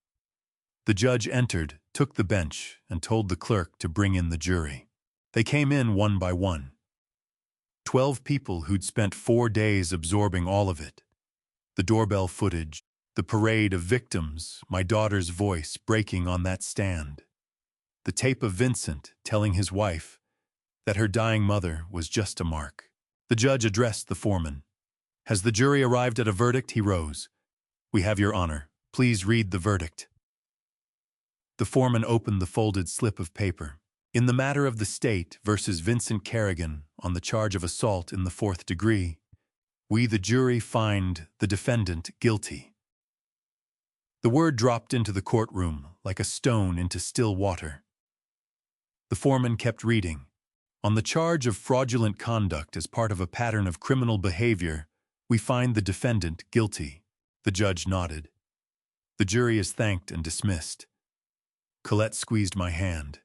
The judge entered, took the bench, and told the clerk to bring in the jury. They came in one by one. 12 people who'd spent 4 days absorbing all of it. The doorbell footage, the parade of victims, my daughter's voice breaking on that stand. The tape of Vincent telling his wife that her dying mother was just a mark. The judge addressed the foreman. Has the jury arrived at a verdict? He rose. We have, Your Honor. Please read the verdict. The foreman opened the folded slip of paper. In the matter of the state versus Vincent Kerrigan on the charge of assault in the 4th degree, we, the jury, find the defendant guilty. The word dropped into the courtroom like a stone into still water. The foreman kept reading. On the charge of fraudulent conduct as part of a pattern of criminal behavior, we find the defendant guilty. The judge nodded. The jury is thanked and dismissed. Colette squeezed my hand.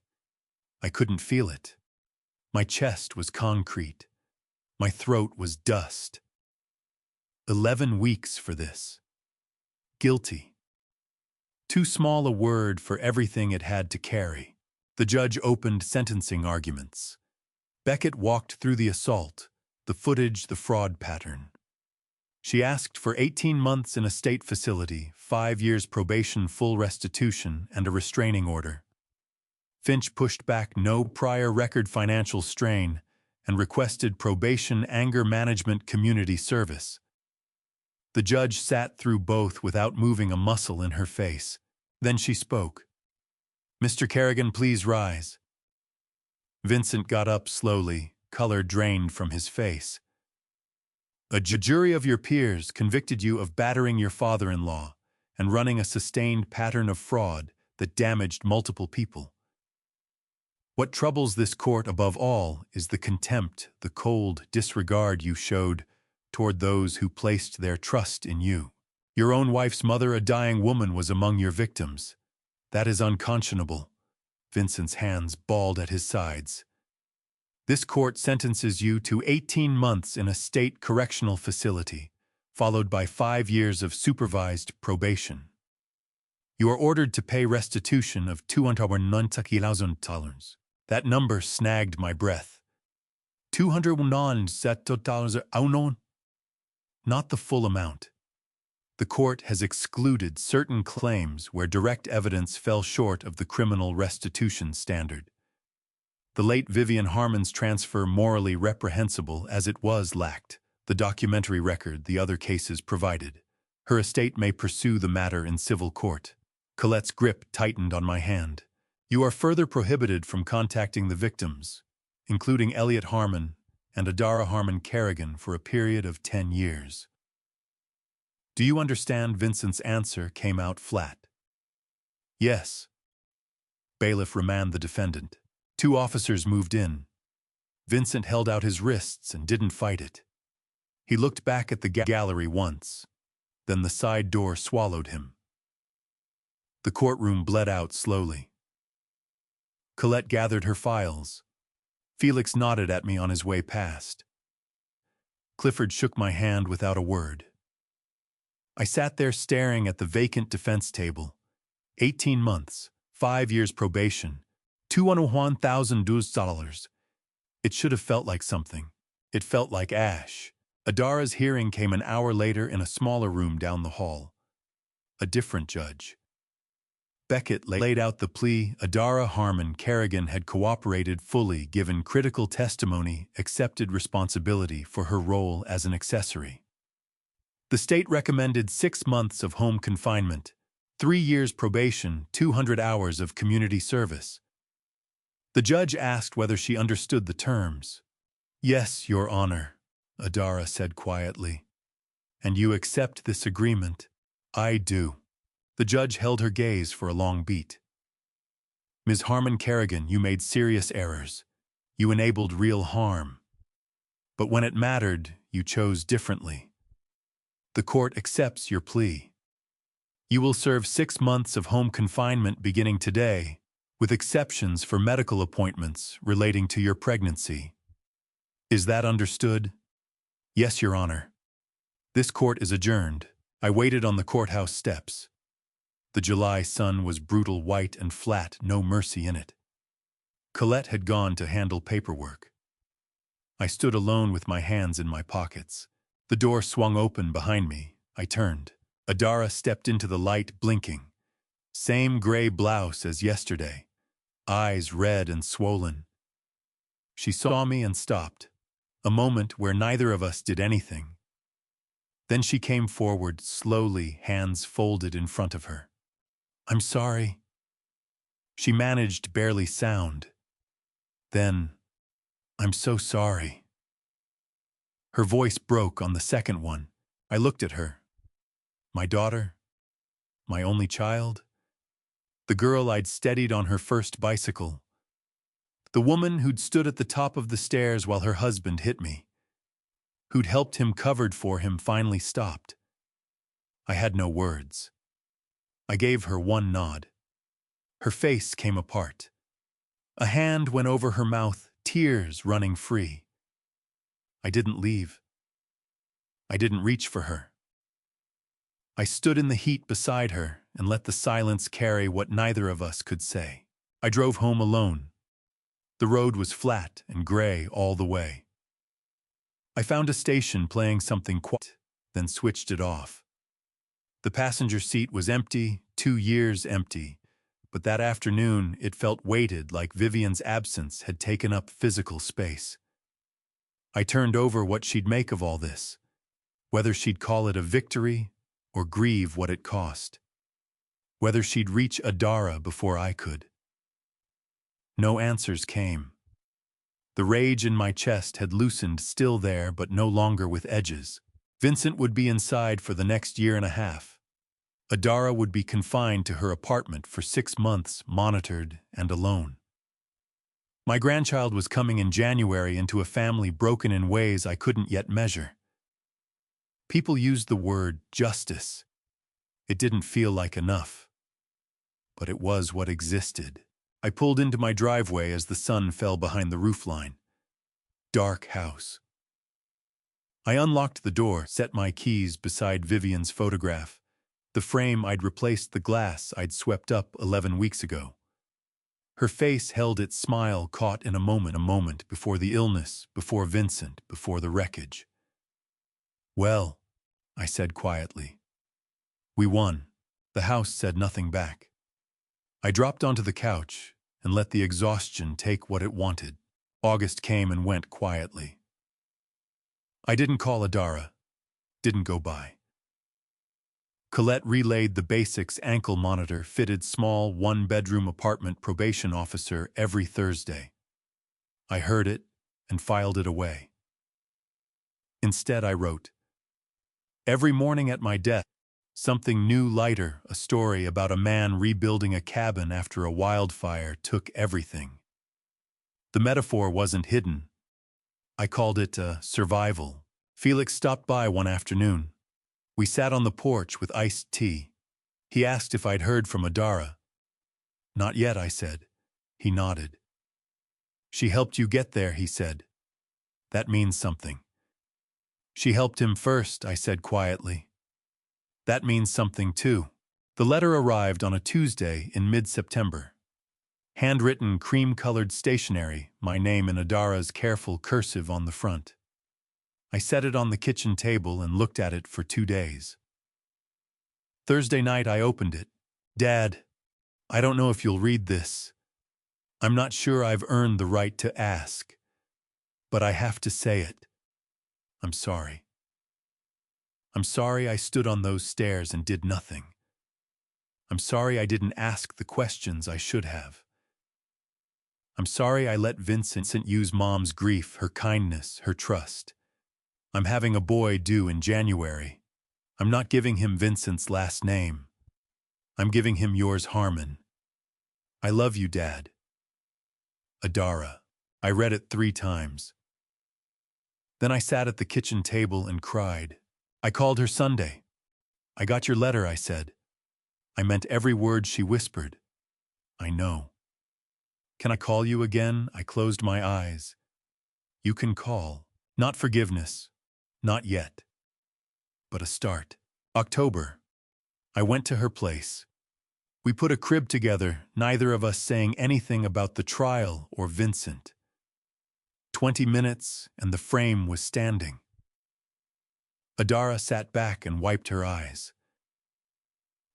I couldn't feel it. My chest was concrete. My throat was dust. 11 weeks for this. Guilty. Too small a word for everything it had to carry. The judge opened sentencing arguments. Beckett walked through the assault, the footage, the fraud pattern. She asked for 18 months in a state facility, 5 years probation, full restitution, and a restraining order. Finch pushed back no prior record, financial strain, and requested probation, anger management, community service. The judge sat through both without moving a muscle in her face. Then she spoke. Mr. Kerrigan, please rise. Vincent got up slowly, color drained from his face. A jury of your peers convicted you of battering your father-in-law and running a sustained pattern of fraud that damaged multiple people. What troubles this court above all is the contempt, the cold disregard you showed toward those who placed their trust in you. Your own wife's mother, a dying woman, was among your victims. That is unconscionable. Vincent's hands balled at his sides. This court sentences you to 18 months in a state correctional facility, followed by 5 years of supervised probation. You are ordered to pay restitution of $290,000. That number snagged my breath. $290,000? Not the full amount. The court has excluded certain claims where direct evidence fell short of the criminal restitution standard. The late Vivian Harmon's transfer, morally reprehensible as it was, lacked the documentary record the other cases provided. Her estate may pursue the matter in civil court. Colette's grip tightened on my hand. You are further prohibited from contacting the victims, including Elliot Harmon and Adara Harmon Kerrigan, for a period of 10 years. Do you understand? Vincent's answer came out flat. Yes. Bailiff remanded the defendant. 2 officers moved in. Vincent held out his wrists and didn't fight it. He looked back at the gallery once. Then the side door swallowed him. The courtroom bled out slowly. Colette gathered her files. Felix nodded at me on his way past. Clifford shook my hand without a word. I sat there staring at the vacant defense table. 18 months, 5 years probation, $201,000. It should have felt like something. It felt like ash. Adara's hearing came an hour later in a smaller room down the hall. A different judge. Beckett laid out the plea. Adara Harmon Kerrigan had cooperated fully, given critical testimony, accepted responsibility for her role as an accessory. The state recommended 6 months of home confinement, 3 years probation, 200 hours of community service. The judge asked whether she understood the terms. Yes, Your Honor, Adara said quietly. And you accept this agreement? I do. The judge held her gaze for a long beat. Ms. Harmon Kerrigan, you made serious errors. You enabled real harm. But when it mattered, you chose differently. The court accepts your plea. You will serve 6 months of home confinement beginning today, with exceptions for medical appointments relating to your pregnancy. Is that understood? Yes, Your Honor. This court is adjourned. I waited on the courthouse steps. The July sun was brutal white and flat, no mercy in it. Colette had gone to handle paperwork. I stood alone with my hands in my pockets. The door swung open behind me. I turned. Adara stepped into the light, blinking. Same gray blouse as yesterday. Eyes red and swollen. She saw me and stopped. A moment where neither of us did anything. Then she came forward slowly, hands folded in front of her. I'm sorry. She managed barely sound. Then, I'm so sorry. Her voice broke on the second one. I looked at her. My daughter? My only child? The girl I'd steadied on her first bicycle. The woman who'd stood at the top of the stairs while her husband hit me. Who'd helped him, covered for him, finally stopped. I had no words. I gave her one nod. Her face came apart. A hand went over her mouth, tears running free. I didn't leave. I didn't reach for her. I stood in the heat beside her and let the silence carry what neither of us could say. I drove home alone. The road was flat and gray all the way. I found a station playing something quiet, then switched it off. The passenger seat was empty, 2 years empty, but that afternoon it felt weighted like Vivian's absence had taken up physical space. I turned over what she'd make of all this, whether she'd call it a victory or grieve what it cost, whether she'd reach Adara before I could. No answers came. The rage in my chest had loosened, still there, but no longer with edges. Vincent would be inside for the next 1.5 years. Adara would be confined to her apartment for 6 months, monitored and alone. My grandchild was coming in January into a family broken in ways I couldn't yet measure. People used the word justice. It didn't feel like enough. But it was what existed. I pulled into my driveway as the sun fell behind the roofline. Dark house. I unlocked the door, set my keys beside Vivian's photograph, the frame I'd replaced the glass I'd swept up 11 weeks ago. Her face held its smile, caught in a moment before the illness, before Vincent, before the wreckage. Well, I said quietly. We won. The house said nothing back. I dropped onto the couch and let the exhaustion take what it wanted. August came and went quietly. I didn't call Adara. Didn't go by. Colette relayed the basics: ankle monitor, fitted small 1-bedroom apartment, probation officer every Thursday. I heard it and filed it away. Instead, I wrote, every morning at my desk, something new, lighter, a story about a man rebuilding a cabin after a wildfire took everything. The metaphor wasn't hidden. I called it survival. Felix stopped by one afternoon. We sat on the porch with iced tea. He asked if I'd heard from Adara. Not yet, I said. He nodded. She helped you get there, he said. That means something. She helped him first, I said quietly. That means something too. The letter arrived on a Tuesday in mid-September. Handwritten, cream-colored stationery, my name in Adara's careful cursive on the front. I set it on the kitchen table and looked at it for 2 days. Thursday night I opened it. Dad, I don't know if you'll read this. I'm not sure I've earned the right to ask, but I have to say it. I'm sorry. I'm sorry I stood on those stairs and did nothing. I'm sorry I didn't ask the questions I should have. I'm sorry I let Vincent use Mom's grief, her kindness, her trust. I'm having a boy due in January. I'm not giving him Vincent's last name. I'm giving him yours, Harmon. I love you, Dad. Adara. I read it 3 times. Then I sat at the kitchen table and cried. I called her Sunday. I got your letter, I said. I meant every word she whispered. I know. Can I call you again? I closed my eyes. You can call. Not forgiveness. Not yet. But a start. October. I went to her place. We put a crib together, neither of us saying anything about the trial or Vincent. 20 minutes, and the frame was standing. Adara sat back and wiped her eyes.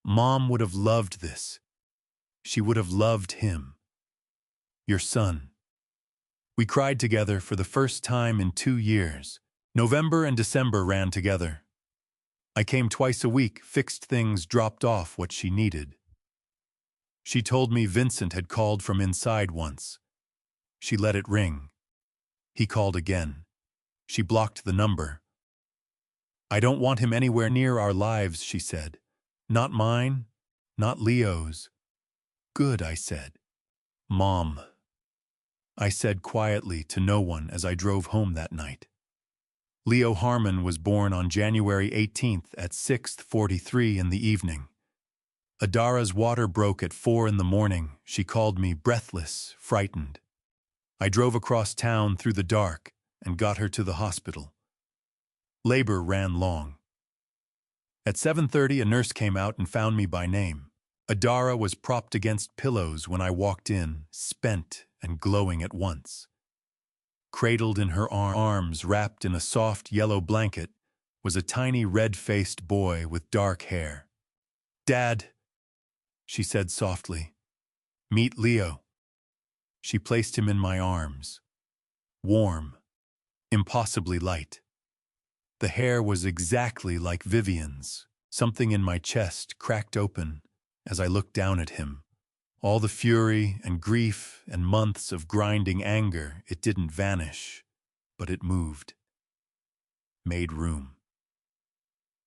Mom would have loved this. She would have loved him. Your son. We cried together for the first time in 2 years. November and December ran together. I came twice a week, fixed things, dropped off what she needed. She told me Vincent had called from inside once. She let it ring. He called again. She blocked the number. I don't want him anywhere near our lives, she said. Not mine, not Leo's. Good, I said. Mom. I said quietly to no one as I drove home that night. Leo Harmon was born on January 18th at 6:43 in the evening. Adara's water broke at 4 in the morning. She called me breathless, frightened. I drove across town through the dark and got her to the hospital. Labor ran long. At 7:30, a nurse came out and found me by name. Adara was propped against pillows when I walked in, spent and glowing at once. Cradled in her arms, wrapped in a soft yellow blanket, was a tiny red-faced boy with dark hair. Dad, she said softly. Meet Leo. She placed him in my arms. Warm, impossibly light. The hair was exactly like Vivian's. Something in my chest cracked open as I looked down at him. All the fury and grief and months of grinding anger, it didn't vanish, but it moved. Made room.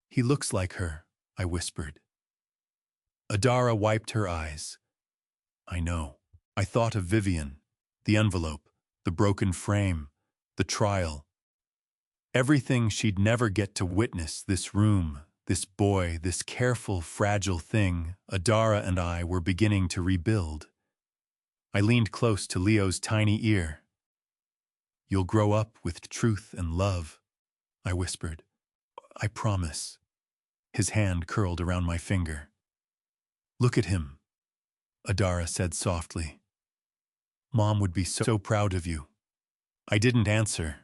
He looks like her, I whispered. Adara wiped her eyes. I know. I thought of Vivian, the envelope, the broken frame, the trial. Everything she'd never get to witness, this room, this boy, this careful, fragile thing, Adara and I were beginning to rebuild. I leaned close to Leo's tiny ear. You'll grow up with truth and love, I whispered. I promise. His hand curled around my finger. Look at him, Adara said softly. Mom would be so proud of you. I didn't answer.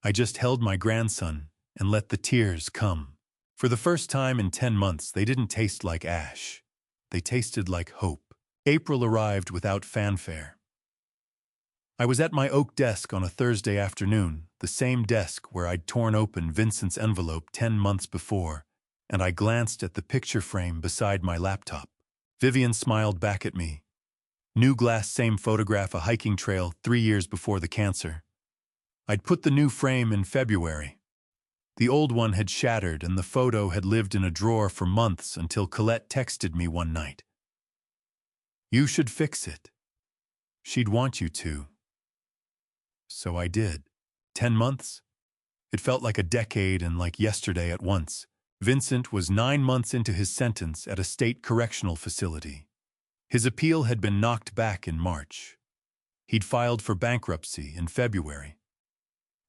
I just held my grandson and let the tears come. For the first time in 10 months, they didn't taste like ash. They tasted like hope. April arrived without fanfare. I was at my oak desk on a Thursday afternoon, the same desk where I'd torn open Vincent's envelope 10 months before, and I glanced at the picture frame beside my laptop. Vivian smiled back at me. New glass, same photograph, a hiking trail 3 years before the cancer. I'd put the new frame in February. The old one had shattered and the photo had lived in a drawer for months until Colette texted me one night. You should fix it. She'd want you to. So I did. 10 months? It felt like a decade and like yesterday at once. Vincent was 9 months into his sentence at a state correctional facility. His appeal had been knocked back in March. He'd filed for bankruptcy in February.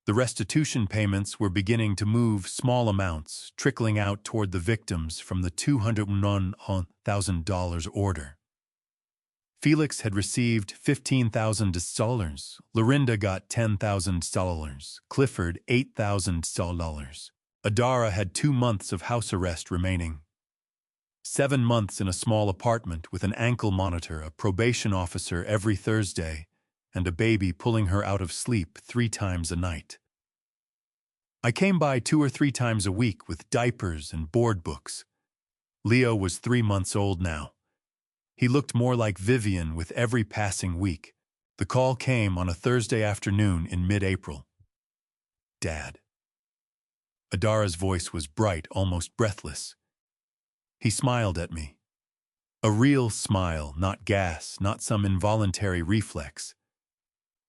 The restitution payments were beginning to move, small amounts, trickling out toward the victims from the $201,000 order. Felix had received $15,000. Lorinda got $10,000. Clifford, $8,000. Adara had 2 months of house arrest remaining. 7 months in a small apartment with an ankle monitor, a probation officer every Thursday, and a baby pulling her out of sleep 3 times a night. I came by 2 or 3 times a week with diapers and board books. Leo was 3 months old now. He looked more like Vivian with every passing week. The call came on a Thursday afternoon in mid-April. Dad. Adara's voice was bright, almost breathless. He smiled at me. A real smile, not gas, not some involuntary reflex.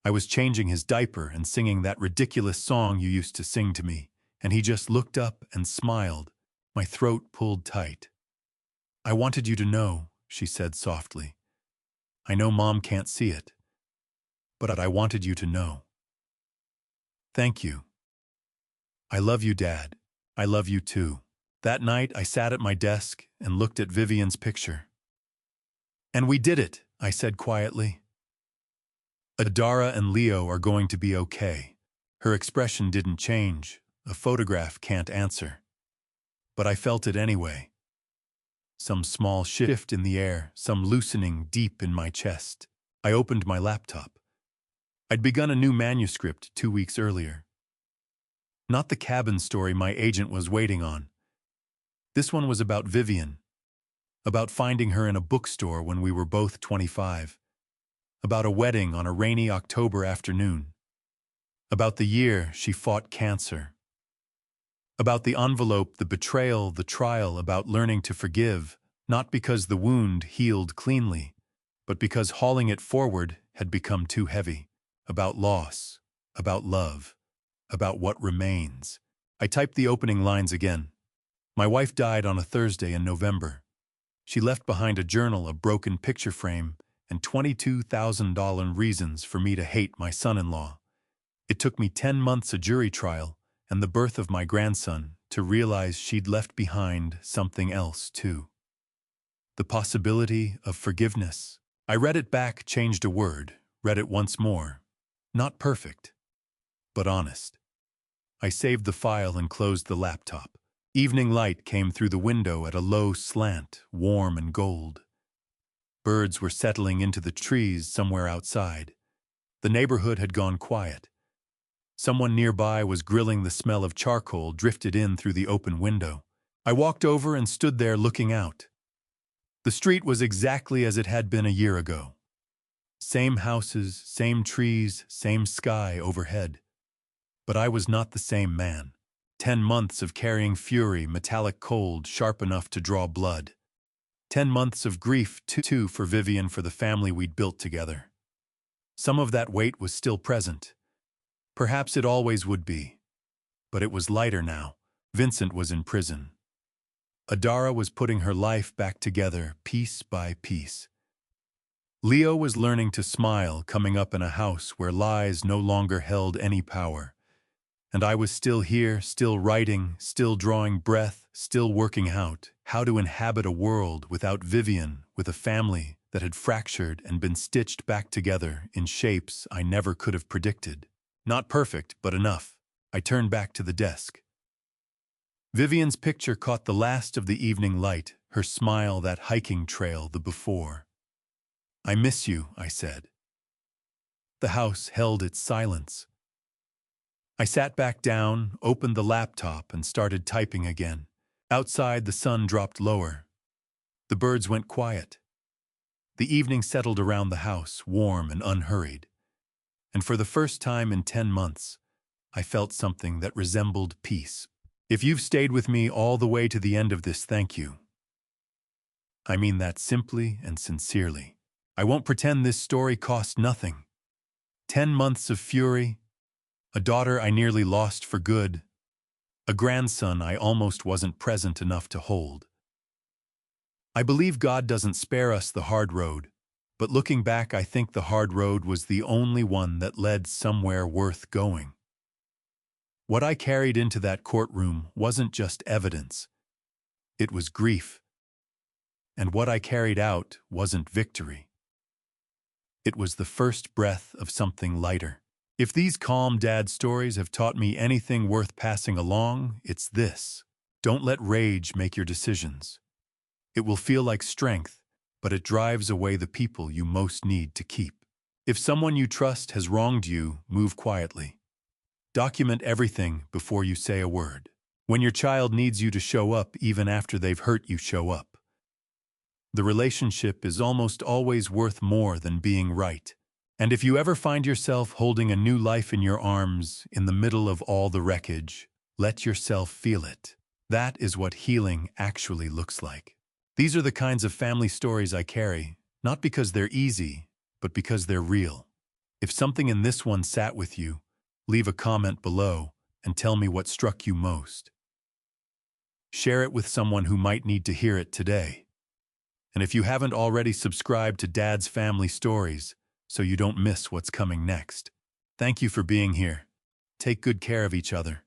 I was changing his diaper and singing that ridiculous song you used to sing to me, and he just looked up and smiled. My throat pulled tight. I wanted you to know, she said softly. I know Mom can't see it, but I wanted you to know. Thank you. I love you, Dad. I love you too. That night, I sat at my desk and looked at Vivian's picture. And we did it, I said quietly. Adara and Leo are going to be okay. Her expression didn't change. A photograph can't answer. But I felt it anyway. Some small shift in the air, some loosening deep in my chest. I opened my laptop. I'd begun a new manuscript 2 weeks earlier. Not the cabin story my agent was waiting on. This one was about Vivian, about finding her in a bookstore when we were both 25, about a wedding on a rainy October afternoon, about the year she fought cancer, about the envelope, the betrayal, the trial, about learning to forgive, not because the wound healed cleanly, but because hauling it forward had become too heavy, about loss, about love, about what remains. I typed the opening lines again. My wife died on a Thursday in November. She left behind a journal, a broken picture frame, and $22,000 reasons for me to hate my son-in-law. It took me 10 months a jury trial and the birth of my grandson to realize she'd left behind something else too. The possibility of forgiveness. I read it back, changed a word, read it once more. Not perfect, but honest. I saved the file and closed the laptop. Evening light came through the window at a low slant, warm and gold. Birds were settling into the trees somewhere outside. The neighborhood had gone quiet. Someone nearby was grilling. The smell of charcoal drifted in through the open window. I walked over and stood there looking out. The street was exactly as it had been a year ago. Same houses, same trees, same sky overhead. But I was not the same man. 10 months of carrying fury, metallic cold, sharp enough to draw blood. 10 months of grief, too, for Vivian, for the family we'd built together. Some of that weight was still present. Perhaps it always would be. But it was lighter now. Vincent was in prison. Adara was putting her life back together, piece by piece. Leo was learning to smile, coming up in a house where lies no longer held any power. And I was still here, still writing, still drawing breath, still working out how to inhabit a world without Vivian, with a family that had fractured and been stitched back together in shapes I never could have predicted. Not perfect, but enough. I turned back to the desk. Vivian's picture caught the last of the evening light, her smile, that hiking trail, the before. I miss you, I said. The house held its silence. I sat back down, opened the laptop, and started typing again. Outside, the sun dropped lower. The birds went quiet. The evening settled around the house, warm and unhurried. And for the first time in 10 months, I felt something that resembled peace. If you've stayed with me all the way to the end of this, thank you. I mean that simply and sincerely. I won't pretend this story cost nothing. 10 months of fury, a daughter I nearly lost for good, a grandson I almost wasn't present enough to hold. I believe God doesn't spare us the hard road, but looking back, I think the hard road was the only one that led somewhere worth going. What I carried into that courtroom wasn't just evidence. It was grief. And what I carried out wasn't victory. It was the first breath of something lighter. If these calm dad stories have taught me anything worth passing along, it's this. Don't let rage make your decisions. It will feel like strength, but it drives away the people you most need to keep. If someone you trust has wronged you, move quietly. Document everything before you say a word. When your child needs you to show up, even after they've hurt you, show up. The relationship is almost always worth more than being right. And if you ever find yourself holding a new life in your arms in the middle of all the wreckage, let yourself feel it. That is what healing actually looks like. These are the kinds of family stories I carry, not because they're easy, but because they're real. If something in this one sat with you, leave a comment below and tell me what struck you most. Share it with someone who might need to hear it today. And if you haven't already, subscribe to Dad's Family Stories so you don't miss what's coming next. Thank you for being here. Take good care of each other.